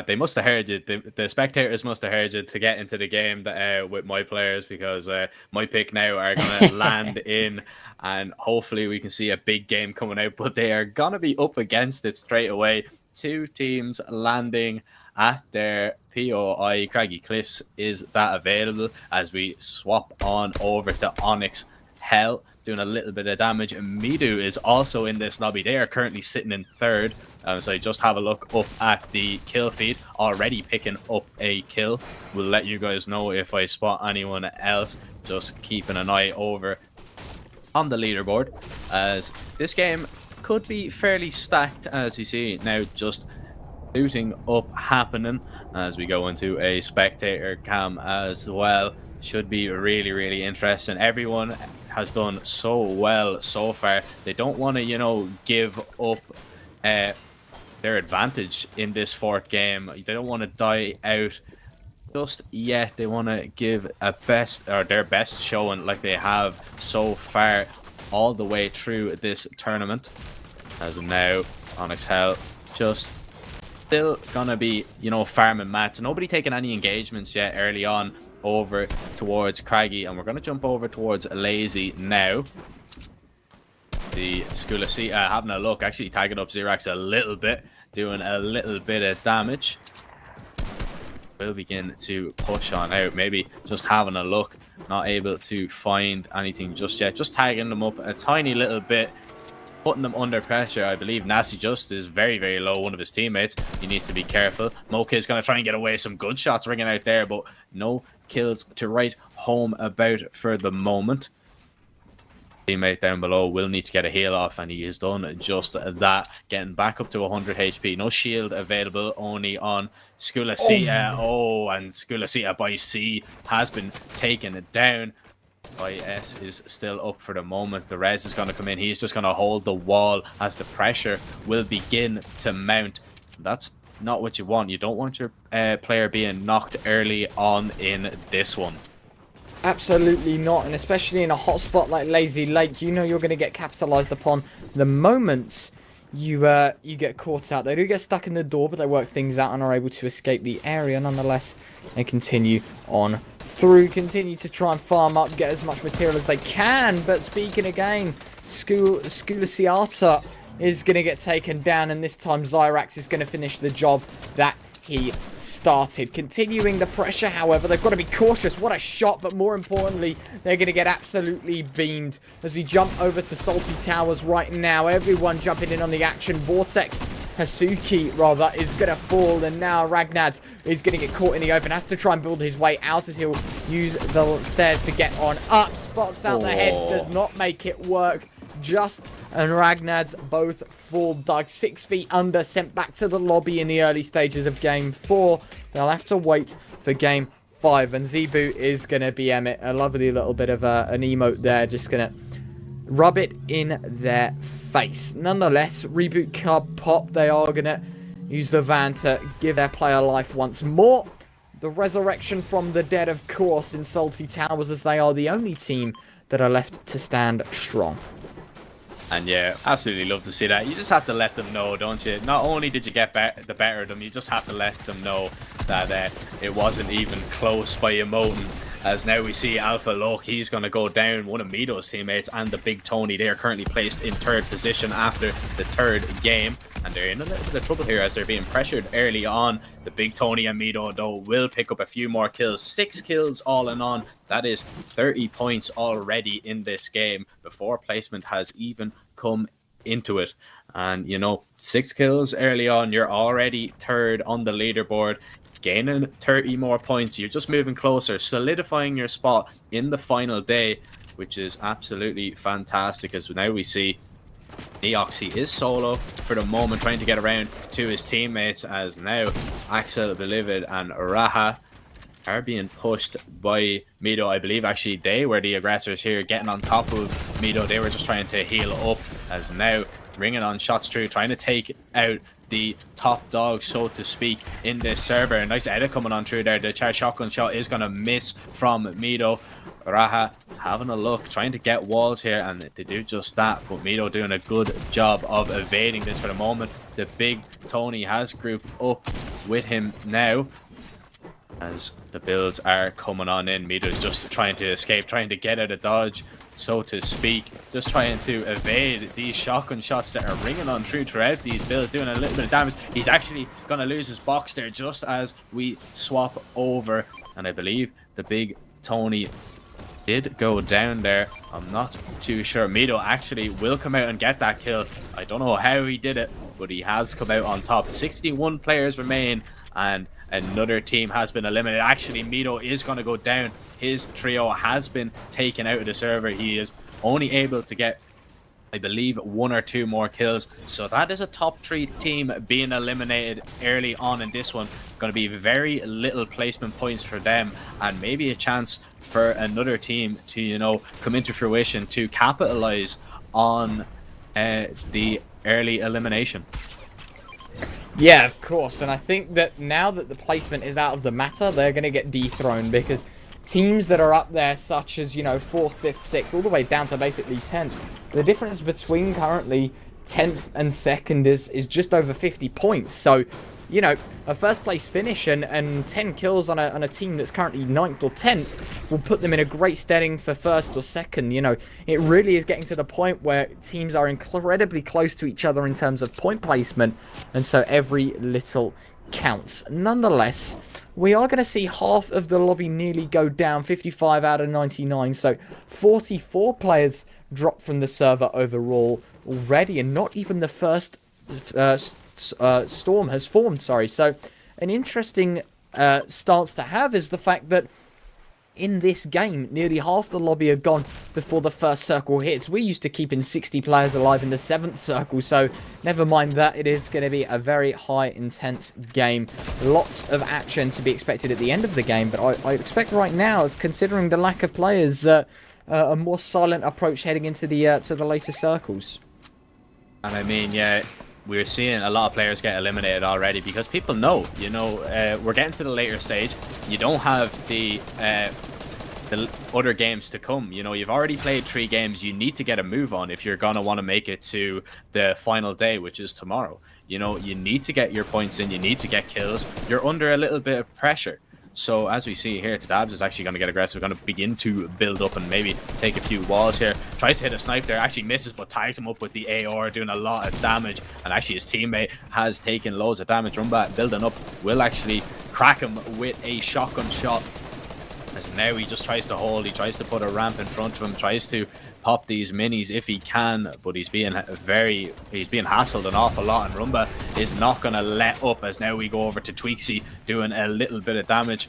They must have heard you. The spectators must have heard you to get into the game with my players, because my pick now are going to land in, and hopefully we can see a big game coming out. But they are going to be up against it straight away. 2 teams landing at their POI. Craggy Cliffs is that available as we swap on over to Onyx Hell, doing a little bit of damage. And Midu is also in this lobby. They are currently sitting in 3rd. So just have a look up at the kill feed, already picking up a kill. We'll let you guys know if I spot anyone else. Just keeping an eye over on the leaderboard, as this game could be fairly stacked, as you see now. Just looting up happening as we go into a spectator cam as well. Should be really, really interesting. Everyone has done so well so far. They don't want to, you know, give up their advantage in this 4th game. They don't want to die out just yet. They want to give their best showing, like they have so far all the way through this tournament. As of now, Onyx Hell just still gonna be, you know, farming mats. Nobody taking any engagements yet early on over towards Craggy, and we're gonna jump over towards Lazy now. The School of CET having a look, actually tagging up Xerax a little bit, doing a little bit of damage. We'll begin to push on out, maybe just having a look, not able to find anything just yet, just tagging them up a tiny little bit, putting them under pressure. I believe Nasty Just is very, very low, one of his teammates. He needs to be careful. Mocha is going to try and get away. Some good shots ringing out there, but no kills to write home about for the moment. Teammate down below will need to get a heal off, and he has done just that, getting back up to 100 HP. No shield available, only on School of CET. And School of CET by C has been taken down. By S is still up for the moment. The Rez is going to come in. He's just going to hold the wall as the pressure will begin to mount. That's not what you want. You don't want your player being knocked early on in this one. Absolutely not, and especially in a hot spot like Lazy Lake, you know you're going to get capitalized upon the moment you get caught out. They do get stuck in the door, but they work things out and are able to escape the area nonetheless, and continue on through, continue to try and farm up, get as much material as they can. But speaking again, School of CET is going to get taken down, and this time Xerax is going to finish the job that he started. Continuing the pressure, however, they've got to be cautious. What a shot, but more importantly, they're going to get absolutely beamed as we jump over to Salty Towers right now. Everyone jumping in on the action. Vortex Hasuki, rather, is going to fall, and now Ragnad is going to get caught in the open. Has to try and build his way out as he'll use the stairs to get on up. Spots out the head, does not make it work. Just and Ragnad's both fall, dug 6 feet under, sent back to the lobby in the early stages of game 4. They'll have to wait for game 5, and Zebu is going to be Emmett. A lovely little bit of an emote there, just going to rub it in their face. Nonetheless, reboot card pop. They are going to use the van to give their player life once more. The resurrection from the dead, of course, in Salty Towers, as they are the only team that are left to stand strong. And yeah, absolutely love to see that. You just have to let them know, don't you? Not only did you get the better of them, you just have to let them know that it wasn't even close by emoting. As now we see Alpha Luck, he's going to go down. One of Mido's teammates and the Big Tony, they are currently placed in 3rd position after the 3rd game. And they're in a little bit of trouble here as they're being pressured early on. The Big Tony and Mido, though, will pick up a few more kills. 6 kills all in on. That is 30 points already in this game before placement has even come into it. And, you know, 6 kills early on. You're already 3rd on the leaderboard. Gaining 30 more points. You're just moving closer, solidifying your spot in the final day, which is absolutely fantastic. As now we see Neox, he is solo for the moment, trying to get around to his teammates, as now Axel, Belivid, and Raha are being pushed by Mido. I believe actually they were the aggressors here, getting on top of Mido. They were just trying to heal up, as now bringing on shots through, trying to take out the top dog, so to speak, in this server. A nice edit coming on through there. The charge shotgun shot is going to miss from Mido. Raha having a look, trying to get walls here, and they do just that. But Mido doing a good job of evading this for the moment. The Big Tony has grouped up with him now, as the builds are coming on in. Mido's just trying to escape, trying to get out of dodge, so to speak, just trying to evade these shotgun shots that are ringing on through throughout these builds, doing a little bit of damage. He's actually going to lose his box there just as we swap over, and I believe the Big Tony did go down there. I'm not too sure. Mido actually will come out and get that kill. I don't know how he did it, but he has come out on top. 61 players remain, and another team has been eliminated. Actually, Mido is going to go down. His trio has been taken out of the server. He is only able to get, I believe, 1 or 2 more kills. So that is a top 3 team being eliminated early on in this one. Going to be very little placement points for them, and maybe a chance for another team to, you know, come into fruition to capitalize on the early elimination. Yeah, of course. And I think that now that the placement is out of the matter, they're going to get dethroned, because teams that are up there, such as, you know, 4th, 5th, 6th, all the way down to basically 10th, the difference between currently 10th and 2nd is just over 50 points. So, you know, a first place finish and 10 kills on a team that's currently 9th or 10th will put them in a great steading for 1st or 2nd. You know, it really is getting to the point where teams are incredibly close to each other in terms of point placement, and so every little counts. Nonetheless, we are going to see half of the lobby nearly go down, 55 out of 99, so 44 players drop from the server overall already, and not even the first storm has formed. So an interesting stance to have is the fact that in this game, nearly half the lobby are gone before the first circle hits. We used to keeping 60 players alive in the 7th circle, so never mind that. It is going to be a very high intense game. Lots of action to be expected at the end of the game, but I expect right now, considering the lack of players, a more silent approach heading into the to the later circles. And I mean, yeah, we're seeing a lot of players get eliminated already because people know, you know, we're getting to the later stage. You don't have the other games to come. You know, you've already played 3 games. You need to get a move on if you're going to want to make it to the final day, which is tomorrow. You know, you need to get your points in. You need to get kills. You're under a little bit of pressure. So as we see here, Tadabs is actually going to get aggressive, going to begin to build up and maybe take a few walls here. Tries to hit a snipe there, actually misses, but ties him up with the AR, doing a lot of damage. And actually his teammate has taken loads of damage. Rumba building up, will actually crack him with a shotgun shot. As now he just tries to hold, he tries to put a ramp in front of him, tries to pop these minis if he can, but he's being hassled an awful lot, and Rumba is not going to let up, as now we go over to Tweaksy doing a little bit of damage.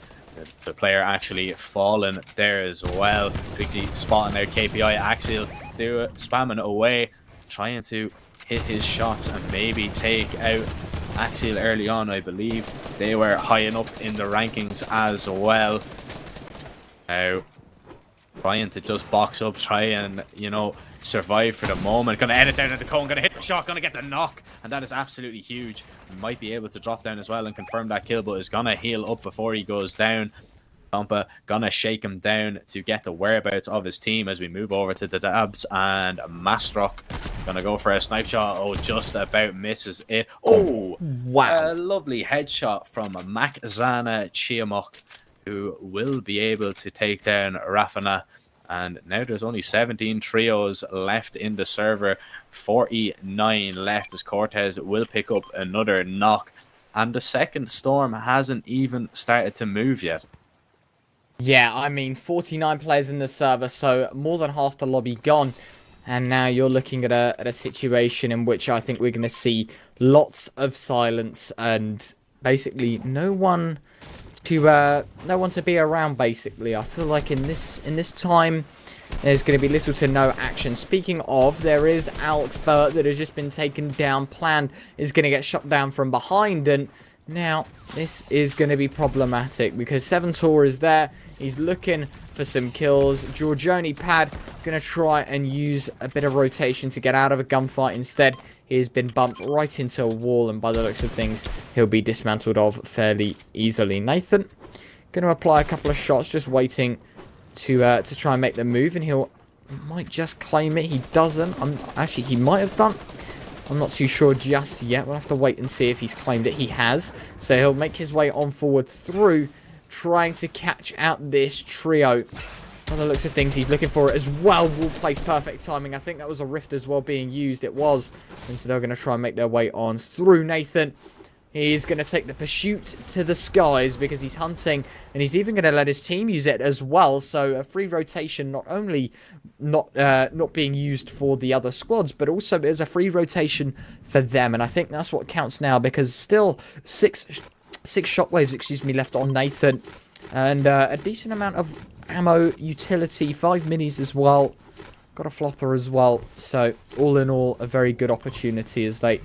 The player actually fallen there as well. Tweaksy spotting their KPI. Axel spamming away, trying to hit his shots and maybe take out Axel early on. I believe they were high enough in the rankings as well. Now trying to just box up, try and, you know, survive for the moment. Gonna edit down at the cone, gonna hit the shot, gonna get the knock, and that is absolutely huge. Might be able to drop down as well and confirm that kill, but is gonna heal up before he goes down. Tompa gonna shake him down to get the whereabouts of his team as we move over to the Dabs and Mastrok Gonna go for a snipe shot. Oh, just about misses it. Oh, wow. a lovely headshot from Makzana Chiamok, who will be able to take down Rafana. And now there's only 17 trios left in the server, 49 left as Cortez will pick up another knock. And the second storm hasn't even started to move yet. Yeah, I mean, 49 players in the server, so more than half the lobby gone. And now you're looking at a situation in which I think we're going to see lots of silence and basically no one to be around. Basically, I feel like in this time there's going to be little to no action. Speaking of, there is Altbert that has just been taken down. Plan is going to get shot down from behind, and now this is going to be problematic because 7-Tor is there. He's looking for some kills. Giorgione Pad going to try and use a bit of rotation to get out of a gunfight. Instead, he has been bumped right into a wall, and by the looks of things, he'll be dismantled off fairly easily. Nathan going to apply a couple of shots, just waiting to try and make the move, and might just claim it. He doesn't. Actually, he might have done. I'm not too sure just yet. We'll have to wait and see if he's claimed it. He has. So he'll make his way on forward through, trying to catch out this trio. By the looks of things, he's looking for it as well. Wall place, perfect timing. I think that was a rift as well being used. It was. And so they're going to try and make their way on through. Nathan, he's going to take the pursuit to the skies because he's hunting. And he's even going to let his team use it as well. So a free rotation, not only not being used for the other squads, but also there's a free rotation for them. And I think that's what counts now, because still six shockwaves, left on Nathan, and a decent amount of ammo utility, 5 minis as well, got a flopper as well. So all in all, a very good opportunity as they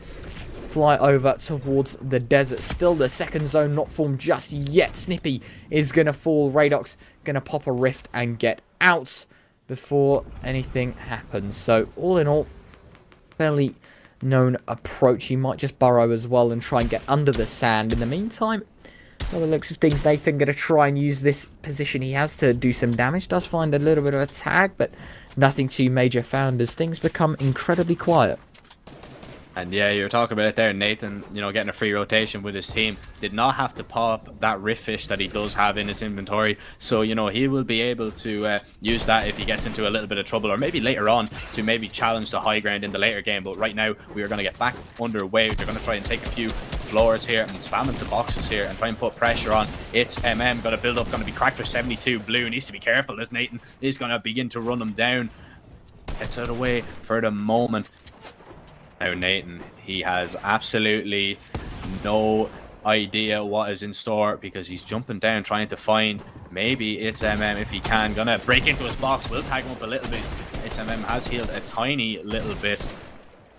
fly over towards the desert. Still the second zone not formed just yet. Snippy is gonna fall. Radox gonna pop a rift and get out before anything happens. So all in all, fairly known approach. He might just burrow as well and try and get under the sand. In the meantime, by the looks of things, Nathan going to try and use this position he has to do some damage. Does find a little bit of a tag, but nothing too major found as things become incredibly quiet. And yeah, you were talking about it there, Nathan, getting a free rotation with his team. Did not have to pop that rift fish that he does have in his inventory. So, he will be able to use that if he gets into a little bit of trouble, or maybe later on to maybe challenge the high ground in the later game. But right now, we are going to get back underway. They're going to try and take a few floors here and spam into boxes here and try and put pressure on. It's MM, going to build up, going to be cracked for 72. Blue needs to be careful as Nathan is going to begin to run him down. Gets out of the way for the moment. Now Nathan, he has absolutely no idea what is in store because he's jumping down trying to find, maybe it's MM if he can. Gonna break into his box, will tag him up a little bit. It's MM has healed a tiny little bit,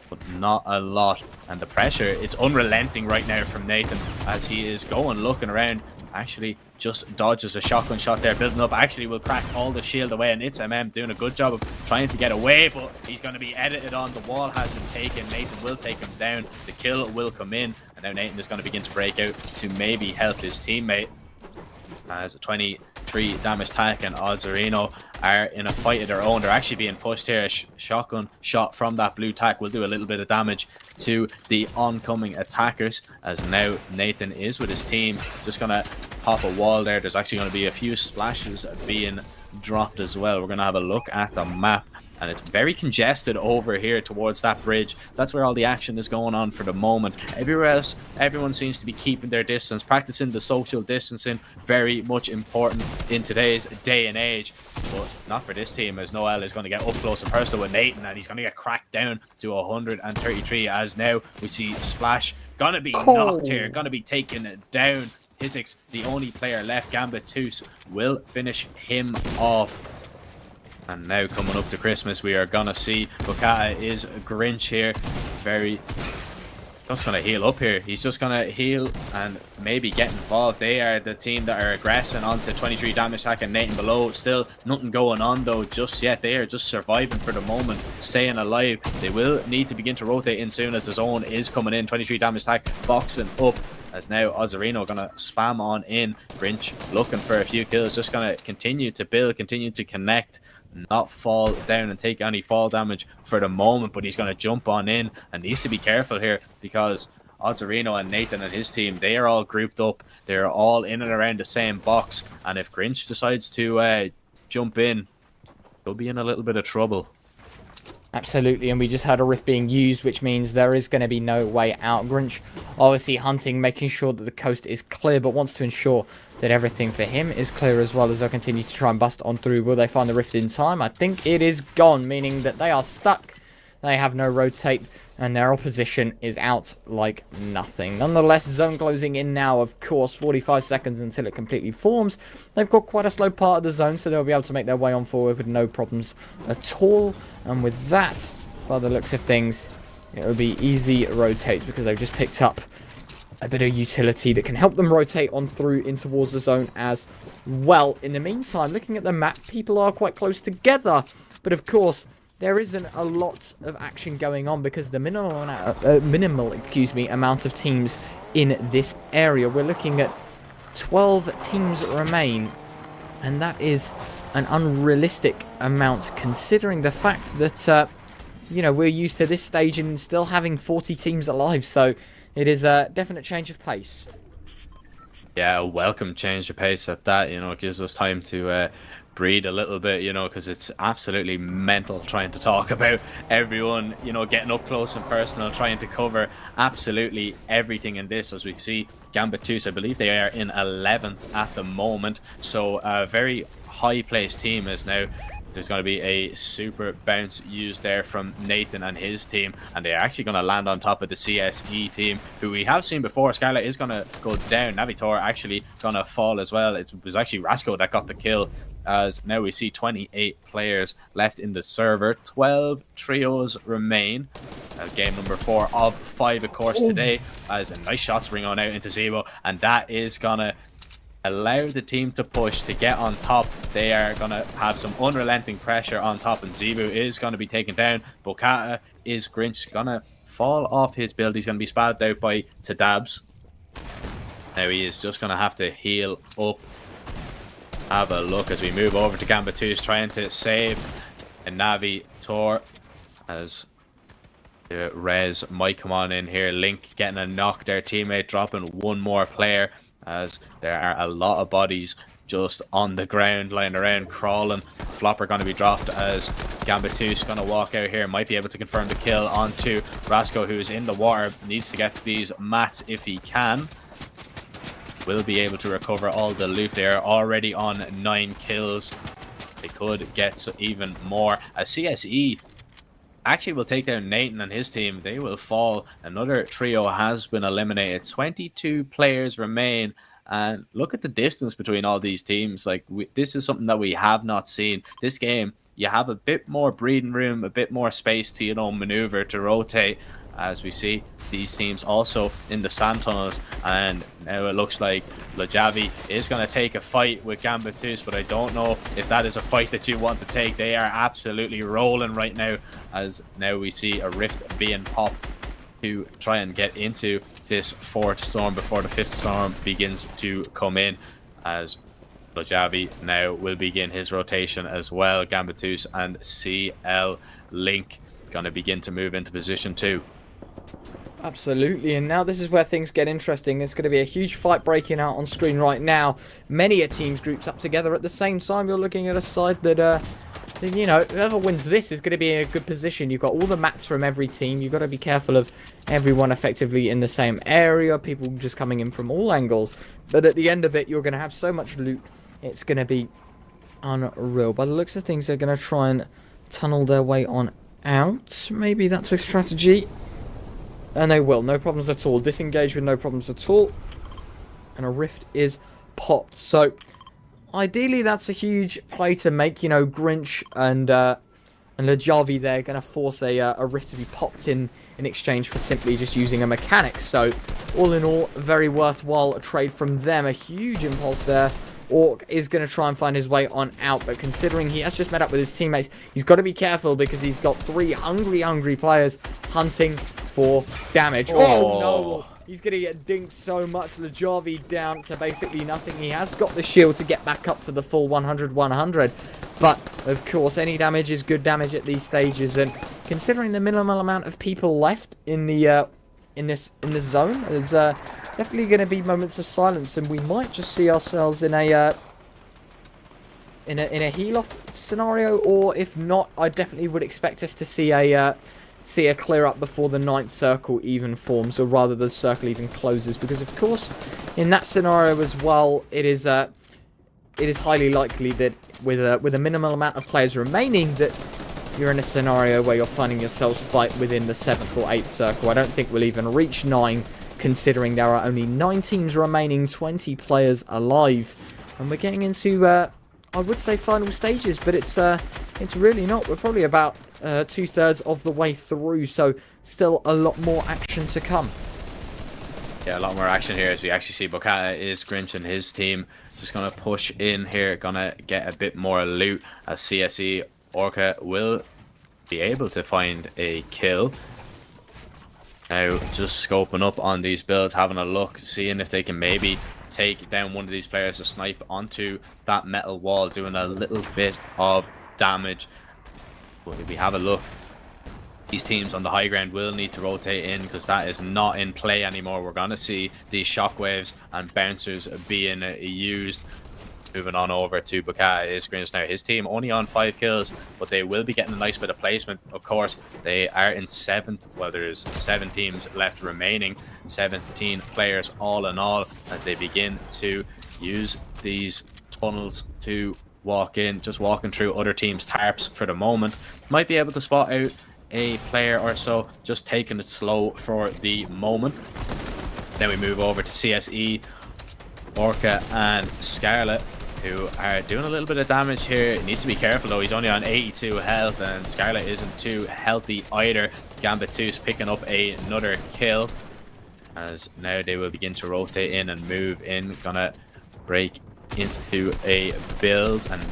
but not a lot. And the pressure, it's unrelenting right now from Nathan as he is going, looking around. Actually just dodges a shotgun shot there, building up. Actually will crack all the shield away, and it's MM doing a good job of trying to get away, but he's going to be edited on. The wall has been taken. Nathan will take him down. The kill will come in, and now Nathan is going to begin to break out to maybe help his teammate. As a 23 damage tack and Ozarino are in a fight of their own. They're actually being pushed here. A shotgun shot from that blue tack will do a little bit of damage to the oncoming attackers, as now Nathan is with his team. Just gonna pop a wall there. There's actually going to be a few splashes being dropped as well. We're going to have a look at the map, and it's very congested over here towards that bridge. That's where all the action is going on for the moment. Everywhere else, everyone seems to be keeping their distance, practicing the social distancing, very much important in today's day and age. But not for this team, as Noel is going to get up close and personal with Nathan, and he's going to get cracked down to 133, as now we see Splash going to be knocked here, going to be taken down. Hizix, the only player left, Gambit 2 will finish him off. And now coming up to Christmas, we are gonna see Bukata is Grinch here. Just gonna heal up here. He's just gonna heal and maybe get involved. They are the team that are aggressing onto 23 damage attack and Nathan below. Still nothing going on though just yet. They are just surviving for the moment, staying alive. They will need to begin to rotate in soon as the zone is coming in. 23 damage attack boxing up as now Ozarino gonna spam on in. Grinch looking for a few kills, just gonna continue to build, continue to connect, not fall down and take any fall damage for the moment, but he's gonna jump on in and needs to be careful here because Ozarino and Nathan and his team, they are all grouped up, they're all in and around the same box, and if Grinch decides to jump in, he'll be in a little bit of trouble. Absolutely, and we just had a rift being used, which means there is going to be no way out. Grinch obviously hunting, making sure that the coast is clear, but wants to ensure that everything for him is clear as well as they continue to try and bust on through. Will they find the rift in time? I think it is gone, meaning that they are stuck. They have no rotate, and their opposition is out like nothing. Nonetheless, zone closing in now, of course, 45 seconds until it completely forms. They've got quite a slow part of the zone, so they'll be able to make their way on forward with no problems at all. And with that, by the looks of things, it'll be easy rotate because they've just picked up a bit of utility that can help them rotate on through in towards the zone as well. In the meantime, looking at the map, people are quite close together, but of course, there isn't a lot of action going on because the minimal amount of teams in this area. We're looking at 12 teams remain, and that is an unrealistic amount considering the fact that, you know, we're used to this stage and still having 40 teams alive, so it is a definite change of pace. Yeah, a welcome change of pace at that. You know, it gives us time to breathe a little bit, you know, because it's absolutely mental trying to talk about everyone, you know, getting up close and personal, trying to cover absolutely everything in this. As we see, Gambitus, I believe they are in 11th at the moment, so a very high placed team is now. There's going to be a super bounce used there from Nathan and his team, and they're actually going to land on top of the CSE team, who we have seen before. Skylight is going to go down. Navitor actually going to fall as well. It was actually Rasco that got the kill, as now we see 28 players left in the server. 12 trios remain. Game number 4 of 5, of course, today, as a nice shots ring on out into Zebo, and that is going to allow the team to push to get on top. They are going to have some unrelenting pressure on top, and Zebu is going to be taken down. Bokata is Grinch going to fall off his build. He's going to be spatted out by Tadabs. Now he is just going to have to heal up. Have a look as we move over to Gambitus, trying to save a Navi Tor as the Rez might come on in here. Link getting a knock, their teammate dropping one more player, as there are a lot of bodies just on the ground, lying around, crawling. Flopper going to be dropped as Gambitus going to walk out here. Might be able to confirm the kill onto Rasco, who is in the water. Needs to get these mats if he can. Will be able to recover all the loot. They are already on 9 kills. They could get even more. A CSE actually will take down Nathan and his team. They will fall. Another trio has been eliminated. 22 players remain, and look at the distance between all these teams. Like, this is something that we have not seen. This game, you have a bit more breathing room, a bit more space to, you know, maneuver, to rotate, as we see these teams also in the sand tunnels. And now it looks like Lajavi is going to take a fight with Gambitus, but I don't know if that is a fight that you want to take. They are absolutely rolling right now, as now we see a rift being popped to try and get into this 4th storm before the 5th storm begins to come in, as Lajavi now will begin his rotation as well. Gambitus and CL Link going to begin to move into position 2. Absolutely, and now this is where things get interesting. There's going to be a huge fight breaking out on screen right now. Many a teams grouped up together at the same time. You're looking at a side that, you know, whoever wins this is going to be in a good position. You've got all the mats from every team. You've got to be careful of everyone effectively in the same area, people just coming in from all angles. But at the end of it, you're going to have so much loot, it's going to be unreal. By the looks of things, they're going to try and tunnel their way on out. Maybe that's a strategy. And they will, no problems at all. Disengage with no problems at all. And a rift is popped. So, ideally, that's a huge play to make. You know, Grinch and Lajavi, they're going to force a rift to be popped in exchange for simply just using a mechanic. So, all in all, very worthwhile trade from them. A huge impulse there. Orc is going to try and find his way on out, but considering he has just met up with his teammates, he's got to be careful because he's got 3 hungry players hunting for damage. Oh no! He's going to get dinked so much. Lajavi down to basically nothing. He has got the shield to get back up to the full 100-100. But, of course, any damage is good damage at these stages. And considering the minimal amount of people left in the in this zone, there's definitely going to be moments of silence. And we might just see ourselves in a heal-off scenario. Or if not, I definitely would expect us to see a clear up before the 9th circle even forms, or rather the circle even closes, because of course in that scenario as well it is highly likely that with a minimal amount of players remaining that you're in a scenario where you're finding yourselves fight within the 7th or 8th circle. I don't think we'll even reach 9, considering there are only 9 teams remaining, 20 players alive, and we're getting into I would say final stages, but it's really not. We're probably about 2/3 of the way through, so still a lot more action to come. Yeah, a lot more action here as we actually see Bokata is Grinch and his team just going to push in here, going to get a bit more loot as CSE Orca will be able to find a kill. Now just scoping up on these builds, having a look, seeing if they can maybe take down one of these players to snipe onto that metal wall, doing a little bit of damage. But if we have a look, these teams on the high ground will need to rotate in because that is not in play anymore. We're going to see these shockwaves and bouncers being used. Moving on over to Bokata is Grinch now. His team only on 5 kills, but they will be getting a nice bit of placement. Of course, they are in 7th. Well, there's 7 teams left remaining. 17 players all in all as they begin to use these tunnels to walk in. Just walking through other teams' tarps for the moment. Might be able to spot out a player or so. Just taking it slow for the moment. Then we move over to CSE Orca and Scarlet, who are doing a little bit of damage here. He needs to be careful though. He's only on 82 health and Scarlet isn't too healthy either. Gambitus picking up another kill as now they will begin to rotate in and move in. Gonna break into a build and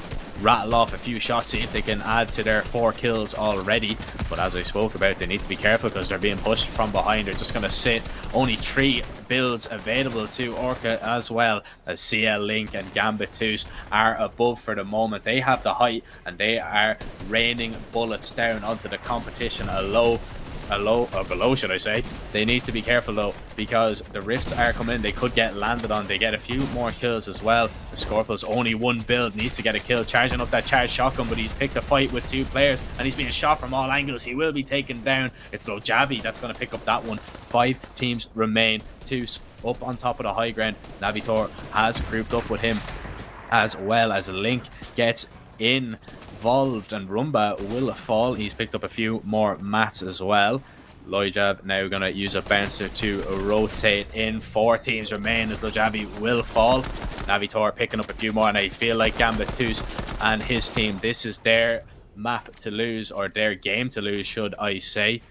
rattle off a few shots, see if they can add to their 4 kills already. But as I spoke about, they need to be careful because they're being pushed from behind. They're just going to sit. Only 3 builds available to Orca as well, as CL Link and Gambitus are above for the moment. They have the height and they are raining bullets down onto the competition below, should I say. They need to be careful though, because the rifts are coming. They could get landed on. They get a few more kills as well. The Scorpio's only 1 build, needs to get a kill, charging up that charged shotgun, but he's picked a fight with 2 players and he's being shot from all angles. He will be taken down. It's Lojavi that's going to pick up that one. 5 teams remain, 2 up on top of the high ground. Navitor has grouped up with him, as well as Link gets involved and Rumba will fall. He's picked up a few more mats as well. Lojav now going to use a bouncer to rotate in. 4 teams remain as Lojavi will fall. Navitor picking up a few more, and I feel like Gambitus and his team, this is their map to lose, or their game to lose, should I say.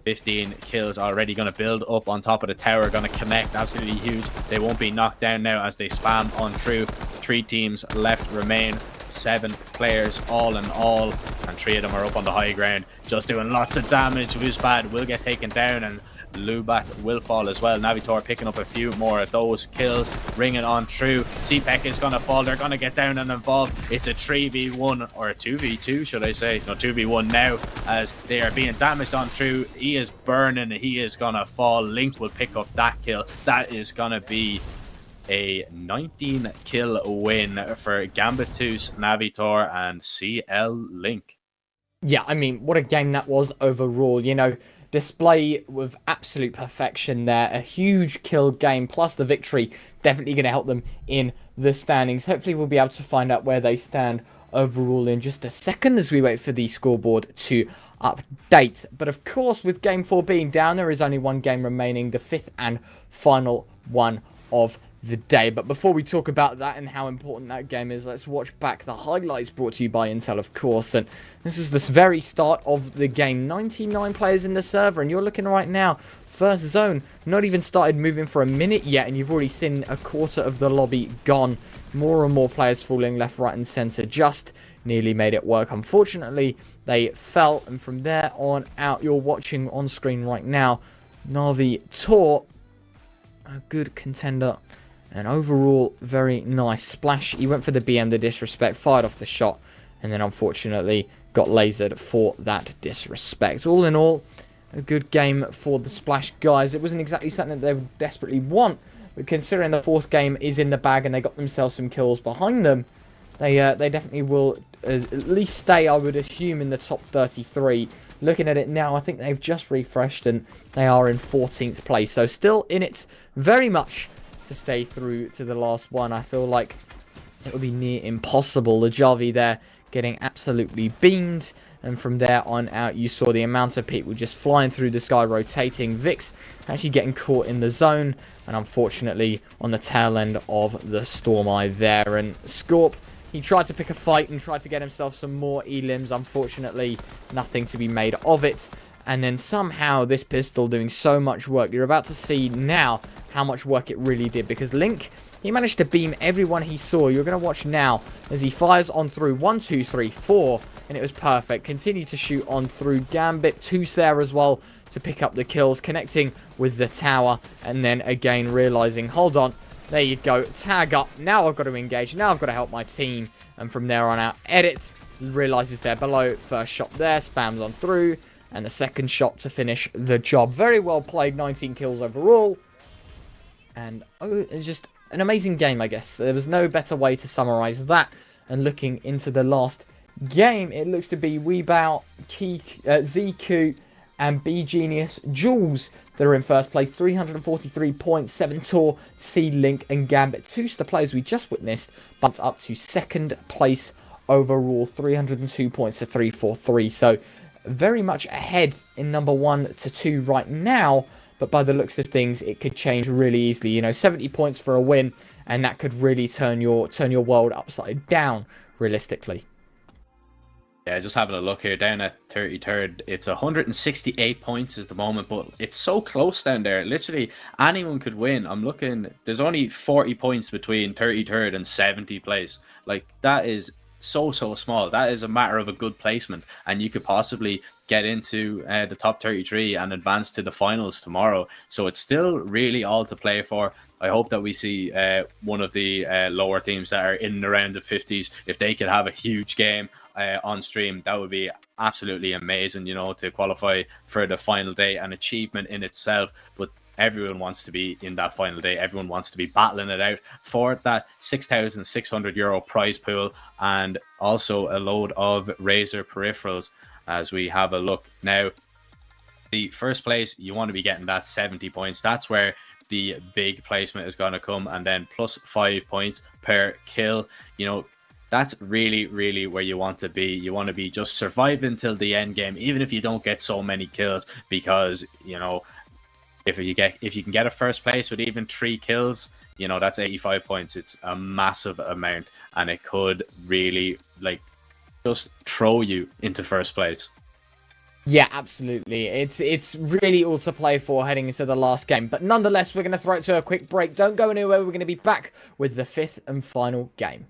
15 kills already, going to build up on top of the tower, going to connect, absolutely huge. They won't be knocked down now as they spam on through. 3 teams left remain, 7 players all in all, and 3 of them are up on the high ground, just doing lots of damage. Wuspad will get taken down and Lubat will fall as well. Navitor picking up a few more of those kills, ringing on through. CPEC is going to fall. They're going to get down and involved. It's a 3v1 or a 2v2, should I say? No, 2v1 now as they are being damaged on through. He is burning. He is going to fall. Link will pick up that kill. That is going to be a 19 kill win for Gambitus, Navitor and CL Link. Yeah, I mean, what a game that was overall. You know, display with absolute perfection there. A huge kill game, plus the victory definitely going to help them in the standings. Hopefully we'll be able to find out where they stand overall in just a second as we wait for the scoreboard to update. But of course, with Game 4 being down, there is only 1 game remaining, the 5th and final one of the day. But before we talk about that and how important that game is, let's watch back the highlights brought to you by Intel, of course. And this is the very start of the game. 99 players in the server, and you're looking right now, first zone, not even started moving for a minute yet, and you've already seen a quarter of the lobby gone. More and more players falling left, right, and center. Just nearly made it work. Unfortunately, they fell, and from there on out, you're watching on screen right now, Navi Tor a good contender. And overall, very nice. Splash, he went for the BM, the disrespect, fired off the shot, and then unfortunately got lasered for that disrespect. All in all, a good game for the Splash guys. It wasn't exactly something that they would desperately want, but considering the fourth game is in the bag and they got themselves some kills behind them, they definitely will at least stay, I would assume, in the top 33. Looking at it now, I think they've just refreshed and they are in 14th place. So still in it very much to stay through to the last one. I feel like it would be near impossible. The Javi there getting absolutely beamed. And from there on out, you saw the amount of people just flying through the sky, rotating. Vix actually getting caught in the zone. And unfortunately, on the tail end of the Storm Eye there. And Scorp, he tried to pick a fight and tried to get himself some more elims. Unfortunately, nothing to be made of it. And then somehow this pistol doing so much work. You're about to see now how much work it really did. Because Link, he managed to beam everyone he saw. You're going to watch now as he fires on through 1, 2, 3, 4. And it was perfect. Continue to shoot on through Gambit. Toos there as well to pick up the kills. Connecting with the tower. And then again realizing, hold on. There you go. Tag up. Now I've got to engage. Now I've got to help my team. And from there on out, Edit realizes they're below. First shot there. Spams on through. And the second shot to finish the job. Very well played. 19 kills overall. And it's just an amazing game, I guess. There was no better way to summarize that. And looking into the last game, it looks to be Weebow, ZQ, and B Genius Jules that are in first place. 343 points. 7 Tor, C-Link, and Gambit. Two the players we just witnessed bumped up to second place overall. 302 points to 343. So very much ahead in number 1 to 2 right now. But by the looks of things, it could change really easily. You know, 70 points for a win, and that could really turn your world upside down, realistically. Yeah, just having a look here, down at 33rd, it's 168 points is the moment, but it's so close down there. Literally, anyone could win. I'm looking, there's only 40 points between 33rd and 70th place. Like, that is so small. That is a matter of a good placement, and you could possibly get into the top 33 and advance to the finals tomorrow. So it's still really all to play for. I hope that we see one of the lower teams that are in and around the 50s, if they could have a huge game on stream, that would be absolutely amazing, you know, to qualify for the final day, an achievement in itself. But everyone wants to be in that final day. Everyone wants to be battling it out for that €6,600 prize pool, and also a load of Razer peripherals. As we have a look now, the first place, you want to be getting that 70 points. That's where the big placement is going to come, and then plus 5 points per kill. You know, that's really where you want to be. You want to be just surviving till the end game, even if you don't get so many kills, because, you know, if you can get a first place with even 3 kills, you know, that's 85 points. It's a massive amount, and it could really, like, just throw you into first place. Yeah, absolutely. It's really all to play for heading into the last game. But nonetheless, we're going to throw it to a quick break. Don't go anywhere. We're going to be back with the 5th and final game.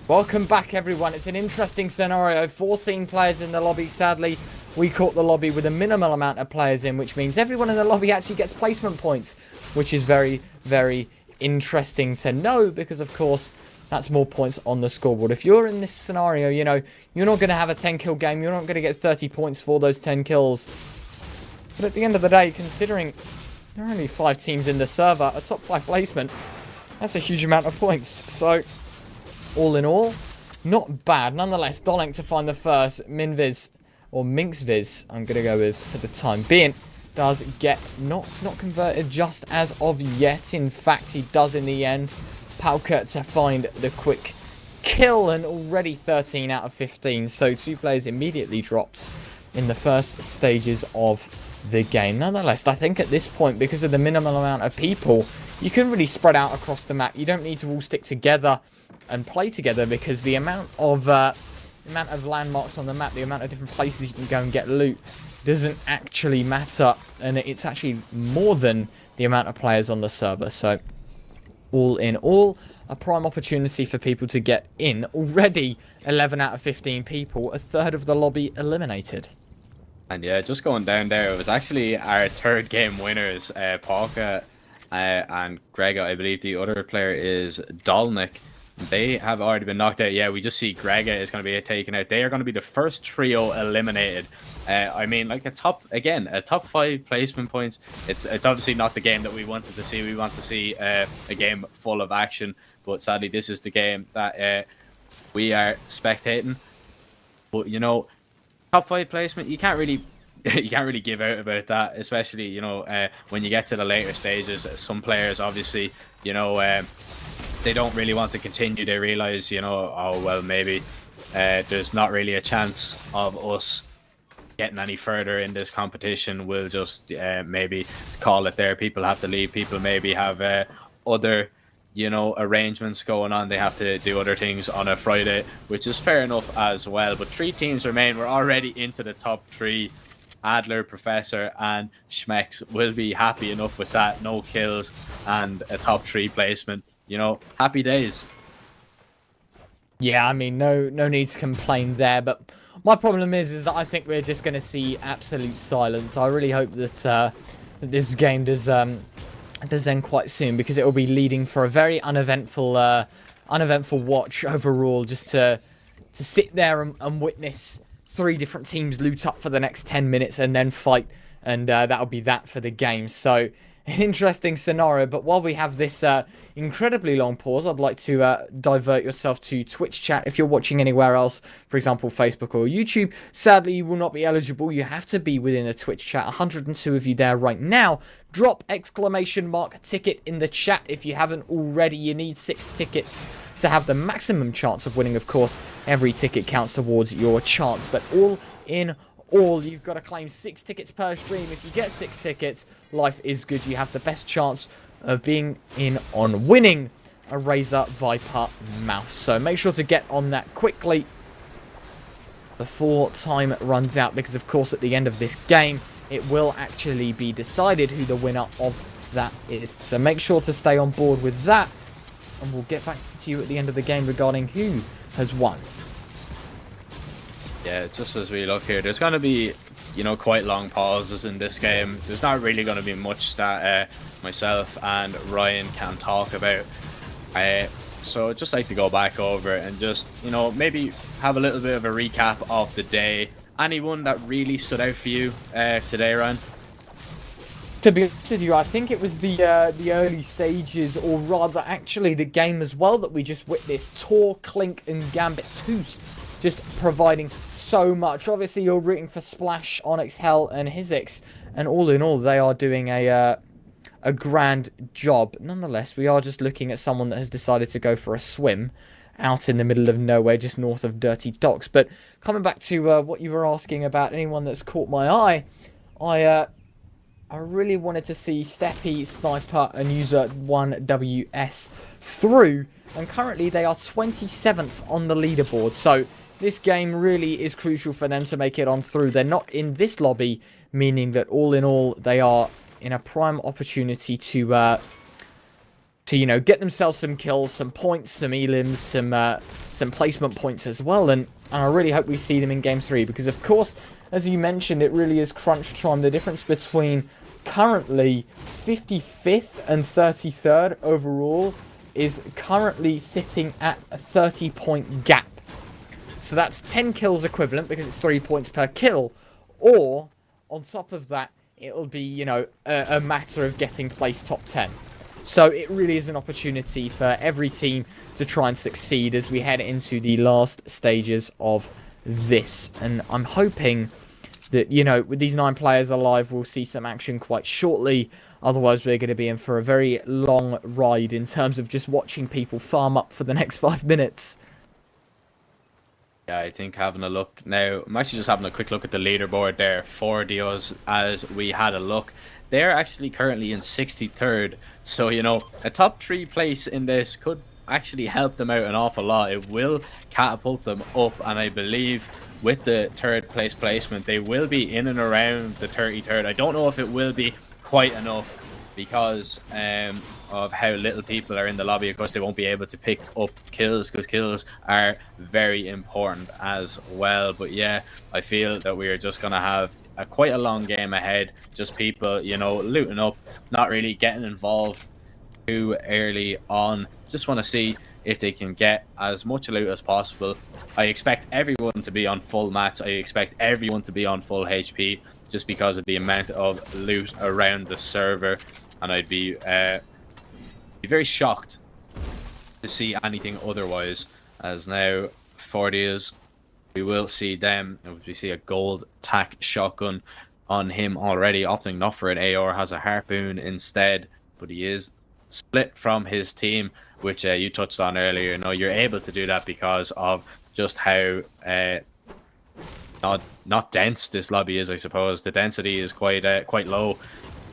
Welcome back, everyone. It's an interesting scenario. 14 players in the lobby. Sadly, we caught the lobby with a minimal amount of players in, which means everyone in the lobby actually gets placement points, which is very, very interesting to know because, of course, that's more points on the scoreboard. If you're in this scenario, you know, you're not going to have a 10-kill game. You're not going to get 30 points for those 10 kills. But at the end of the day, considering there are only 5 teams in the server, a top 5 placement, that's a huge amount of points. So all in all, not bad. Nonetheless, Dolenk to find the first. Minviz, or Minxviz, I'm going to go with for the time being, does get not converted just as of yet. In fact, he does in the end. Palka to find the quick kill, and already 13 out of 15. So 2 players immediately dropped in the first stages of the game. Nonetheless, I think at this point, because of the minimal amount of people, you can really spread out across the map. You don't need to all stick together and play together, because the amount of landmarks on the map, the amount of different places you can go and get loot, doesn't actually matter, and it's actually more than the amount of players on the server. So all in all, a prime opportunity for people to get in. Already 11 out of 15 people, a third of the lobby eliminated. And yeah, just going down there, it was actually our third game winners, Palka and Grega. I believe the other player is Dolnik. They have already been knocked out. Yeah, we just see Grega is going to be taken out. They are going to be the first trio eliminated. I mean, like a top 5 placement points. It's obviously not the game that we wanted to see. We want to see a game full of action. But sadly, this is the game that we are spectating. But you know, top 5 placement, you can't really give out about that, especially, you know, when you get to the later stages. Some players, obviously, you know, they don't really want to continue. They realize, you know, oh well, maybe there's not really a chance of us getting any further in this competition. We'll just maybe call it there. People have to leave. People maybe have other, you know, arrangements going on. They have to do other things on a Friday, which is fair enough as well. But 3 teams remain. We're already into the top 3. Adler, Professor, and Schmecks will be happy enough with that. No kills and a top 3 placement. You know, happy days. Yeah, I mean, no need to complain there. But my problem is that I think we're just going to see absolute silence. I really hope that this game does end quite soon, because it will be leading for a very uneventful watch overall. Just to sit there and witness 3 different teams loot up for the next 10 minutes and then fight, and that'll be that for the game. So an interesting scenario. But while we have this incredibly long pause, I'd like to divert yourself to Twitch chat. If you're watching anywhere else, for example Facebook or YouTube, sadly you will not be eligible. You have to be within a Twitch chat. 102 of you there right now. Drop !ticket in the chat if you haven't already. You need 6 tickets to have the maximum chance of winning. Of course, every ticket counts towards your chance, but all in all, you've got to claim 6 tickets per stream. If you get 6 tickets, life is good. You have the best chance of being in on winning a Razer Viper mouse. So make sure to get on that quickly before time runs out, because of course at the end of this game it will actually be decided who the winner of that is. So make sure to stay on board with that, and we'll get back to you at the end of the game regarding who has won. Yeah, just as we look here, there's going to be, you know, quite long pauses in this game. There's not really going to be much that myself and Ryan can talk about. So I'd just like to go back over and just, you know, maybe have a little bit of a recap of the day. Anyone that really stood out for you today, Ryan? To be honest with you, I think it was the early stages, or rather actually the game as well, that we just witnessed. Tor, Clink and Gambit 2 just providing so much. Obviously you're rooting for Splash, Onyx, Hell and Hizix, and all in all they are doing a grand job. Nonetheless, we are just looking at someone that has decided to go for a swim out in the middle of nowhere, just north of Dirty Docks. But coming back to what you were asking about, anyone that's caught my eye, I really wanted to see Steppy, Sniper and User 1WS through, and currently they are 27th on the leaderboard. So this game really is crucial for them to make it on through. They're not in this lobby, meaning that all in all they are in a prime opportunity to you know, get themselves some kills, some points, some elims, some placement points as well. And I really hope we see them in Game 3, because of course, as you mentioned, it really is crunch time. The difference between currently 55th and 33rd overall is currently sitting at a 30-point gap. So that's 10 kills equivalent, because it's 3 points per kill. Or, on top of that, it'll be, you know, a matter of getting placed top 10. So it really is an opportunity for every team to try and succeed as we head into the last stages of this. And I'm hoping that, you know, with these 9 players alive, we'll see some action quite shortly. Otherwise, we're going to be in for a very long ride in terms of just watching people farm up for the next 5 minutes. Yeah, I think having a look now, I'm actually just having a quick look at the leaderboard there for Dios as we had a look. They're actually currently in 63rd, so, you know, a top 3 place in this could actually help them out an awful lot. It will catapult them up, and I believe with the 3rd place placement, they will be in and around the 33rd. I don't know if it will be quite enough because of how little people are in the lobby. Of course, they won't be able to pick up kills, because kills are very important as well. But yeah, I feel that we are just going to have quite a long game ahead. Just people, you know, looting up, not really getting involved too early on. Just want to see if they can get as much loot as possible. I expect everyone to be on full mats. I expect everyone to be on full HP, just because of the amount of loot around the server. And I'd be very shocked to see anything otherwise. As now 40 is, we will see them. We see a gold tack shotgun on him already, opting not for an AR, has a harpoon instead, but he is split from his team, which you touched on earlier. You know, you're able to do that because of just how not dense this lobby is. I suppose the density is quite low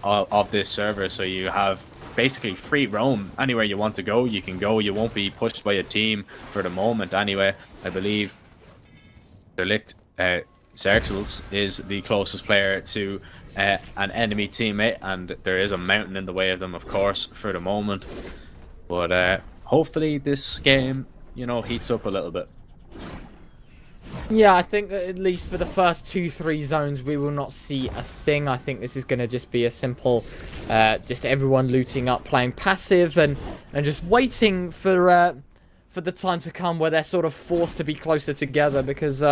of this server, so you have basically free roam. Anywhere you want to go, you can go. You won't be pushed by a team for the moment anyway. I believe Derlicht Xerxels is the closest player to an enemy teammate, and there is a mountain in the way of them, of course, for the moment. But hopefully this game, you know, heats up a little bit. Yeah, I think that at least for the first 2-3 zones, we will not see a thing. I think this is going to just be a simple, just everyone looting up, playing passive, and just waiting for the time to come where they're sort of forced to be closer together. Because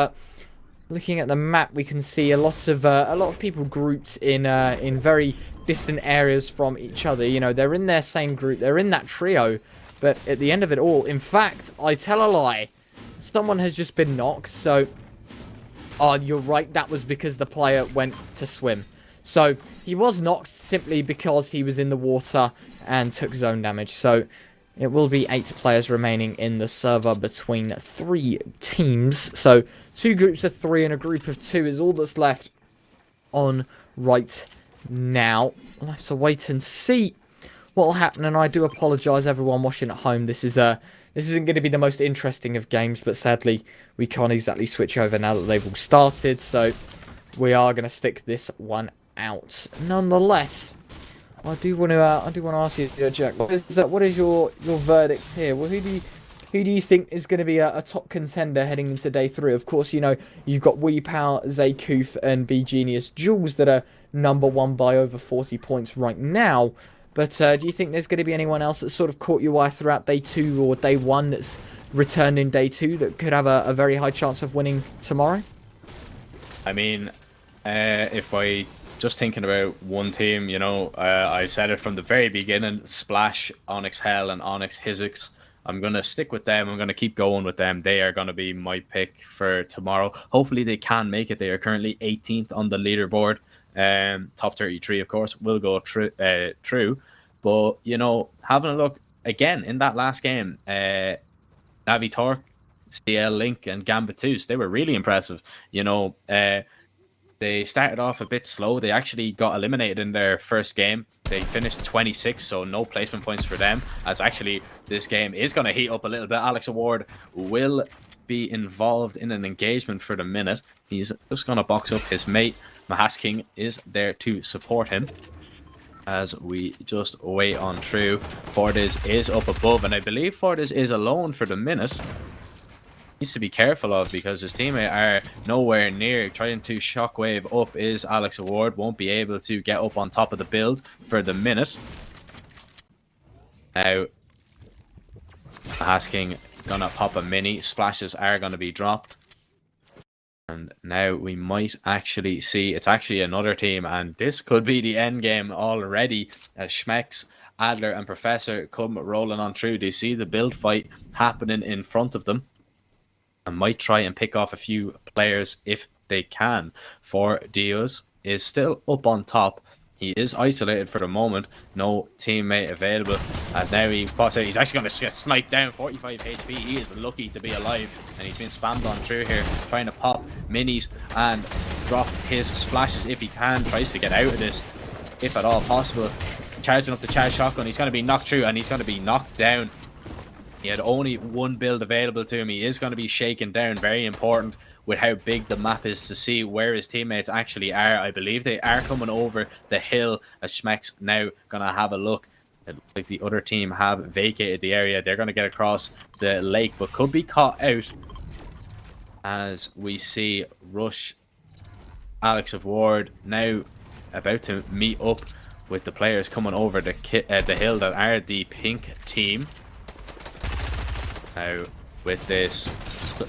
looking at the map, we can see a lot of people grouped in very distant areas from each other. You know, they're in their same group, they're in that trio, but at the end of it all, in fact, I tell a lie. Someone has just been knocked, so... Oh, you're right, that was because the player went to swim. So, he was knocked simply because he was in the water and took zone damage. So, it will be 8 players remaining in the server between 3 teams. So, 2 groups of 3 and a group of 2 is all that's left on right now. We'll have to wait and see what will happen, and I do apologise everyone watching at home. This isn't going to be the most interesting of games, but sadly, we can't exactly switch over now that they've all started, so we are going to stick this one out. Nonetheless, I do want to ask you, Jack, what is your verdict here? Well, who do you think is going to be a top contender heading into day 3? Of course, you know, you've got WePower, Zaycoof, and B Genius Jules that are #1 by over 40 points right now. But do you think there's going to be anyone else that sort of caught your eye throughout day 2 or day 1 that's returned in day 2 that could have a very high chance of winning tomorrow? I mean, if I just thinking about one team, you know, I said it from the very beginning, Splash, Onyx Hell, and Onyx Hizix. I'm going to stick with them. I'm going to keep going with them. They are going to be my pick for tomorrow. Hopefully they can make it. They are currently 18th on the leaderboard. Top 33, of course, will go true. But, you know, having a look again in that last game, Navi Torque, CL Link, and Gambitus, they were really impressive. You know, they started off a bit slow. They actually got eliminated in their first game. They finished 26, so no placement points for them. As actually, this game is going to heat up a little bit. Alex Award will be involved in an engagement for the minute. He's just going to box up his mate. Mahasking is there to support him as we just wait on through. Fortis is up above, and I believe Fortis is alone for the minute. Needs to be careful of because his teammate are nowhere near. Trying to shockwave up is Alex Award. Won't be able to get up on top of the build for the minute. Now, Mahasking gonna pop a mini. Splashes are gonna be dropped. And now we might actually see it's actually another team, and this could be the end game already as Schmex, Adler, and Professor come rolling on through. They see the build fight happening in front of them and might try and pick off a few players if they can. For Dios is still up on top. He is isolated for the moment. No teammate available. As now he pops out. He's actually going to get sniped down. 45 HP. He is lucky to be alive. And he's been spammed on through here. Trying to pop minis and drop his splashes if he can. Tries to get out of this if at all possible. Charging up the charge shotgun. He's going to be knocked through and he's going to be knocked down. He had only one build available to him. He is going to be shaken down. Very important with how big the map is to see where his teammates actually are. I believe they are coming over the hill as Schmeck's now going to have a look. It looks like the other team have vacated the area. They're going to get across the lake, but could be caught out as we see Rush, Alex of Ward now about to meet up with the players coming over the hill that are the pink team. Now, with this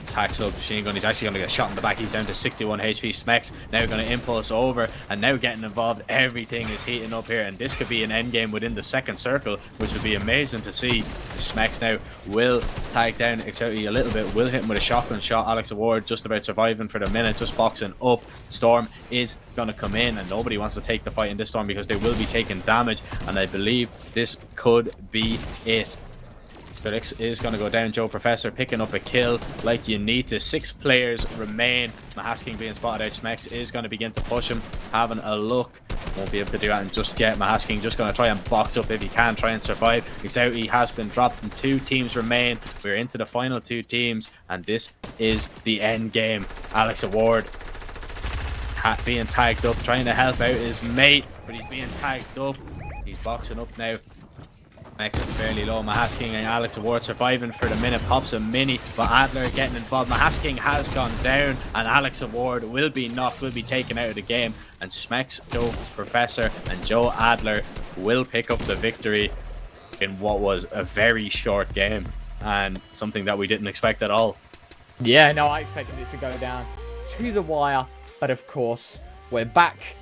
tax up machine gun, he's actually going to get shot in the back. He's down to 61 HP. Smex now going to impulse over and now getting involved. Everything is heating up here, and this could be an end game within the second circle, which would be amazing to see. Smex now will tag down Exouti a little bit, will hit him with a shotgun shot. Alex Award just about surviving for the minute, just boxing up. Storm is going to come in, and nobody wants to take the fight in this storm because they will be taking damage, and I believe this could be it. Felix is going to go down. Joe Professor picking up a kill like you need to. 6 players remain. Mahasking being spotted out. Schmex is going to begin to push him. Having a look. Won't be able to do that just yet. Mahasking just going to try and box up if he can. Try and survive. Exouti has been dropped and 2 teams remain. We're into the final 2 teams. And this is the end game. Alex Award being tagged up. Trying to help out his mate. But he's being tagged up. He's boxing up now. Makes it fairly low. Mahasking and Alex Award surviving for the minute. Pops a mini, but Adler getting involved. Mahasking has gone down, and Alex Award will be knocked, will be taken out of the game. And Schmex, Joe Professor, and Joe Adler will pick up the victory in what was a very short game and something that we didn't expect at all. Yeah, no, I expected it to go down to the wire, but of course, we're back.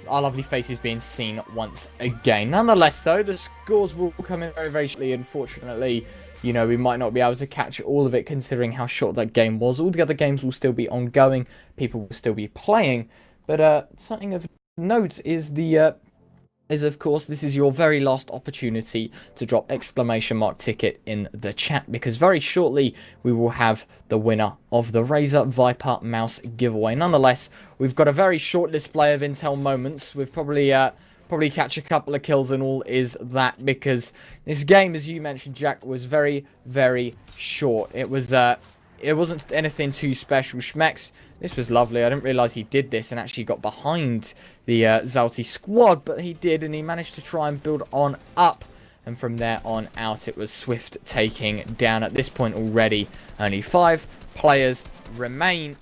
Our lovely faces being seen once again. Nonetheless, though, the scores will come in very, very shortly. Unfortunately, you know, we might not be able to catch all of it considering how short that game was. All the other games will still be ongoing. People will still be playing. But something of note is of course, this is your very last opportunity to drop ! ticket in the chat, because very shortly we will have the winner of the Razer Viper mouse giveaway. Nonetheless, we've got a very short display of Intel moments. We've probably catch a couple of kills and all is that, because this game, as you mentioned, Jack, was very, very short. It wasn't anything too special. Schmex, this was lovely. I didn't realise he did this and actually got behind the Zalti squad, but he did, and he managed to try and build on up. And from there on out, it was swift taking down. At this point already, only 5 players remain.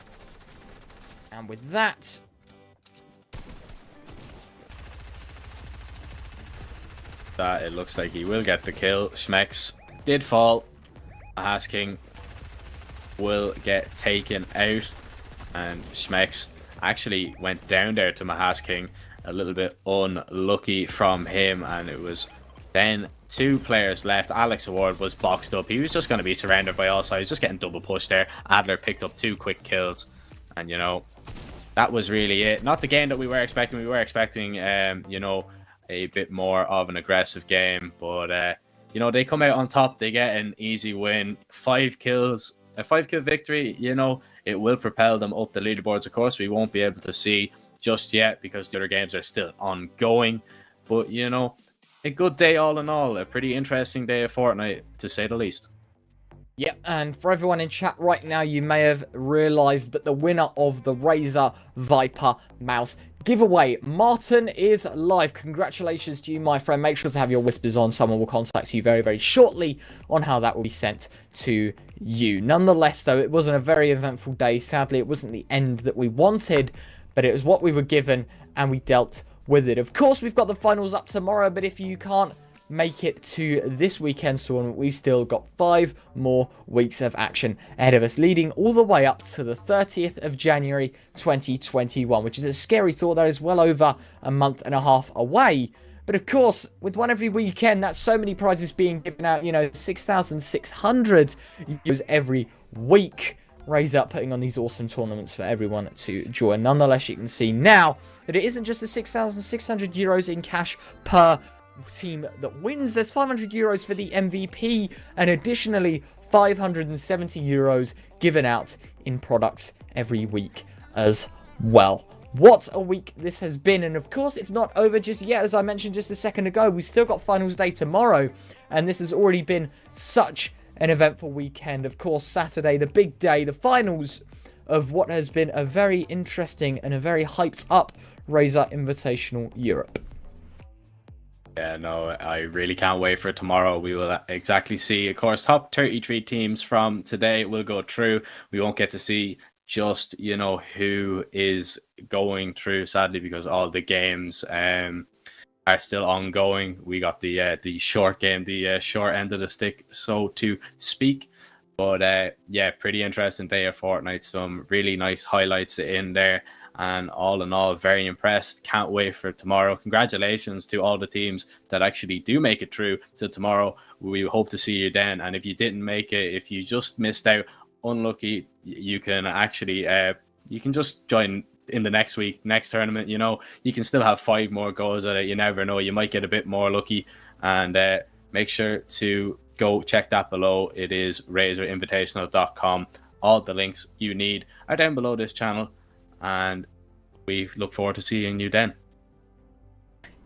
And with that, that. It looks like he will get the kill. Schmex did fall. King will get taken out, and Schmex actually went down there to King. A little bit unlucky from him, and it was then 2 players left. Alex Award was boxed up. He was just going to be surrounded by all sides, just getting double pushed there. Adler picked up 2 quick kills, and you know, that was really it. Not the game that we were expecting. We were expecting you know, a bit more of an aggressive game, but you know, they come out on top. They get an easy win. 5 kills, a 5-kill victory. You know, it will propel them up the leaderboards. Of course, we won't be able to see just yet because the other games are still ongoing, but you know, a good day all in all. A pretty interesting day of Fortnite, to say the least. Yep, and for everyone in chat right now, you may have realized that the winner of the Razer Viper mouse giveaway, Martin, is live. Congratulations to you, my friend. Make sure to have your whispers on. Someone will contact you very, very shortly on how that will be sent to you. Nonetheless, though, it wasn't a very eventful day. Sadly, it wasn't the end that we wanted, but it was what we were given, and we dealt with it. Of course, we've got the finals up tomorrow, but if you can't make it to this weekend's tournament, we've still got 5 more weeks of action ahead of us, leading all the way up to the 30th of January 2021, which is a scary thought. That is well over a month and a half away. But of course, with one every weekend, that's so many prizes being given out, you know, 6,600 euros every week. Razer putting on these awesome tournaments for everyone to join. Nonetheless, you can see now that it isn't just the 6,600 euros in cash per team that wins. There's 500 euros for the MVP, and additionally 570 euros given out in products every week as well. What a week this has been, and of course it's not over just yet. As I mentioned just a second ago, we've still got finals day tomorrow, and this has already been such an eventful weekend. Of course, Saturday, the big day, the finals of what has been a very interesting and a very hyped up Razer Invitational Europe. Yeah, no, I really can't wait for tomorrow. We will exactly see, of course, top 33 teams from today will go through. We won't get to see just, you know, who is going through, sadly, because all the games are still ongoing. We got the short game, the short end of the stick, so to speak. But yeah, pretty interesting day of Fortnite. Some really nice highlights in there. And all in all, very impressed. Can't wait for tomorrow. Congratulations to all the teams that actually do make it through to tomorrow. We hope to see you then. And if you didn't make it, if you just missed out, unlucky, you can actually you can just join in the next tournament. You know, you can still have 5 more goes at it. You never know, you might get a bit more lucky. And make sure to go check that below. It is razerinvitational.com. All the links you need are down below this channel, and we look forward to seeing you then.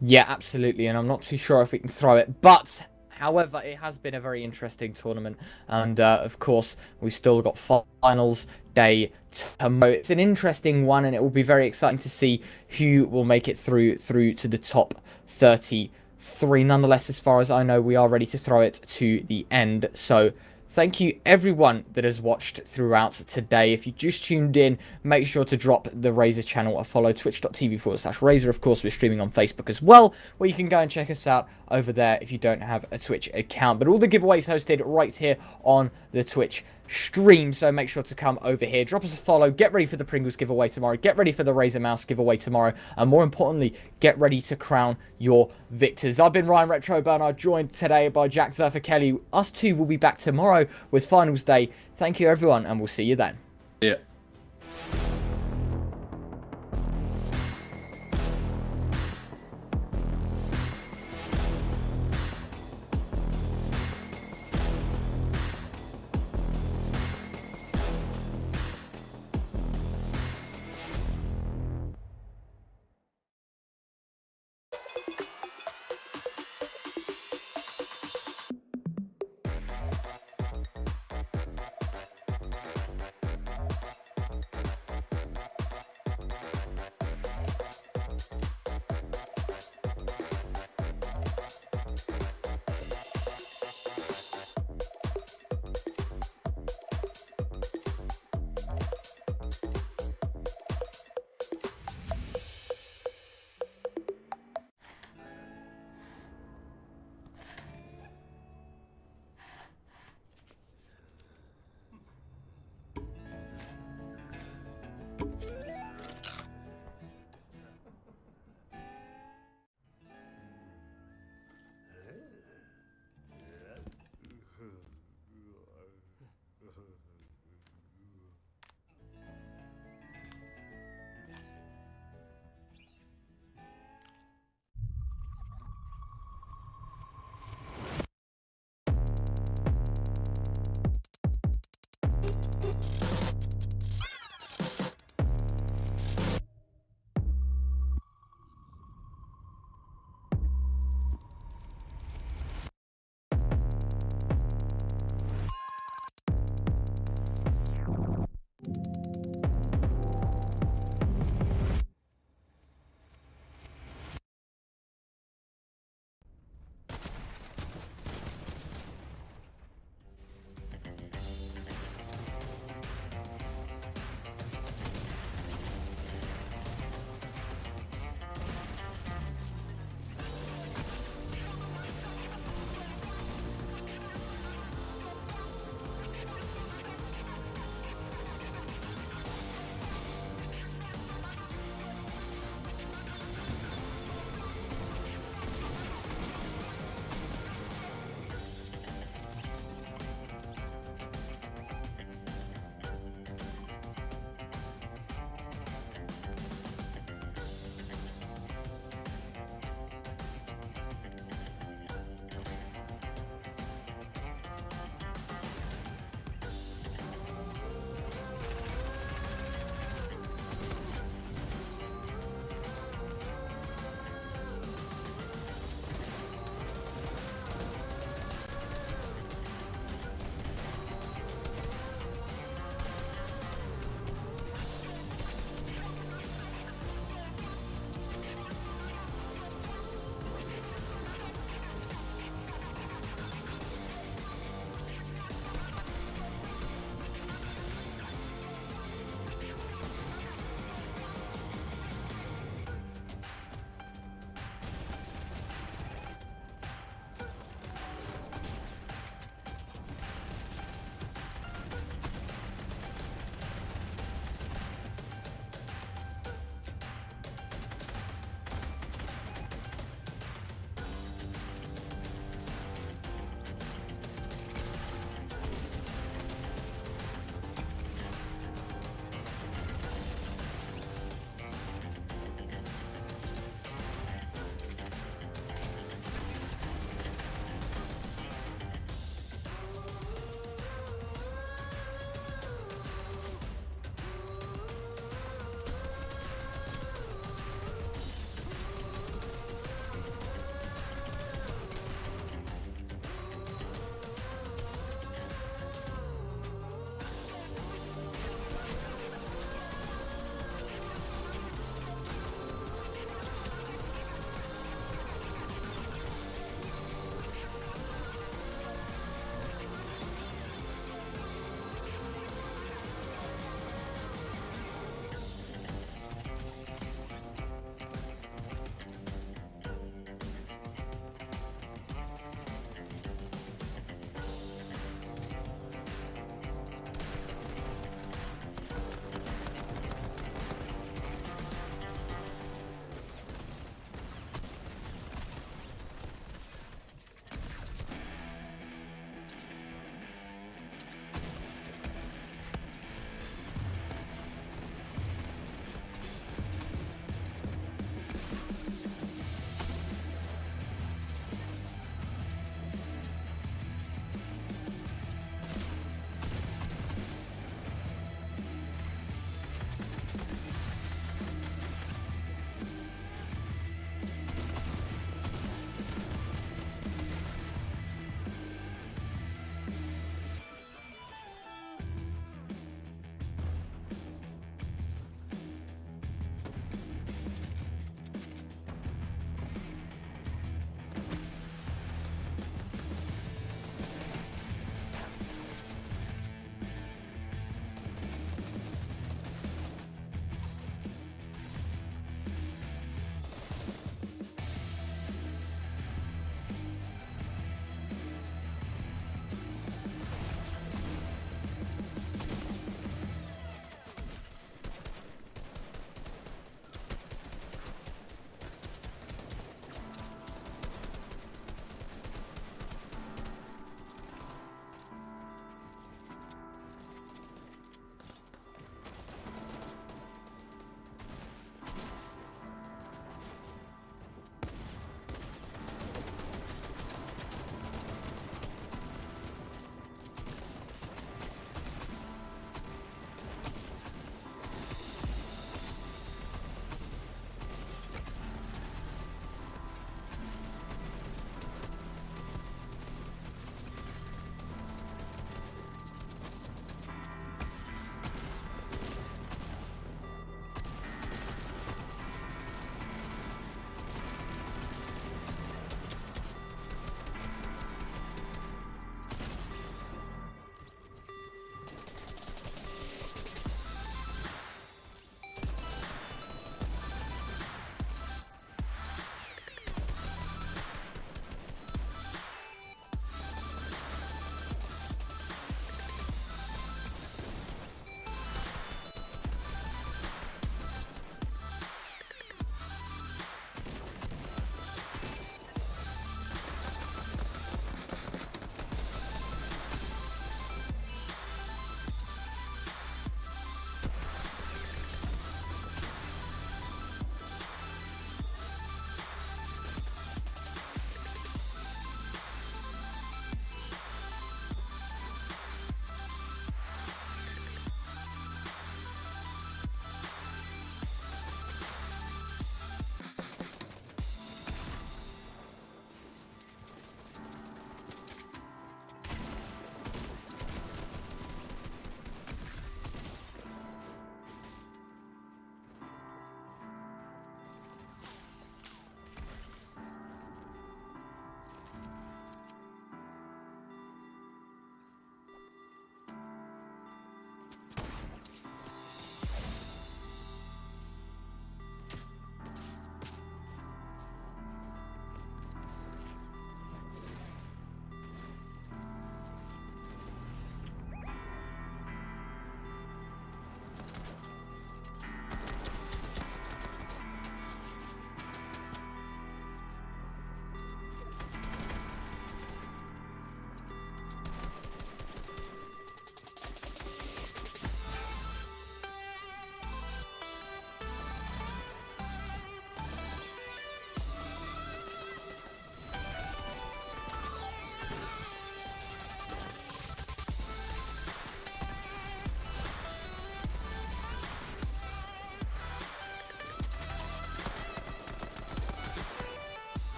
Yeah, absolutely, and I'm not too sure if we can throw it, but however, it has been a very interesting tournament, and of course, we've still got finals day tomorrow. It's an interesting one, and it will be very exciting to see who will make it through to the top 33. Nonetheless, as far as I know, we are ready to throw it to the end, so thank you everyone that has watched throughout today. If you just tuned in, make sure to drop the Razer channel a follow, twitch.tv/Razer. Of course, we're streaming on Facebook as well, where you can go and check us out over there if you don't have a Twitch account. But all the giveaways hosted right here on the Twitch stream, so make sure to come over here, drop us a follow, get ready for the Pringles giveaway tomorrow, get ready for the Razer mouse giveaway tomorrow, and more importantly, get ready to crown your victors. I've been Ryan Retro Bernard, joined today by Jack Zerfa Kelly. Us two will be back tomorrow with finals day. Thank you everyone, and we'll see you then. Yeah.